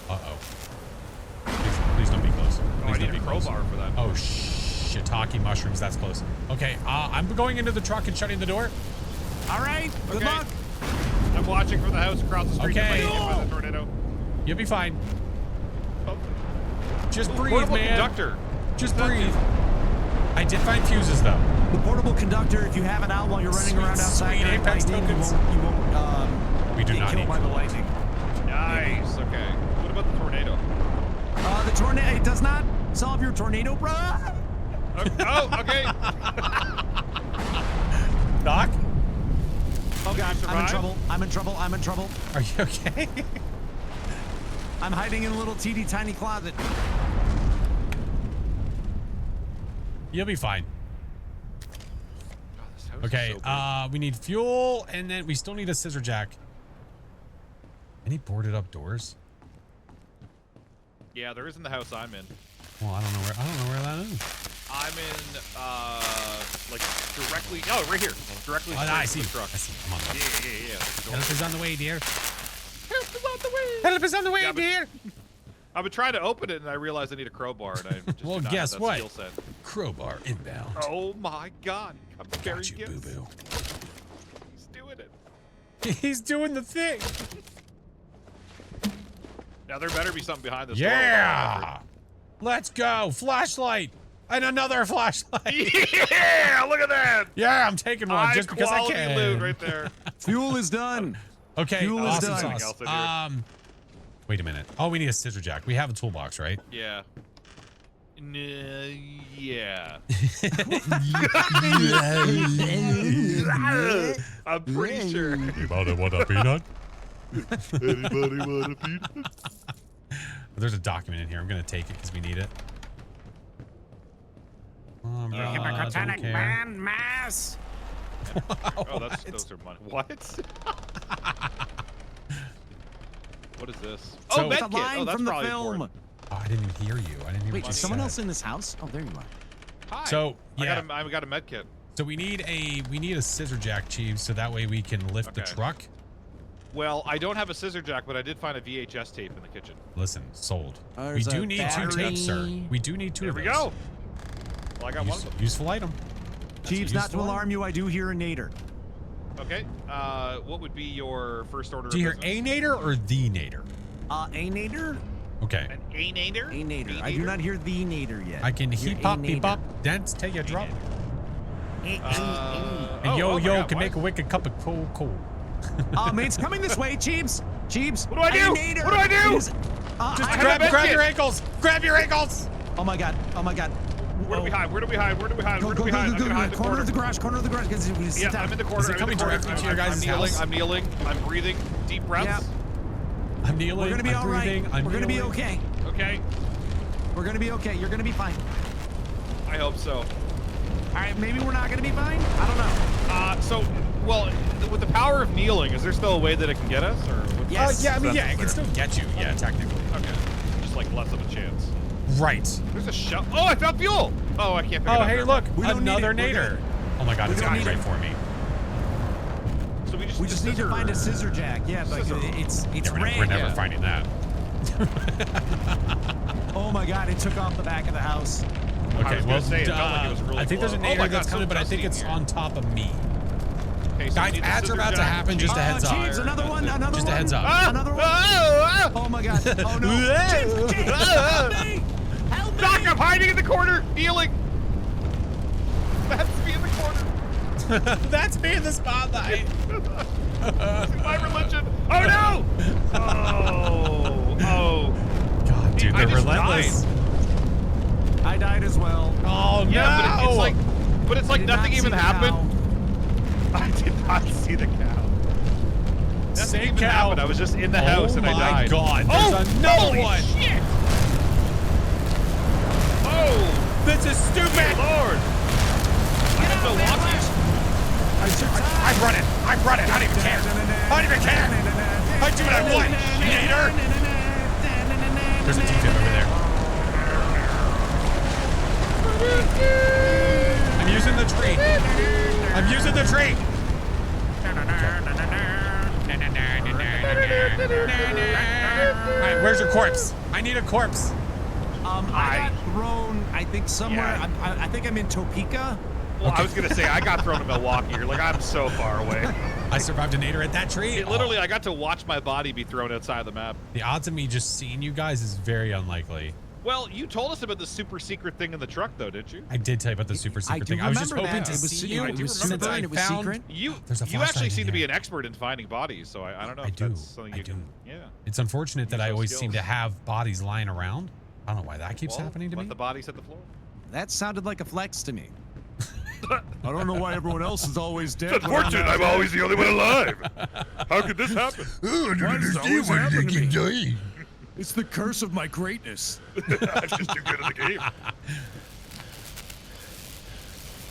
Uh-oh. Please don't be close. Oh, I Please need don't a be close. crowbar for that. Oh, shiitake mushrooms. That's close. Okay, I'm going into the truck and shutting the door. All right. Good Okay. luck. I'm watching for the house across the street. Okay. That might get hit by the tornado. You'll be fine. Oh. Just breathe, Portable man. conductor. Just breathe. I did find fuses, though. The portable conductor, if you have it out while you're running Sweet, around outside, sweet during Apex lightning, tokens. you won't We do get not killed need by the lightning. Nice. Okay. What about the tornado? The tornado, it does not solve your tornado, bro. Oh, okay. Doc, Oh God, I'm in survive? trouble. I'm in trouble. I'm in trouble. are you okay? I'm hiding in a little teeny tiny closet. You'll be fine. Oh, this house is Okay, so big. we need fuel, and then we still need a scissor jack. Any boarded up doors? Yeah, there is in the house I'm in. Well, I don't know where that is. I'm in, like directly. Oh, right here. Directly. Oh, straight I to see. the truck. I see. I'm on the Yeah. Help is on the way, dear. Help is on the way. Help is on the way, Yeah, but- dear. I've been trying to open it and I realized I need a crowbar and I just Well, do not guess have that what? skill set. Crowbar inbound. Oh my God! I'm very Got you, gifts. boo-boo. He's doing it. He's doing the thing. Now there better be something behind this door. Yeah. Let's go. Flashlight. And another flashlight. Yeah! Look at that. Yeah, I'm taking one High just because I quality can. loot right there. Fuel is done. Okay, Fuel is awesome done. Anything sauce. else in here? Wait a minute. Oh, we need a scissor jack. We have a toolbox, right? Yeah. Yeah. I'm pretty sure. Anybody want a peanut? Anybody want a peanut? There's a document in here. I'm gonna take it because we need it. Don't care. mass. Oh, those are money. What? What is this? So- Oh, It's a medkit. line Oh, that's from the probably film. important. Oh, I didn't even hear you. I didn't hear Wait, what is you someone said. else in this house? Oh, there you are. Hi. So, yeah. I got a med kit. So we need a scissor jack, Chief, so that way we can lift the Okay. truck. Well, I don't have a scissor jack, but I did find a VHS tape in the kitchen. Listen, sold. We There's do a need 2 battery. tapes, sir. We do need 2 There of we those. go. Well, I got one of them. Useful item. That's a Chiefs, not to useful alarm you, I do hear a nader. Okay. What would be your first order? Do you hear of business? a nader or the nader? A nader? Okay. An A-nader? A nader. I do B-nader? not hear the nader yet. I can Hear heap a up, beep nader. up, dance till you drop. And Oh, yo, oh my yo, God, can what? make a wicked cup of cold. It's coming this way, Chiefs. Chiefs. What do I do? A nader. What do I do? It is- Just I- grab, have a grab medkit. your ankles. Grab your ankles. Oh my god. Oh my god. Where do we hide? Where do we hide? Where do we hide? Go, Where go, do we go, hide? go, I'm go, gonna hide in go. the Corner of the corner. garage. Corner of the garage. Guys, we sit Yeah, down. I'm in the corner. Is it I'm in coming the corner. directly to your I'm guys' kneeling. house? I'm kneeling. I'm breathing. Deep breaths. Yeah. I'm kneeling. We're gonna be I'm all right. breathing. I'm We're gonna be kneeling. okay. Okay. We're gonna be okay. You're gonna be fine. I hope so. All right, maybe we're not gonna be fine. I don't know. Well, with the power of kneeling, is there still a way that it can get us, or? What's Yes. Yeah, I mean, That's yeah, it can fair. still get you. Yeah, technically. Okay. Just like less of a chance. Right. There's a shell. Oh, I found fuel. Oh, I can't pick it Oh, up. hey, Never look, mind. We don't need another it. We're nader. good. Oh my God, We it's don't coming need right it. for me. So we We just need to find a scissor jack. Yeah, but Scissor. it's Yeah, red. we're never yeah. finding that. Oh my god, it took off the back of the house. Okay, was well, gonna say, it felt like it was really I think there's a close. Oh nader my God, that's coming, so but I think dusty it's in on top of me. Okay, so we Guys, need the ads are scissor about to jack. happen. Just a heads up. Jeeves, another one, another Just a one. heads up. Another one. Oh, Oh my god. Oh no. Jeeves, Jeeves, help me. Help me. Doc, I'm hiding in the corner, kneeling. That's me in the corner. That's me in the spotlight. My religion. Oh no! Oh. God, dude, I they're just relentless. I died as well. Oh Yeah, no! but it's I like did not nothing see even the happened. cow. I did not see the cow. Nothing Same even cow. happened. I was just in the house and I died. Oh my God! There's another holy one. Shit! Oh, This is dear stupid. Lord! I have Milwaukee. I'm running. I'm running. I don't even care. I don't even care. I do what I want. Nader. There's a T-tip over there. I'm using the tree. I'm using the tree. All right, where's your corpse? I need a corpse. I got thrown, I think somewhere. Yeah. I think I'm in Topeka. Well, I was gonna say I got thrown to Milwaukee. You're like I'm so far away. I survived a nader at that tree. It literally, I got to watch my body be thrown outside the map. The odds of me just seeing you guys is very unlikely. Well, you told us about the super secret thing in the truck, though, didn't you? I did tell you about the super secret do thing. I was just remember hoping that. to It was see secret. you. It was since super I and it was found- secret. You There's a you actually flashlight seem in to be here. an expert in finding bodies, so I don't know I if do. that's something I you do. can. Yeah. It's unfortunate that Use I those always seem skills. to have bodies lying around. I don't know why that keeps Well, happening to let me. the bodies hit the floor. That sounded like a flex to me. I don't know why everyone else is always dead. It's unfortunate I'm always the only one alive. How could this happen? Why does it always happen to me? It's the curse of my greatness. I'm just too good at the game. All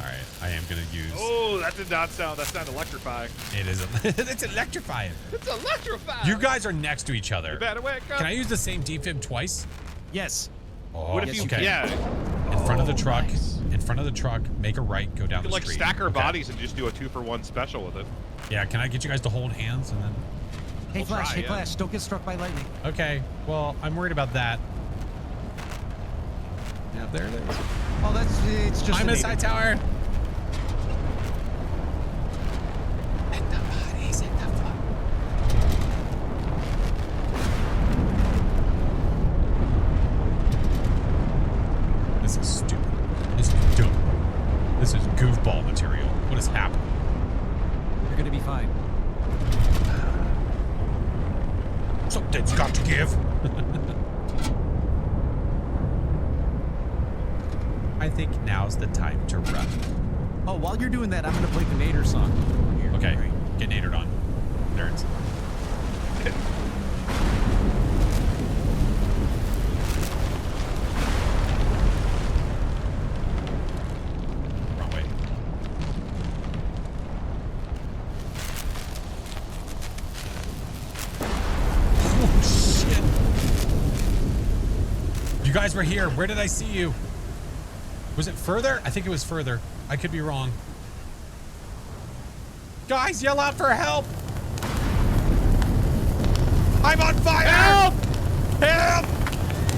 right, I am gonna use. Oh, that did not sound. That sounded electrifying. It is. It's electrifying. It's electrifying. You guys are next to each other. You better wake up. Can I use the same defib twice? Yes. Oh, What if you? okay. Yeah. In front of the Oh, truck. nice. In front of the truck. Make a right. Go down You could the like street. stack our Okay. bodies and just do a 2-for-1 special with it. Yeah. Can I get you guys to hold hands and then? Hey, We'll Flash, try, hey, yeah. Flash, don't get struck by lightning. Okay. Well, I'm worried about that. Yeah, there it is. Oh, it's just I'm a a side nader. tower. And the bodies in the floor. This is stupid. This is dumb. This is goofball material. What is happening? You're gonna be fine. Something's got to give. I think now's the time to run. Oh, while you're doing that, I'm gonna play the Nader song. Here, Okay, right. get nadered on. Nerds. Wrong way. Oh, shit. You guys were here. Where did I see you? Was it further? I think it was further. I could be wrong. Guys, yell out for help! I'm on fire! Help! Help!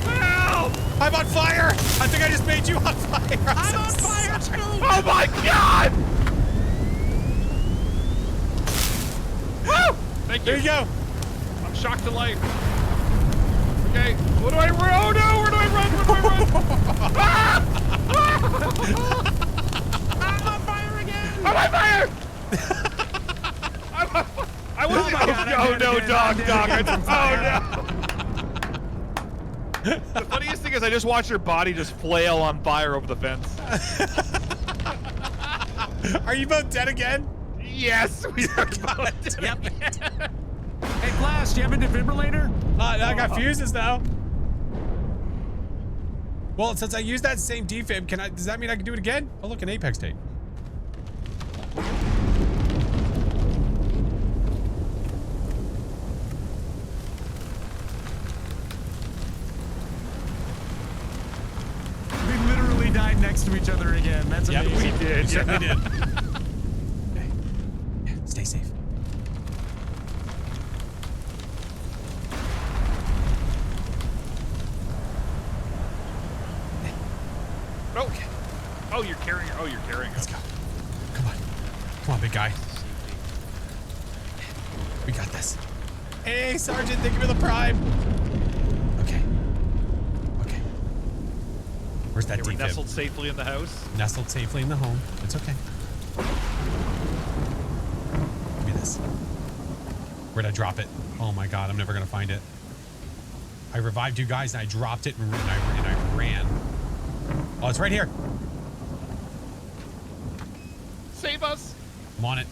Help! I'm on fire! I think I just made you on fire! I'm on fire too. Oh my god! Woo! Thank you. There you go. I'm shocked to life. Okay, what do I run? Oh no, where do I run? Where do I run? Ah! I'm on fire again. I'm on fire! I was. Oh my God, I'm Oh dead no, again, Doc, I'm dead Doc. again from Oh fire. no. The funniest thing is I just watched your body just flail on fire over the fence. Are you both dead again? Yes, we are both dead. Yep. Hey, Flash, do you have a defibrillator? I got fuses now. Well, since I used that same defib, does that mean I can do it again? Oh, look, an Apex tape. We literally died next to each other again. That's Yep, amazing. we did. Certainly did. Okay. Yeah, stay safe. Oh, oh, you're carrying. Oh, you're carrying. Let's go. Come on. Come on, big guy. We got this. Hey, Sergeant, thank you for the prime. Okay. Okay. Where's that Okay, we're defib? nestled safely in the house. Nestled safely in the home. It's okay. Give me this. Where'd I drop it? Oh my god, I'm never gonna find it. I revived you guys and I dropped it and I ran. Oh, it's right here. Save us! I'm on it.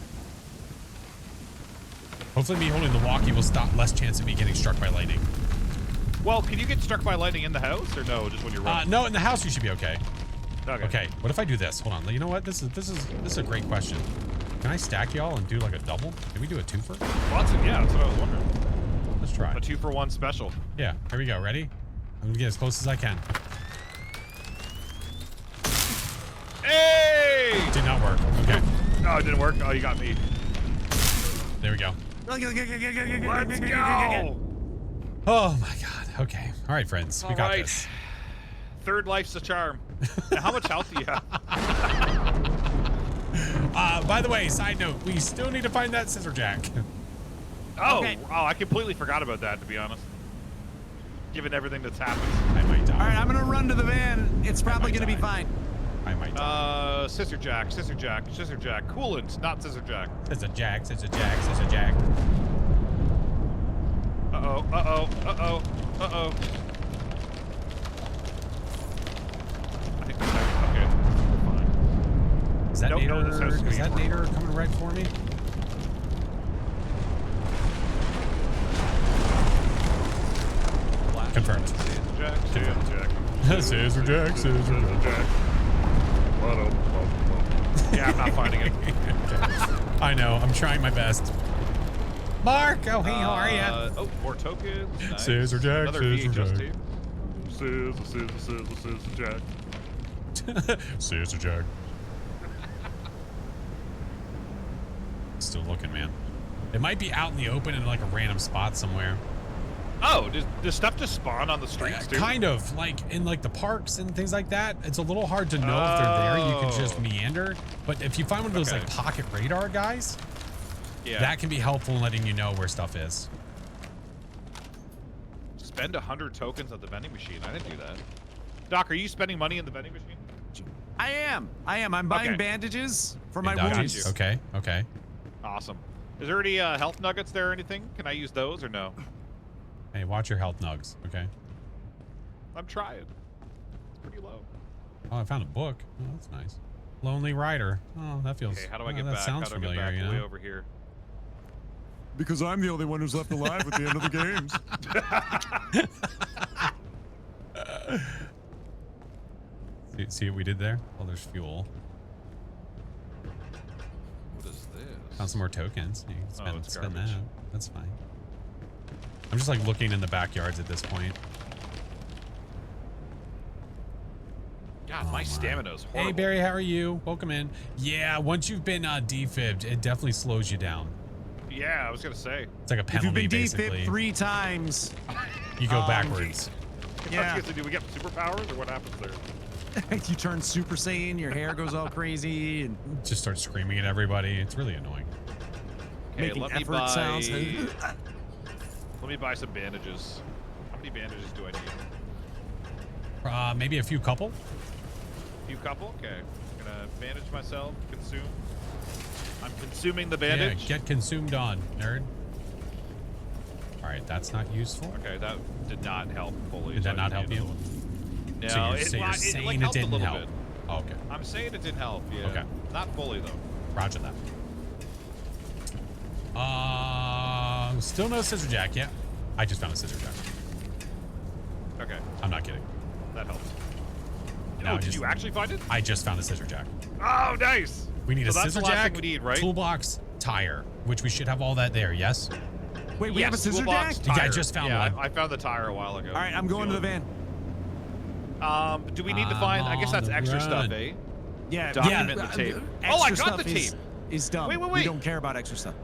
Hopefully me holding the walkie will stop less chance of me getting struck by lightning. Well, can you get struck by lightning in the house or no? Just when you're running? No, in the house you should be okay. Okay. Okay, what if I do this? Hold on. You know what? This is a great question. Can I stack y'all and do like a double? Can we do a twofer? Watson, yeah, that's what I was wondering. Let's try. A 2-for-1 special. Yeah, here we go. Ready? I'm gonna get as close as I can. Hey! Did not work. Okay, Oh, it didn't work. Oh, you got me. there we go. Let's go! Oh my god. Okay. All right, friends. We got Alright. this. Third life's a charm. Now, how much health do you have? By the way, side note, we still need to find that scissor jack. Oh, Okay. oh, I completely forgot about that, to be honest. Given everything that's happened. I might die. All right, I'm gonna run to the van. It's probably might gonna be die. fine. I might die. Scissor jack, scissor jack, scissor jack. Coolant, not scissor jack. Scissor jack, scissor jack, scissor jack. Uh-oh, uh-oh, uh-oh, uh-oh. I think that's okay. We're fine. Is that Nope, no, this house is Nader? gonna Is that get Nader coming right for me? Confirmed. Scissor jack, scissor jack. Scissor jack, scissor jack. Yeah, I'm not finding it. I know. I'm trying my best. Mark! Oh, hey, how are ya? Oh, more tokens. Nice. Scissor jack, Another scissor VHS jack. tape. Scissor jack. Scissor jack. Still looking, man. It might be out in the open in like a random spot somewhere. Oh, does stuff just spawn on the streets, too? Kind of, like in like the parks and things like that. It's a little hard to know if they're there. You can just Oh. meander. But if you find one of those Okay. like pocket radar guys, Yeah. that can be helpful in letting you know where stuff is. Spend 100 tokens at the vending machine. I didn't do that. Doc, are you spending money in the vending machine? I am. I'm buying Okay. bandages for my Got you. wounds. Okay, okay. Awesome. Is there any health nuggets there or anything? Can I use those or no? Hey, watch your health nugs, okay? I'm trying. It's pretty low. Oh, I found a book. Oh, that's nice. Lonely Rider. Oh, that feels. Okay, how do I oh, get that back? sounds How do I familiar, get you back way know? over here? Because I'm the only one who's left alive at the end of the games. See what we did there? Oh, there's fuel. What is this? Found some more tokens. You can spend, it's spend that. garbage. That's fine. I'm just like looking in the backyards at this point. God, Oh, my my. stamina's horrible. Hey, Barry, how are you? Welcome in. Yeah, once you've been defibbed, it definitely slows you down. Yeah, I was gonna say. It's like a If you've penalty, been basically. defib 3 times, You go backwards. yeah, Do we get superpowers or what happens there? you turn Super Saiyan, your hair goes all crazy, and Just start screaming at everybody. It's really annoying. Okay, making let me effort buy. sounds. Let me buy some bandages. How many bandages do I need? Maybe a few couple. A few couple. Okay. I'm gonna bandage myself. Consume. I'm consuming the Yeah, bandage. get consumed on, nerd. All right, that's not useful. Okay, that did not help fully. Did so that I not help need you? another one. No, So you're it, saying like, it helped a didn't little help. bit. Oh, okay, I'm saying it didn't help. Yeah. Okay. Not fully though. roger that. Still no scissor jack yet. I just found a scissor jack. Okay, I'm not kidding. that helps. No, Oh, did you actually find it? I just found a scissor jack. Oh, nice. We need So a that's scissor the last jack, thing we need, right? toolbox, tire, which we should have all that there. Yes. Wait, we have a Yes, scissor toolbox, jack? Yeah, I tire. just found yeah, one. I found the tire a while ago. All right, I'm going to the van. Do we need to find? I guess I'm that's on the extra stuff, run. eh? Yeah, Document yeah, the tape. extra Oh, I got stuff the tape. Is dumb. Wait, We wait. don't care about extra stuff.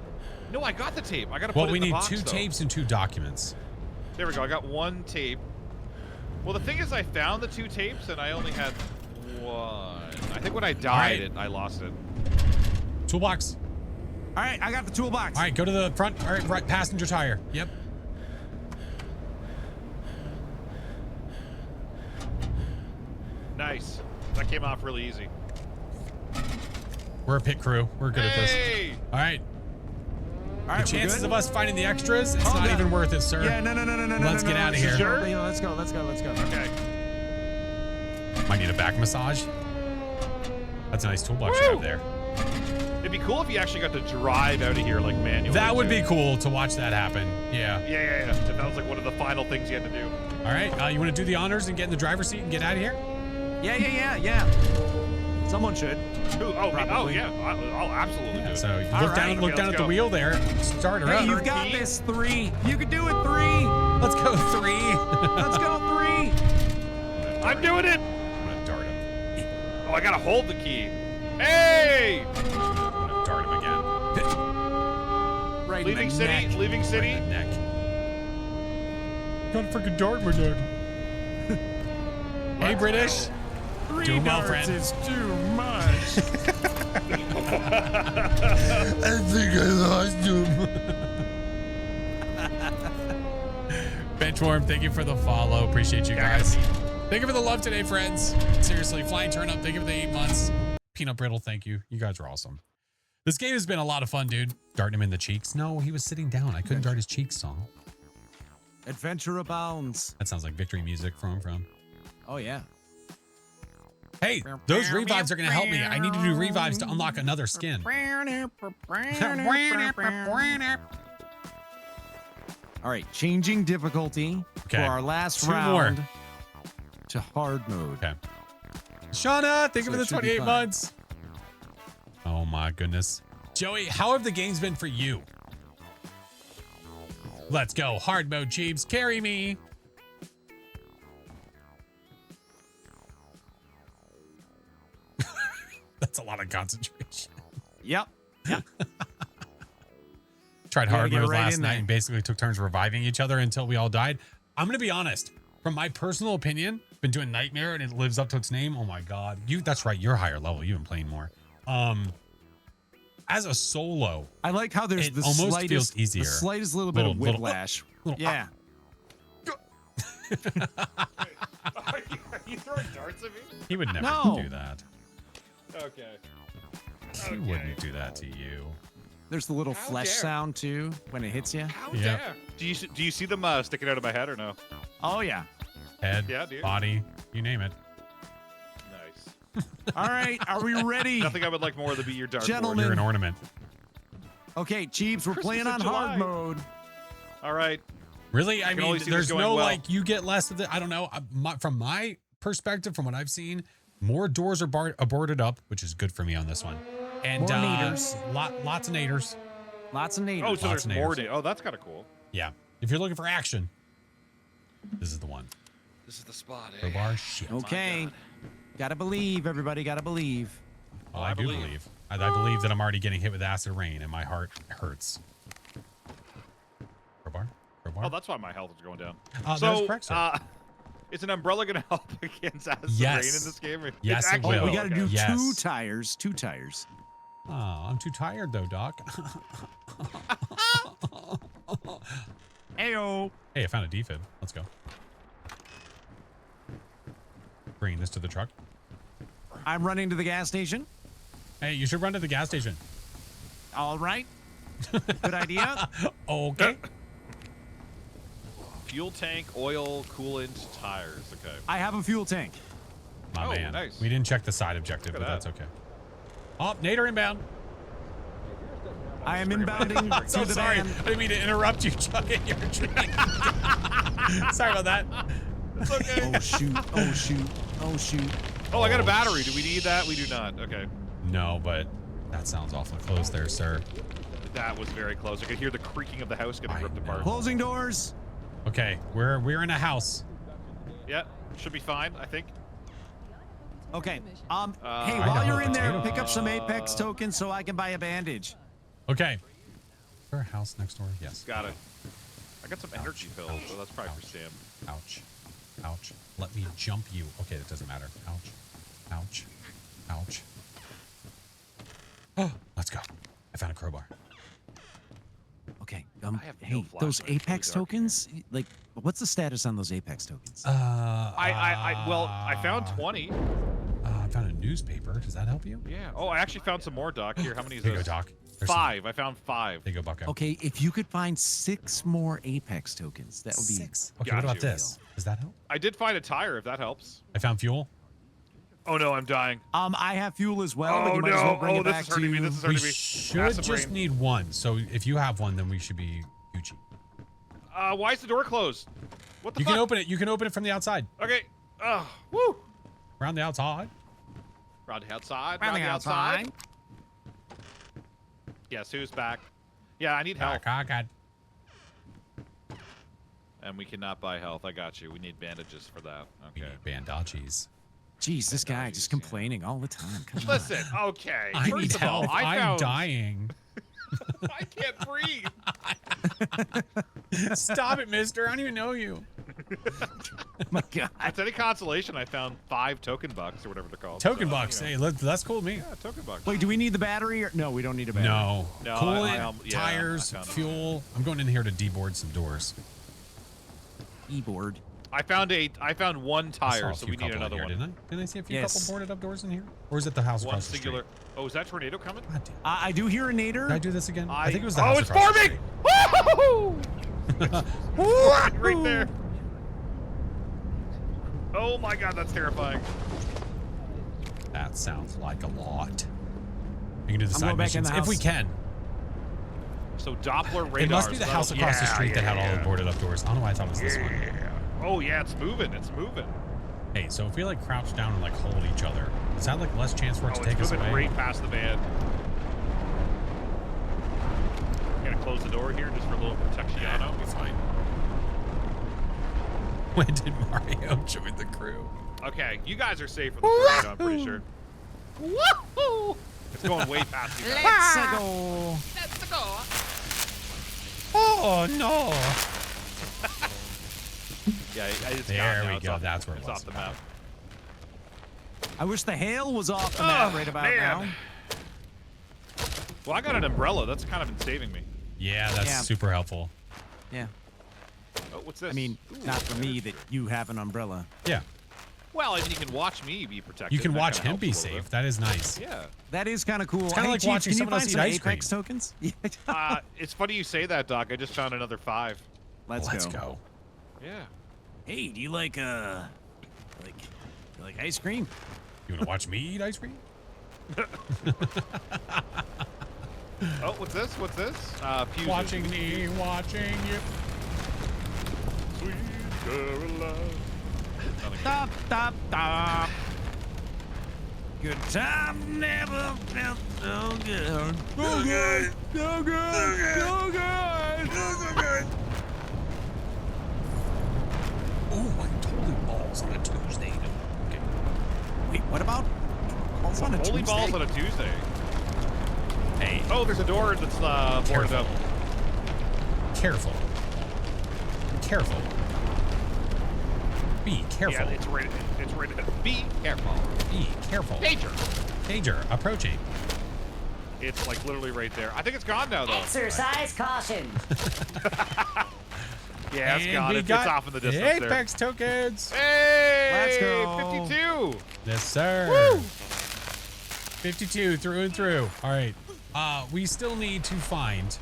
No, I got the tape. I gotta Well, put it we in the need box, 2 though. tapes and 2 documents. There we go. I got 1 tape. Well, the thing is, I found the 2 tapes and I only had 1. I think when I died, right. I lost it. Toolbox. All right, I got the toolbox. All right, go to the front. All right, passenger tire. Yep. Nice. That came off really easy. We're a pit crew. We're good at this. Hey! All right. All The right, we're chances good? of us finding the extras, it's Oh, not no. even worth it, sir. Yeah, no. Let's get outta here. Sure? Yeah, let's go. Okay. Might need a back massage. That's a nice toolbox you Woo! have there. It'd be cool if you actually got to drive out of here like manually. That would too. be cool to watch that happen. Yeah. Yeah. If that was like one of the final things you had to do. All right. You want to do the honors and get in the driver's seat and get out of here? Yeah. Someone should. Ooh, oh, Probably. yeah. I'll absolutely do it. So you All look down, right. look Okay, down let's at the go. wheel there. Start her Hey, up. you've got key. this. 3. You can do it. 3. Let's go 3. Let's go 3. I'm doing it. I'm gonna dart him. Oh, I gotta hold the key. Hey! I'm gonna dart him again. Right Leaving in the city. neck. Leaving Right city. in the neck. Got a freaking dart in my neck. Hey, British. 3 Doing well, darts friend. is too much. I think I lost him. Benchwarm, thank you for the follow. Appreciate you guys. Thank you for the love today, friends. Seriously, Flying Turnip, thank you for the 8 months. Peanut Brittle, thank you. You guys are awesome. This game has been a lot of fun, dude. Darting him in the cheeks. No, he was sitting down. I couldn't dart his cheeks off. Adventure abounds. That sounds like victory music from. Oh yeah. Hey, those revives are going to help me. I need to do revives to unlock another skin. All right, changing difficulty Okay, for our last 2 round more. to hard mode. Okay. Shauna, thank you So for the it should be 28 fine. months. Oh my goodness. Joey, how have the games been for you? Let's go. Hard mode, Cheebs. Carry me. That's a lot of concentration. Yep. Tried Gotta hard get mode right last in night there. and basically took turns reviving each other until we all died. I'm going to be honest. From my personal opinion, been doing Nightmare and it lives up to its name. Oh my God. That's right. You're higher level. You've been playing more. As a solo, I like how there's It the almost slightest, feels easier. the slightest little bit of Little- whiplash. little- Yeah. Are you throwing darts at me? he would never No. do that. Okay. He wouldn't do that to you. There's the little How flesh dare. sound too when it hits you. How Yep. dare? Do you see them sticking out of my head or no? Oh yeah. Head, Yeah, dude. body, you name it. Nice. All right, are we ready? Nothing I would like more than be your dartboard. Gentlemen. You're an ornament. Okay, Cheebs, we're Christmas playing in on July. hard mode. All right. Really? I can mean, only see this there's going no well. like you get less of it. I don't know. From my perspective, from what I've seen, more doors are boarded up, which is good for me on this one. And More naders. lots of naders. Lots of natives. Oh, so Lots there's of more. natives. Oh, that's kind of cool. Yeah. If you're looking for action, this is the one. This is the spot. Eh? Crowbar, shit. Okay. Gotta believe, everybody. Gotta believe. Oh, I do believe. I believe that I'm already getting hit with acid rain and my heart hurts. bar. Oh, that's why my health is going down. That So, is correct, sir. is an umbrella going to help against acid Yes. rain in this game? Yes, it actually will. We got to do Yes. two tires. Oh, I'm too tired though, Doc. Ayo. Hey, I found a defib. Let's go. Bringing this to the truck. I'm running to the gas station. Hey, you should run to the gas station. All right. Good idea. Okay. Fuel tank, oil, coolant, tires. Okay. I have a fuel tank. My Oh, man. nice. We didn't check the side objective, Look but at that's okay. Oh, Nader inbound. I am inbounding So to the sorry. van. I didn't mean to interrupt you, Chuck, in your dream. Sorry about that. It's okay. Oh shoot. Oh shoot. Oh shoot. Oh, I got a battery. Do we need that? We do not. Okay. No, but that sounds awfully close there, sir. That was very close. I could hear the creaking of the house getting ripped apart. Closing doors. Okay, we're in a house. Yeah, should be fine, I think. Okay. Hey, I while got you're a in there, potato. pick up some Apex tokens so I can buy a bandage. Okay. Is there a house next door? Yes. Got it. I got some energy pills, so that's probably for Sam. Ouch. Ouch. Let me jump you. Okay, that doesn't matter. Ouch. Ouch. Ouch. Oh, let's go. I found a crowbar. Okay. I have no Hey, those flashlight, it's Apex really dark in here. tokens, like, what's the status on those Apex tokens? I found 20. I found a newspaper. Does that help you? Yeah. Oh, I actually found some more, Doc. Here, how many is There you go, this? Doc. There's 5. I found 5. There you go, Bucko. Okay, if you could find 6 more Apex tokens, that would be 6. Okay, Got what about you. this? Does that help? I did find a tire, if that helps. I found fuel. Oh no, I'm dying. I have fuel as well, but Oh you might as well no! bring Oh, it this back is hurting to me. This is We hurting me. should Acid just rain. need one. So if you have one, then we should be Gucci. Why is the door closed? What the You fuck? can open it. You can open it from the outside. Okay. Woo! Around the outside. Round the outside. Round Round the the outside. outside. Yes, who's back? Yeah, I need health. Oh, God. And we cannot buy health. I got you. We need bandages for that. We Okay. need bandages. Jeez, this guy just complaining all the time. Come on. Listen, okay. I First need of all, help. I I'm found... dying. I can't breathe. Stop it, mister. I don't even know you. My God. If it's any consolation, I found 5 token bucks or whatever they're called. Token So, bucks. you know. Hey, that's cool with me. Yeah, token bucks. Wait, do we need the battery? Or no, we don't need a battery. No. No, Coolant, yeah, tires, I found it. fuel. I'm going in here to deboard some doors. Keyboard. I found one I saw tire, a so few we need couple in another here, one. Didn't I? Didn't I see a few Yes. couple boarded up doors in here? Or is it the house One across singular. the street? Oh, is that tornado coming? God damn. I do hear a nader. Did I do this again? I think it was the house Oh, it's across the forming! street. Woo! Right there. Oh my God, that's terrifying. That sounds like a lot. You can do the I'm side going back in missions the if we house. can. So Doppler radar. It must be the house across the street that had all the boarded up doors. I don't know why I thought it was this one. Oh yeah, it's moving. It's moving. Hey, so if we like crouch down and like hold each other, is that like less chance for it Oh, to it's take us moving away? right past the van. Gonna close the door here just for a little protectionano. It's fine. When did Mario join the crew? Okay, you guys are safe from the tornado, I'm pretty sure. Woohoo! It's going way past you. guys. Let's go. Oh no! Yeah, it's There gone now. we It's go. off- That's where it it's was. off the map. I wish the hail was off the map right about now. Well, I got an umbrella. That's kind of been saving me. Yeah, that's Yeah. super helpful. Yeah. Oh, what's this? I mean, Ooh, not for me that you have an umbrella. Yeah, Well, I mean, you can watch me be protected. you can That watch kinda him helps be a little safe. That is nice. bit. Yeah. That is kind of cool. kinda Hey, like Chief, watching can you someone find else some eat ice Apex cream. tokens? It's funny you say that, Doc. I just found another 5. Let's go. Yeah. Hey, do you like ice cream? You want to watch me eat ice cream? Oh, what's this? What's this? Fuses. Watching me, watching you. Sweet Caroline. Nothing. Stop, stop, stop. Good time never felt so good. So good. So good. So good. So good. Oh, I'm totally balls on a Tuesday. Okay. Wait, what about balls on a Holy Tuesday? balls on a Tuesday. Hey, Oh, there's a door that's boarded Careful. up. careful. careful. Be careful. Yeah, it's rated. Be careful. Be careful. Danger. Danger approaching. It's like literally right there. I think it's gone now, though. Exercise caution. Yeah, it's And gone. we It's got off in the distance Apex tokens. there. Hey! Let's go. 52. Yes, sir. Woo! 52 through and through. All right. We still need to find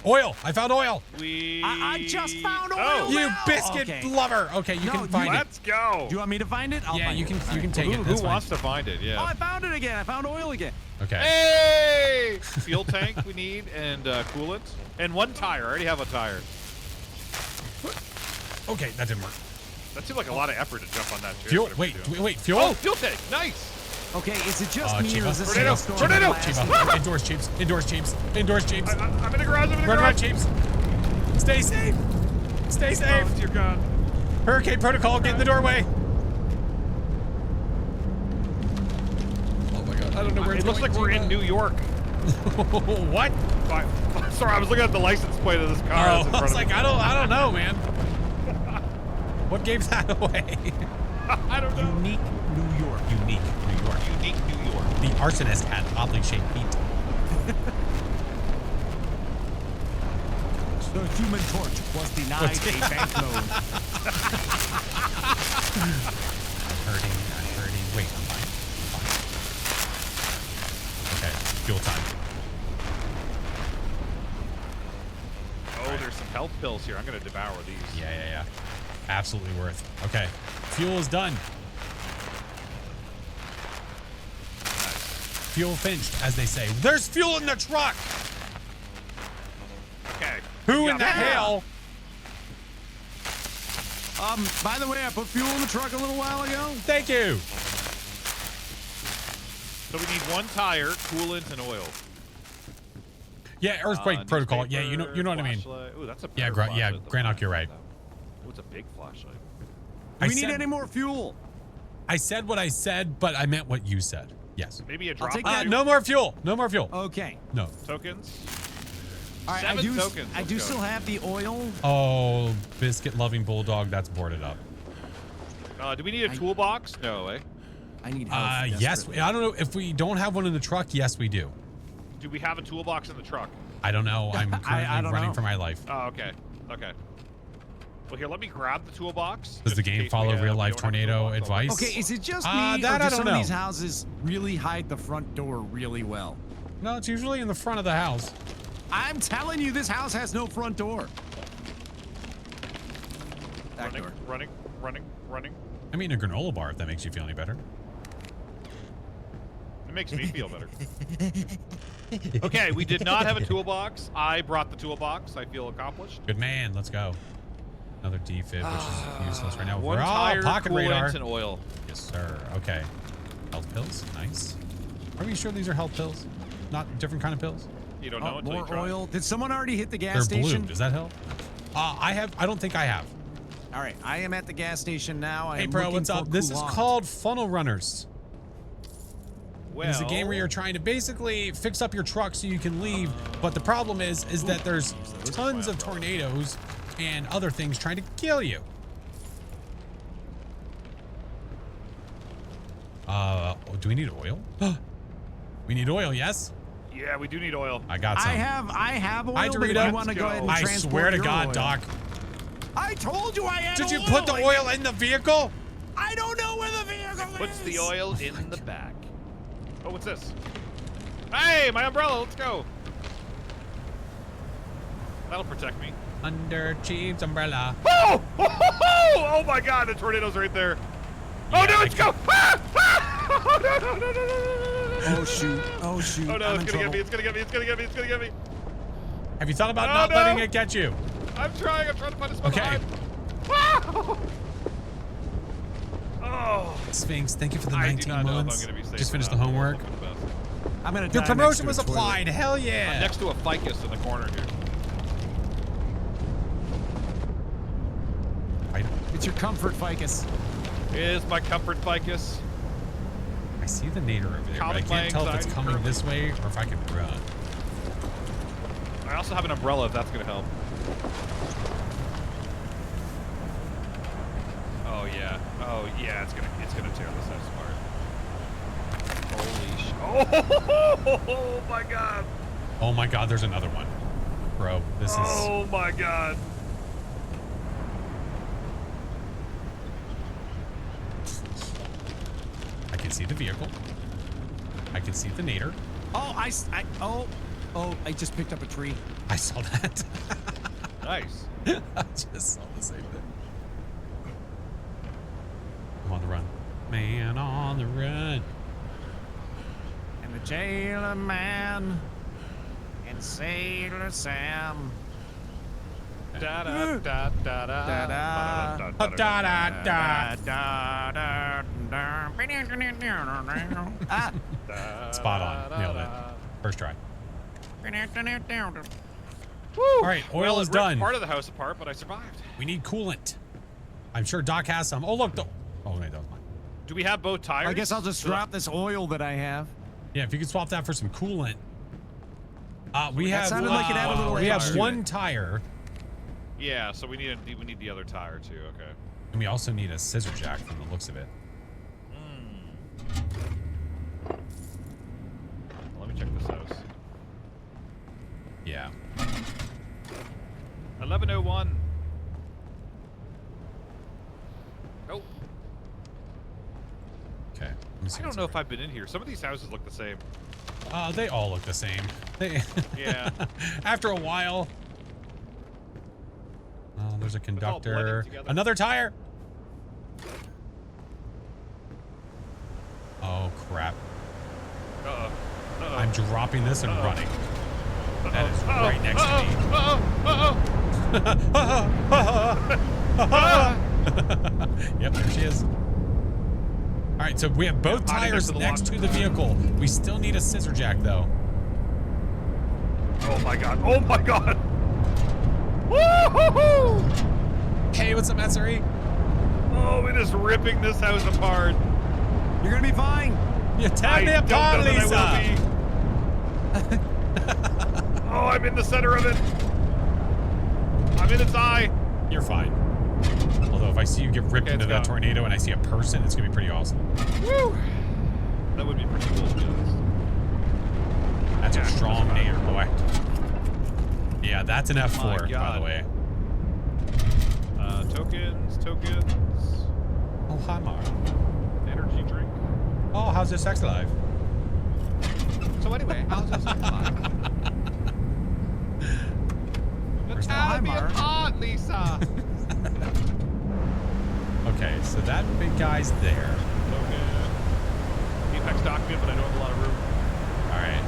oil. I found oil. I just found oil. Oh. You now. biscuit Okay. lover. Okay, you No, can find it. Let's go. Do you want me to find it? I'll Yeah, find you it. can. All You can right. take it. Who That's fine. wants to find it? Oh, Yeah. I found it again. I found oil again. Okay. Hey! Fuel tank we need, and coolant, and one tire. I already have a tire. Okay, that didn't work. That seemed like a lot of effort to jump on that chair. Fuel. whatever Wait. you're doing. Wait. Fuel. Oh, fuel tank. Nice. Okay, is it just me Chiba. or is this Tornado! snowstorm Tornado! blasting? Chiba. Indoors, Chiefs. Indoors, Chiefs. Indoors, Chiefs. I'm in the garage. I'm in the Run, garage. Chiefs. Stay safe. Stay safe. Oh, dear God. Hurricane protocol. Get in the doorway. Oh my God. I don't know where It it's looks going. like we're in New York. What? Sorry, I was looking at the license plate of this car. that's in I front was of me. like, I don't know, man. What gave that away? I don't know. Unique New York. Unique New York. Unique New York. The arsonist had oddly shaped feet. The Human Torch was denied a bank loan. I'm hurting. Wait, I'm fine. Okay, fuel time. Oh, there's some health pills here. I'm going to devour these. Yeah. Absolutely worth. Okay, fuel is done. Fuel finished, as they say. There's fuel in the truck. Okay. Who in the Yeah. hell? By the way, I put fuel in the truck a little while ago. Thank you. So we need one tire, coolant, and oil. Yeah, earthquake protocol. Yeah, you know what I mean. Flashlight. Ooh, that's a Yeah, better yeah, flashlight than Granok, mine. you're right. Ooh, it's a big flashlight. Do we I need said- any more fuel? I said what I said, but I meant what you said. Yes. Maybe a drop take of that. No more fuel. No more fuel. Okay. No. tokens. All right, 7 tokens. I Let's do go. still have the oil. Oh, biscuit-loving bulldog, that's boarded up. Do we need a toolbox? No, eh? I need help. Yes. desperately. I don't know if we don't have one in the truck. Yes, we do. Do we have a toolbox in the truck? I don't know. I'm currently don't running know. for my life. Oh, okay. Okay. Well, here, let me grab the toolbox. Does the just in game case follow we real-life don't have a tornado toolbox. advice? Okay, is it just me, that or do I don't some know. of these houses really hide the front door really well? No, it's usually in the front of the house. I'm telling you, this house has no front door. Back door. Running. I mean, a granola bar, if that makes you feel any better. It makes me feel better. Okay, we did not have a toolbox. I brought the toolbox. I feel accomplished. Good man. Let's go. Another defib, which is useless right now. One We're tire, pocket coolant, radar. and oil. Yes, sir. Okay. Health pills. Nice. Are we sure these are health pills? Not different kind of pills? You don't know Oh, until you more try. oil. Did someone already hit the They're gas station? blue. Does that help? I don't think I have. All right, I am at the gas station now. I Hey, am bro, looking what's for up? This is coolant. called Funnel Runners. Well, It's a game where you're trying to basically fix up your truck so you can leave, but the problem is that there's tons of tornadoes and other things trying to kill you. Do we need oil? We need oil, yes? yeah, we do need oil. I got some. I have oil, Hi, but if Dorito. you want to go ahead and I transport swear to your God, oil- Doc. I told you I had Did you oil. put the oil in the vehicle? I don't know where the vehicle Puts is. the oil in the back. Oh, what's this? Hey, my umbrella. Let's go. That'll protect me. Under Chief's umbrella. Oh! Oh my God! The tornado's right there. Oh no! Let's go! Ah! Ah! Oh no! Oh shoot! Oh shoot! Oh no! I'm It's in gonna get me! trouble. It's gonna get me! It's gonna get me! It's gonna get me! Have you thought about Oh, not no. letting it get you? I'm trying to find a spot Okay. behind. Ah! Oh! Sphinx, thank you for the I do 19 not know if I'm months. gonna be safe. Just or finished the not. homework. Hoping the best. I'm gonna. Your die promotion next to was a toilet. applied. Hell I'm yeah. next to a ficus in the corner here. It's your comfort ficus. Here's my comfort ficus. I see the nader over there, but I Calming can't my tell if it's anxiety coming curve. this way or if I can run. I also have an umbrella if that's gonna help. Oh yeah. Oh yeah. It's gonna tear this house apart. Holy sh! Oh my god! Oh my god, there's another one. Bro, this is... Oh my god! I can see the vehicle. I can see the nader. Oh, I just picked up a tree. I saw that. Nice. I just saw the same thing. I'm on the run. Man on the run. And the jailer man and Sailor Sam. Da da da da da da Da da da. Spot on. Nailed it. First try. All right, oil is Ripped done. part of the house apart, but I survived. We need coolant. I'm sure Doc has some. Oh, look. Oh, wait, that was mine. Do we have both tires? I guess I'll just drop this oil that I have. Yeah, if you could swap that for some coolant. We That have sounded like it had a little we have edge to one it. tire, Yeah, so we need the other tire too. Okay. and we also need a scissor jack from the looks of it. Let me check this house. Yeah. 1101. Nope. Okay. Let me see I don't know if I've been in here. Some of these houses look the same. They all look the same. They Yeah. After a while. There's a all conductor. blended together. Another tire. Oh crap! Uh-oh. Uh-oh. I'm dropping this and Uh-oh. running. That is Uh-oh. right next to me. Yep, there she is. All right, so we have both tires next to the vehicle. We still need a scissor jack, though. Oh my god. Oh my god. Woo-hoo-hoo! Hey, what's up, SRE? Oh, it is ripping this house apart. You're gonna be fine. You tell I me don't apart, know that Lisa. I will be. Oh, I'm in the center of it. I'm in its eye. You're fine. Although if I see you get ripped Okay, into it's that gone. tornado and I see a person, it's gonna be pretty awesome. Woo! That would be pretty cool to be honest. That's a Yeah, strong that's nader, boy. Yeah, that's an F4, by the God. way. Tokens. Oh, hi, Mara. Energy drink. Oh, how's your sex life? So anyway, how's this like? Where's Tear that? me Hi, Mara. apart, Lisa. Okay, so that big guy's there. Token. Apex document, but I don't have a lot of room. All right.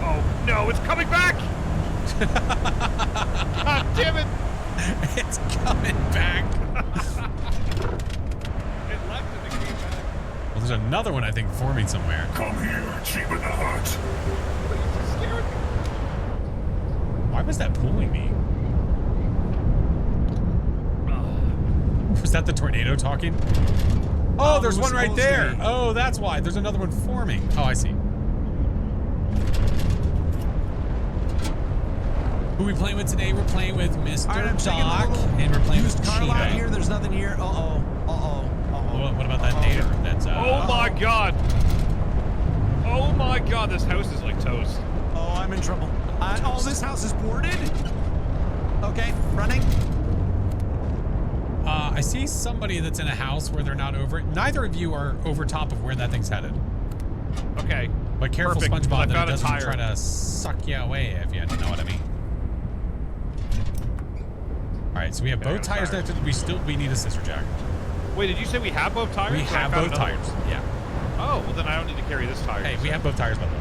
Oh no, it's coming back! God damn it! It's coming back. It left and it came back. Well, there's another one, I think, forming somewhere. Come here, cheap in the hut. You just scared me. Why was that pulling me? Was that the tornado talking? Oh, there's it was one right supposed to there. be. Oh, that's why. There's another one forming. Oh, I see. Who we playing with today? We're playing with Mr. All right, I'm taking Doc, the little and we're playing with used car lot Cheetah. here. There's nothing here. What about that nader? That's Oh my god! Oh my god, this house is like toast. Oh, I'm in trouble. Oh, this house is boarded. Okay, running. I see somebody that's in a house where they're not over it. Neither of you are over top of where that thing's headed. Okay. But careful, Perfect, because I SpongeBob, that it found a doesn't tire. try to suck you away, if you know what I mean. All right, so we have Okay, I both got a tires tire. next to. We need a scissor jack. Wait, did you say we have both tires? We Or I have found both another tires. one? Yeah. Oh, well then I don't need to carry this tire. Hey, you we said. have both tires, by the way.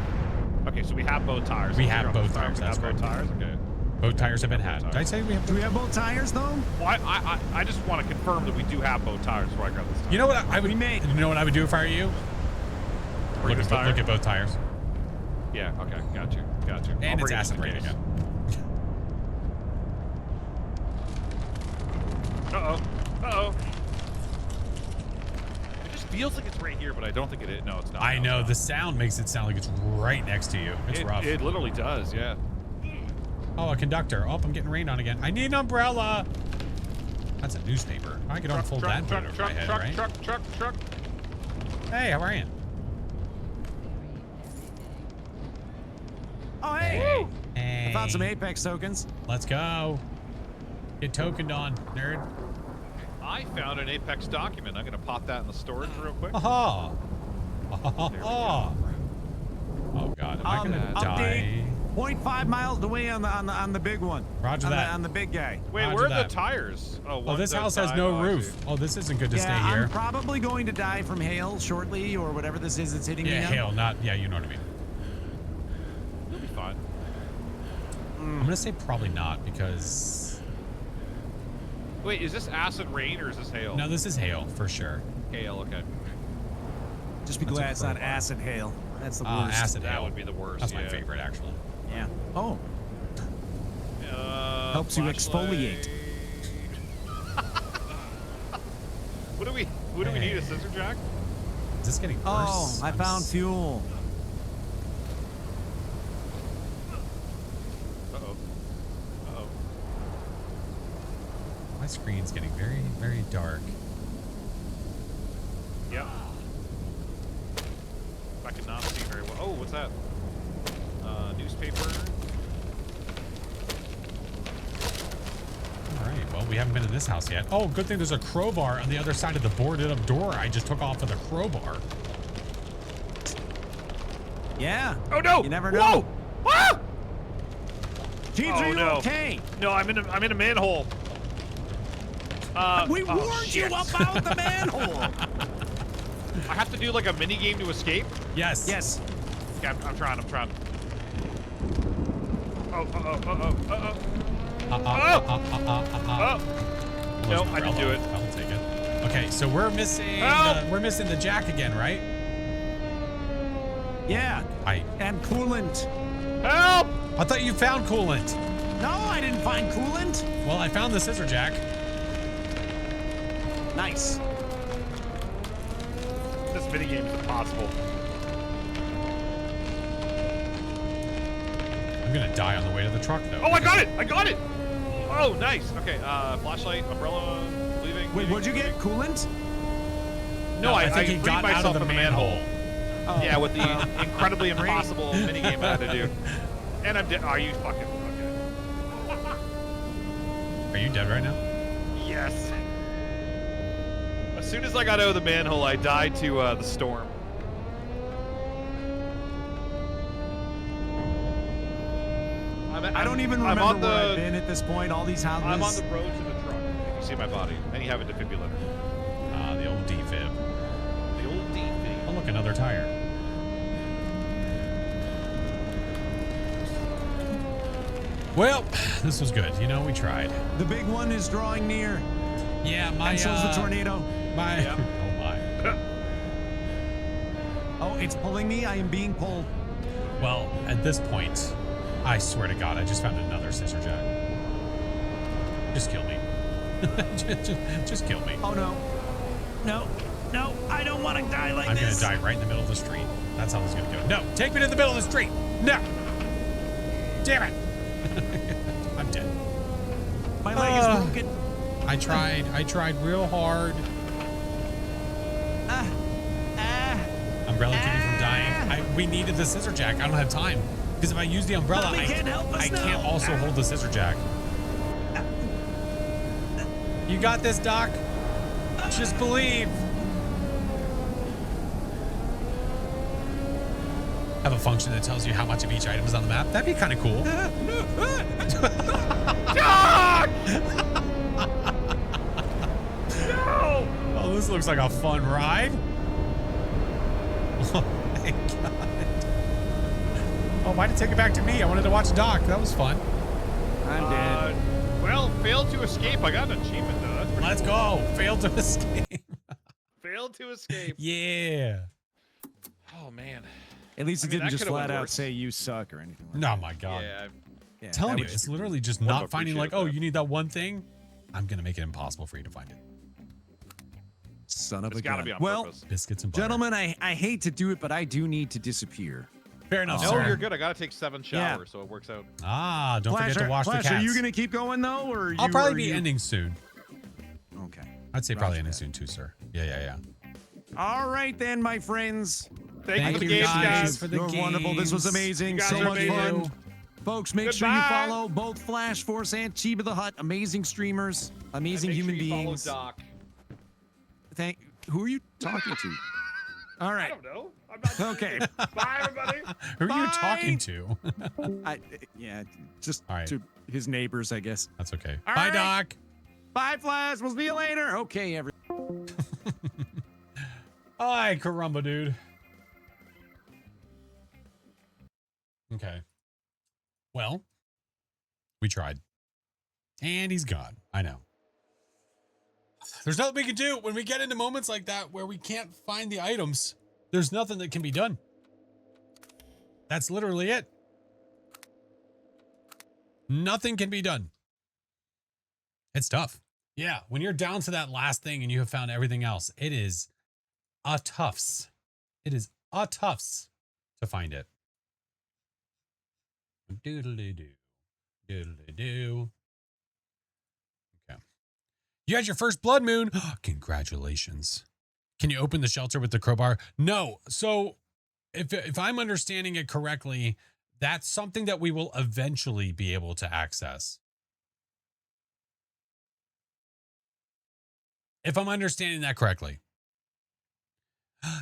Okay, so we have both tires. We So have we're on both this tire. tires, We that's have both correct. tires. Okay. Both tires have been had. Did I say we have? Do we have both tires though? Well, I just want to confirm that we do have both tires before I grab this tire. You know what I would? We may. You know what I would do if I were you? Bring this tire? Look at both tires. Yeah. Okay. Got you. Got you. I'll And it's bring it acid just in rain case. again. Uh-oh. Uh-oh. It just feels like it's right here, but I don't think it is. No, it's not. I No, know it's the sound makes it sound like it's right next to you. It's not. rough. It literally does, yeah. Oh, a conductor. Oh, I'm getting rained on again. I need an umbrella. That's a newspaper. I could unfold that and put it over my head, right? Truck. Hey, how are you? Oh, hey. Hey. I found some Apex tokens. Let's go. Get tokened on, nerd. I found an Apex document. I'm gonna pop that in the storage real quick. Aha. There we go. Oh God, am I gonna die? 0.5 miles away on the big one. Roger on that. The, on the big guy. Wait, Roger where are that. the tires? Oh, Oh, this house has no roof. Oh, this isn't good to stay here. I'm probably going to die from hail shortly, or whatever this is that's hitting me Yeah, now. hail, not yeah. You know what I mean. You'll be fine. I'm gonna say probably not because Wait, is this acid rain or is this hail? no, this is hail for sure. Hail, okay. Just be That's a glad it's not crowbar. acid hail. That's the worst. Acid That hail would be the worst. That's my yeah. favorite, actually. Yeah. Oh. Helps you exfoliate. What do we need? A scissor jack? Is this getting worse? Oh, I found fuel. Uh-oh. Uh-oh. My screen's getting very, very dark. Yep. I cannot see very well. Oh, what's that? Newspaper. All right. Well, we haven't been in this house yet. Oh, good thing there's a crowbar on the other side of the boarded up door. I just took off with a crowbar. Yeah. Oh no! You never know. Whoa! Ah! Jeeves, Oh, are you no. okay? No, I'm in a manhole. We oh, warned you shit. about the manhole. I have to do like a mini game to escape. Yes. Yes. Okay, I'm trying. Oh. No, I didn't do it. I'll take it. Okay, so we're missing the jack again, right? Yeah. And coolant. Help! I thought you found coolant. No, I didn't find coolant. Well, I found the scissor jack. Nice. This minigame is impossible. I'm gonna die on the way to the truck, though. Oh, I got it! Oh, nice. Okay, flashlight, umbrella, leaving. Wait, what'd you get? Coolant? No, I think he freed got out myself of the in manhole. Oh. Yeah, with the incredibly impossible minigame I had to do. And I'm dead. Are you fucking okay? Are you dead right now? Yes. As soon as I got out of the manhole, I died to the storm. I don't even I'm remember on where I've the. been at this point. All these houses. I'm on the road to the truck. You see my body, and you have a defibrillator. The old defib. The old DV. Oh, look, another tire. Well, this was good. You know, we tried. The big one is drawing near. Yeah, my And so's the tornado. My Yeah. oh my. Oh, it's pulling me. I am being pulled. Well, at this point, I swear to God, I just found another scissor jack. Just kill me. just kill me. Oh no. No, I don't want to die like I'm this. gonna die right in the middle of the street. That's how this is gonna go. No, take me to the middle of the street. No. Damn it. I'm dead. My leg is broken. I tried real hard. Umbrella keep me from dying. We needed the scissor jack. I don't have time. Because if I use the umbrella, Mommy can't help us I can't now. also hold the scissor jack. You got this, Doc. Just believe. Have a function that tells you how much of each item is on the map. That'd be kind of cool. Doc! No! Oh, this looks like a fun ride. Oh my God. Oh, why'd it take it back to me? I wanted to watch Doc. That was fun. I'm dead. Well, failed to escape. I got an achievement though. That's pretty Let's cool. go. Failed to escape. Failed to escape. Yeah. Oh man. At least it I mean, didn't that just could've flat went out worse. say you suck or anything. Like No, my God. Yeah. that. Yeah, Telling that you, would it's just- literally just Would've not finding like, appreciated oh, that. you need that one thing. I'm going to make it impossible for you to find it. Son of It's a gotta gun. be on well, purpose. Biscuits and butter. gentlemen, I hate to do it, but I do need to disappear. Fair enough, No, sir. you're good. I gotta take 7 Yeah. showers, so it works out. Ah, don't forget to wash Flash, the cats. are you gonna keep going though, or I'll you, probably are be you... ending soon. Okay. I'd say probably Roger ending that. soon too, sir. Yeah. All right then, my friends. Thank you for the you games, guys guys. for the You're wonderful. This was games. amazing. You guys So are much fun. amazing. Folks, make sure you Goodbye. follow both FlashForce and Chiba the Hut. Amazing streamers, amazing human beings. Doc. Who are you talking to? All I right. don't know. I'm not. Okay. Bye, everybody. Who are you Bye. talking to? Yeah, just All right. to his neighbors, I guess. That's okay. All Bye, right. Doc. Bye, Flash. We'll see you later. Okay, Hi, caramba, dude. Okay. Well, we tried. And he's gone. I know. There's nothing we can do when we get into moments like that where we can't find the items. There's nothing that can be done. That's literally it. Nothing can be done. It's tough. Yeah, when you're down to that last thing and you have found everything else, it is a toughs. It is a toughs to find it. Doodly-doo. Doodly-doo. Okay. You had your first blood moon. Congratulations. Can you open the shelter with the crowbar? No. So if I'm understanding it correctly, that's something that we will eventually be able to access. If I'm understanding that correctly.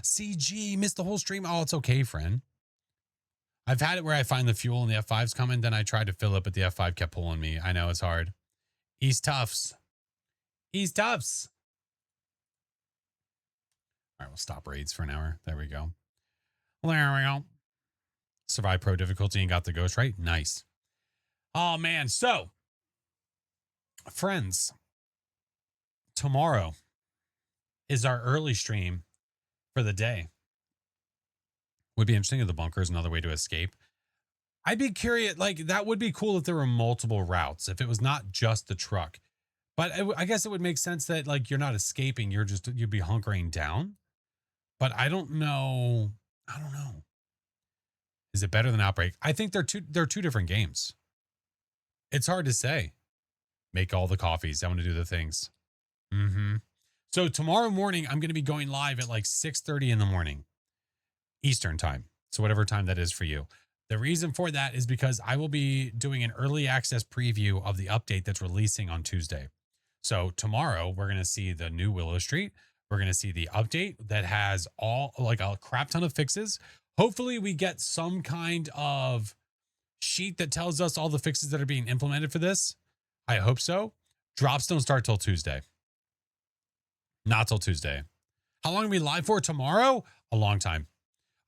CG, missed the whole stream. Oh, it's okay, friend. I've had it where I find the fuel and the F5's coming, then I tried to fill it, but the F5 kept pulling me. I know it's hard. East Tufts. East Tufts. All right, we'll stop raids for an hour. There we go. There we go. Survive pro difficulty and got the ghost right. Nice. Oh, man. So, friends, tomorrow is our early stream for the day. Would be interesting if the bunker is another way to escape. I'd be curious, like, that would be cool if there were multiple routes, if it was not just the truck. But I guess it would make sense that, like, you're not escaping, you'd be hunkering down. But I don't know. Is it better than Outbreak? I think they're two different games. It's hard to say. Make all the coffees. I want to do the things. So tomorrow morning, I'm going to be going live at like 6:30 in the morning, Eastern time. So whatever time that is for you. The reason for that is because I will be doing an early access preview of the update that's releasing on Tuesday. So tomorrow, we're going to see the new Willow Street. We're going to see the update that has all, like, a crap ton of fixes. Hopefully we get some kind of sheet that tells us all the fixes that are being implemented for this. I hope so. Drops don't start till Tuesday. Not till Tuesday. How long are we live for tomorrow? A long time.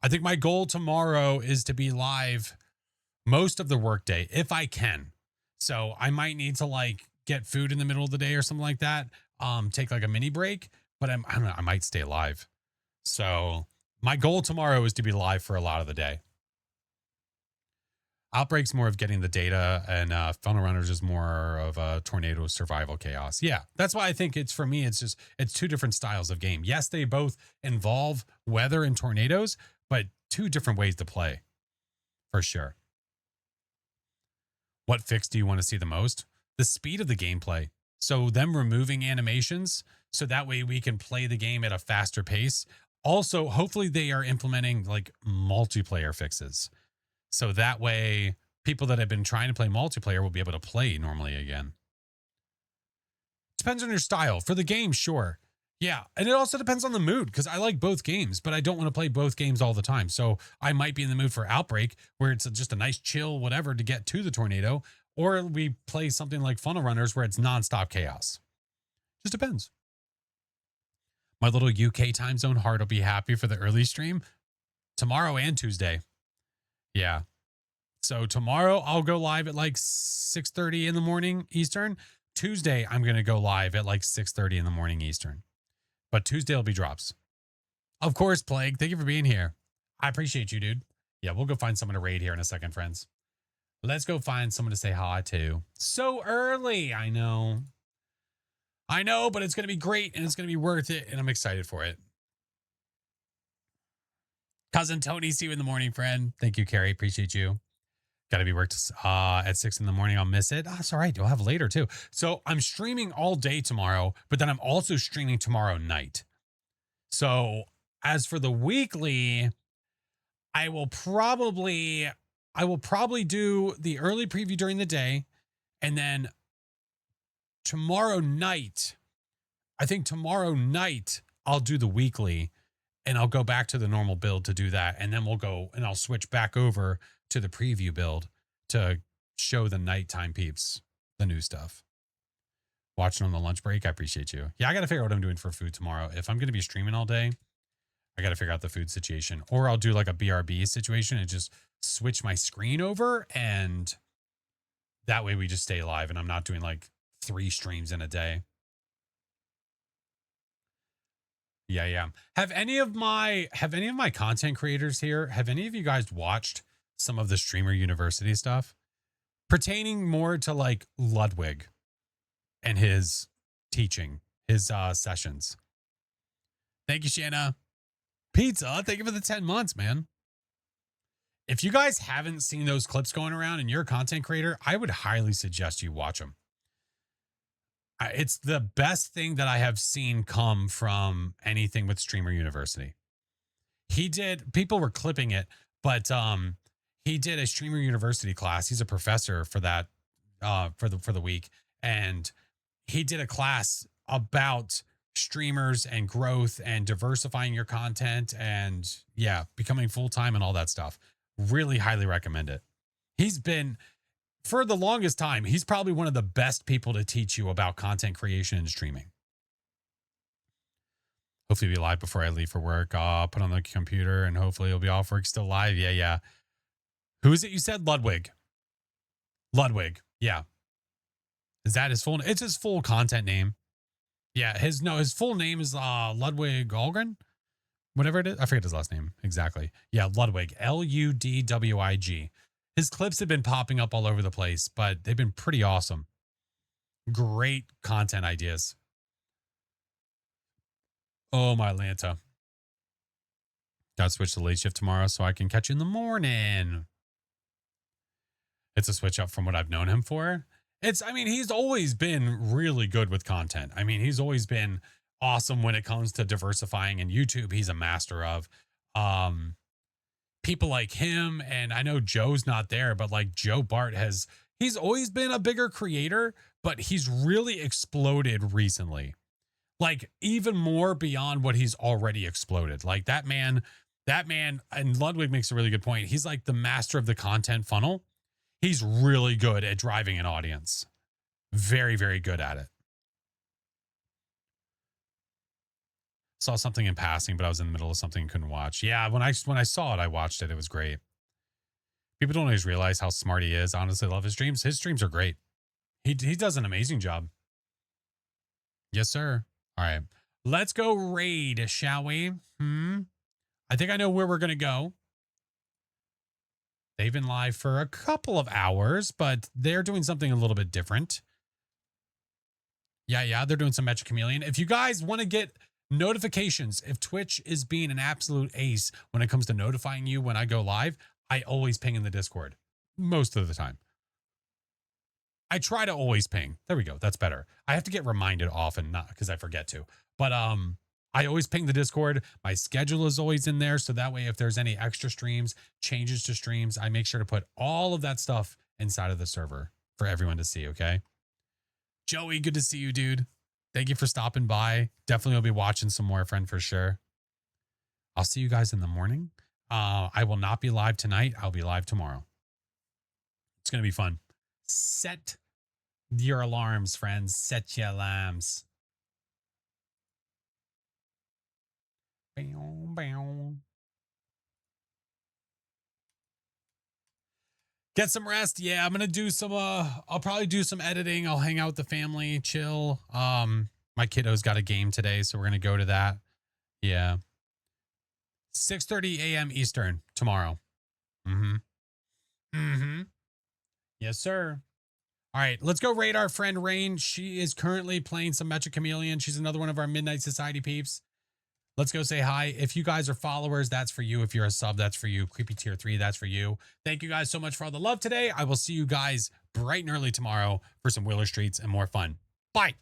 I think my goal tomorrow is to be live most of the workday, if I can. So I might need to, like, get food in the middle of the day or something like that. Take like a mini break, but I don't know, I might stay live. So my goal tomorrow is to be live for a lot of the day. Outbreak's more of getting the data, and Funnel Runners is more of a tornado survival chaos. Yeah, that's why I think it's two different styles of game. Yes, they both involve weather and tornadoes, but two different ways to play, for sure. What fix do you want to see the most? The speed of the gameplay. So them removing animations, so that way we can play the game at a faster pace. Also, hopefully they are implementing like multiplayer fixes. So that way people that have been trying to play multiplayer will be able to play normally again. Depends on your style. For the game, sure. Yeah, and it also depends on the mood, because I like both games, but I don't want to play both games all the time. So I might be in the mood for Outbreak, where it's just a nice chill whatever to get to the tornado, or we play something like Funnel Runners where it's nonstop chaos. Just depends. My little UK time zone heart will be happy for the early stream tomorrow and Tuesday. Yeah. So tomorrow I'll go live at like 6:30 in the morning Eastern. Tuesday I'm going to go live at like 6:30 in the morning Eastern. But Tuesday will be drops. Of course, Plague, thank you for being here. I appreciate you, dude. Yeah, we'll go find someone to raid here in a second, friends. Let's go find someone to say hi to. So early, I know. I know, but it's going to be great and it's going to be worth it, and I'm excited for it. Cousin Tony, see you in the morning, friend. Thank you, Carrie. Appreciate you. Got to be worked at 6 in the morning. I'll miss it. That's all right. You'll have later too. So I'm streaming all day tomorrow, but then I'm also streaming tomorrow night. So as for the weekly, I will probably do the early preview during the day, and then tomorrow night, I think tomorrow night I'll do the weekly, and I'll go back to the normal build to do that, and then we'll go and I'll switch back over to the preview build to show the nighttime peeps the new stuff. Watching on the lunch break, I appreciate you. Yeah, I got to figure out what I'm doing for food tomorrow. If I'm going to be streaming all day, I got to figure out the food situation, or I'll do like a BRB situation and just switch my screen over, and that way we just stay alive and I'm not doing like 3 streams in a day. Yeah. Have any of my content creators here, have any of you guys watched some of the Streamer University stuff pertaining more to like Ludwig and his teaching, his sessions? Thank you, Shanna. Pizza, thank you for the 10 months, man. If you guys haven't seen those clips going around and you're a content creator, I would highly suggest you watch them. It's the best thing that I have seen come from anything with Streamer University. People were clipping it, but he did a Streamer University class. He's a professor for that for the week, and he did a class about streamers and growth and diversifying your content and becoming full-time and all that stuff. Really highly recommend it. He's been, for the longest time, he's probably one of the best people to teach you about content creation and streaming. Hopefully be live before I leave for work. I'll put on the computer and hopefully it'll be off work still live. Yeah. Who is it you said? Ludwig. Yeah. Is that his full? It's his full content name. Yeah. His full name is Ludwig Algren. Whatever it is. I forget his last name exactly. Yeah. Ludwig. Ludwig. His clips have been popping up all over the place, but they've been pretty awesome. Great content ideas. Oh, my Atlanta. Got to switch to late shift tomorrow so I can catch you in the morning. It's a switch up from what I've known him for. He's always been really good with content. He's always been awesome when it comes to diversifying, and YouTube he's a master of. People like him, and I know Joe's not there, but like Joe Bart he's always been a bigger creator, but he's really exploded recently. Like even more beyond what he's already exploded. Like that man, and Ludwig makes a really good point. He's like the master of the content funnel. He's really good at driving an audience. Very, very good at it. Saw something in passing, but I was in the middle of something and couldn't watch. Yeah, when I saw it, I watched it. It was great. People don't always realize how smart he is. Honestly, love his streams. His streams are great. He does an amazing job. Yes, sir. All right. Let's go raid, shall we? I think I know where we're going to go. They've been live for a couple of hours, but they're doing something a little bit different. Yeah, they're doing some Mecha Chameleon. If you guys want to get notifications, if Twitch is being an absolute ace when it comes to notifying you when I go live, I always ping in the Discord most of the time. I try to always ping. There we go. That's better. I have to get reminded often, not because I forget to, but I always ping the Discord. My schedule is always in there, so that way if there's any extra streams, changes to streams, I make sure to put all of that stuff inside of the server for everyone to see. Okay, Joey, good to see you, dude. Thank you for stopping by. Definitely will be watching some more, friend, for sure. I'll see you guys in the morning. I will not be live tonight. I'll be live tomorrow. It's going to be fun. Set your alarms, friends. Set your alarms. Get some rest. Yeah, I'm going to do some, I'll probably do some editing. I'll hang out with the family, chill. My kiddo's got a game today, so we're going to go to that. Yeah. 6:30 a.m. Eastern tomorrow. Yes, sir. All right, let's go raid our friend Rain. She is currently playing some Mecha Chameleon. She's another one of our Midnight Society peeps. Let's go say hi. If you guys are followers, that's for you. If you're a sub, that's for you. Creepy tier 3, that's for you. Thank you guys so much for all the love today. I will see you guys bright and early tomorrow for some Wheeler Streets and more fun. Bye.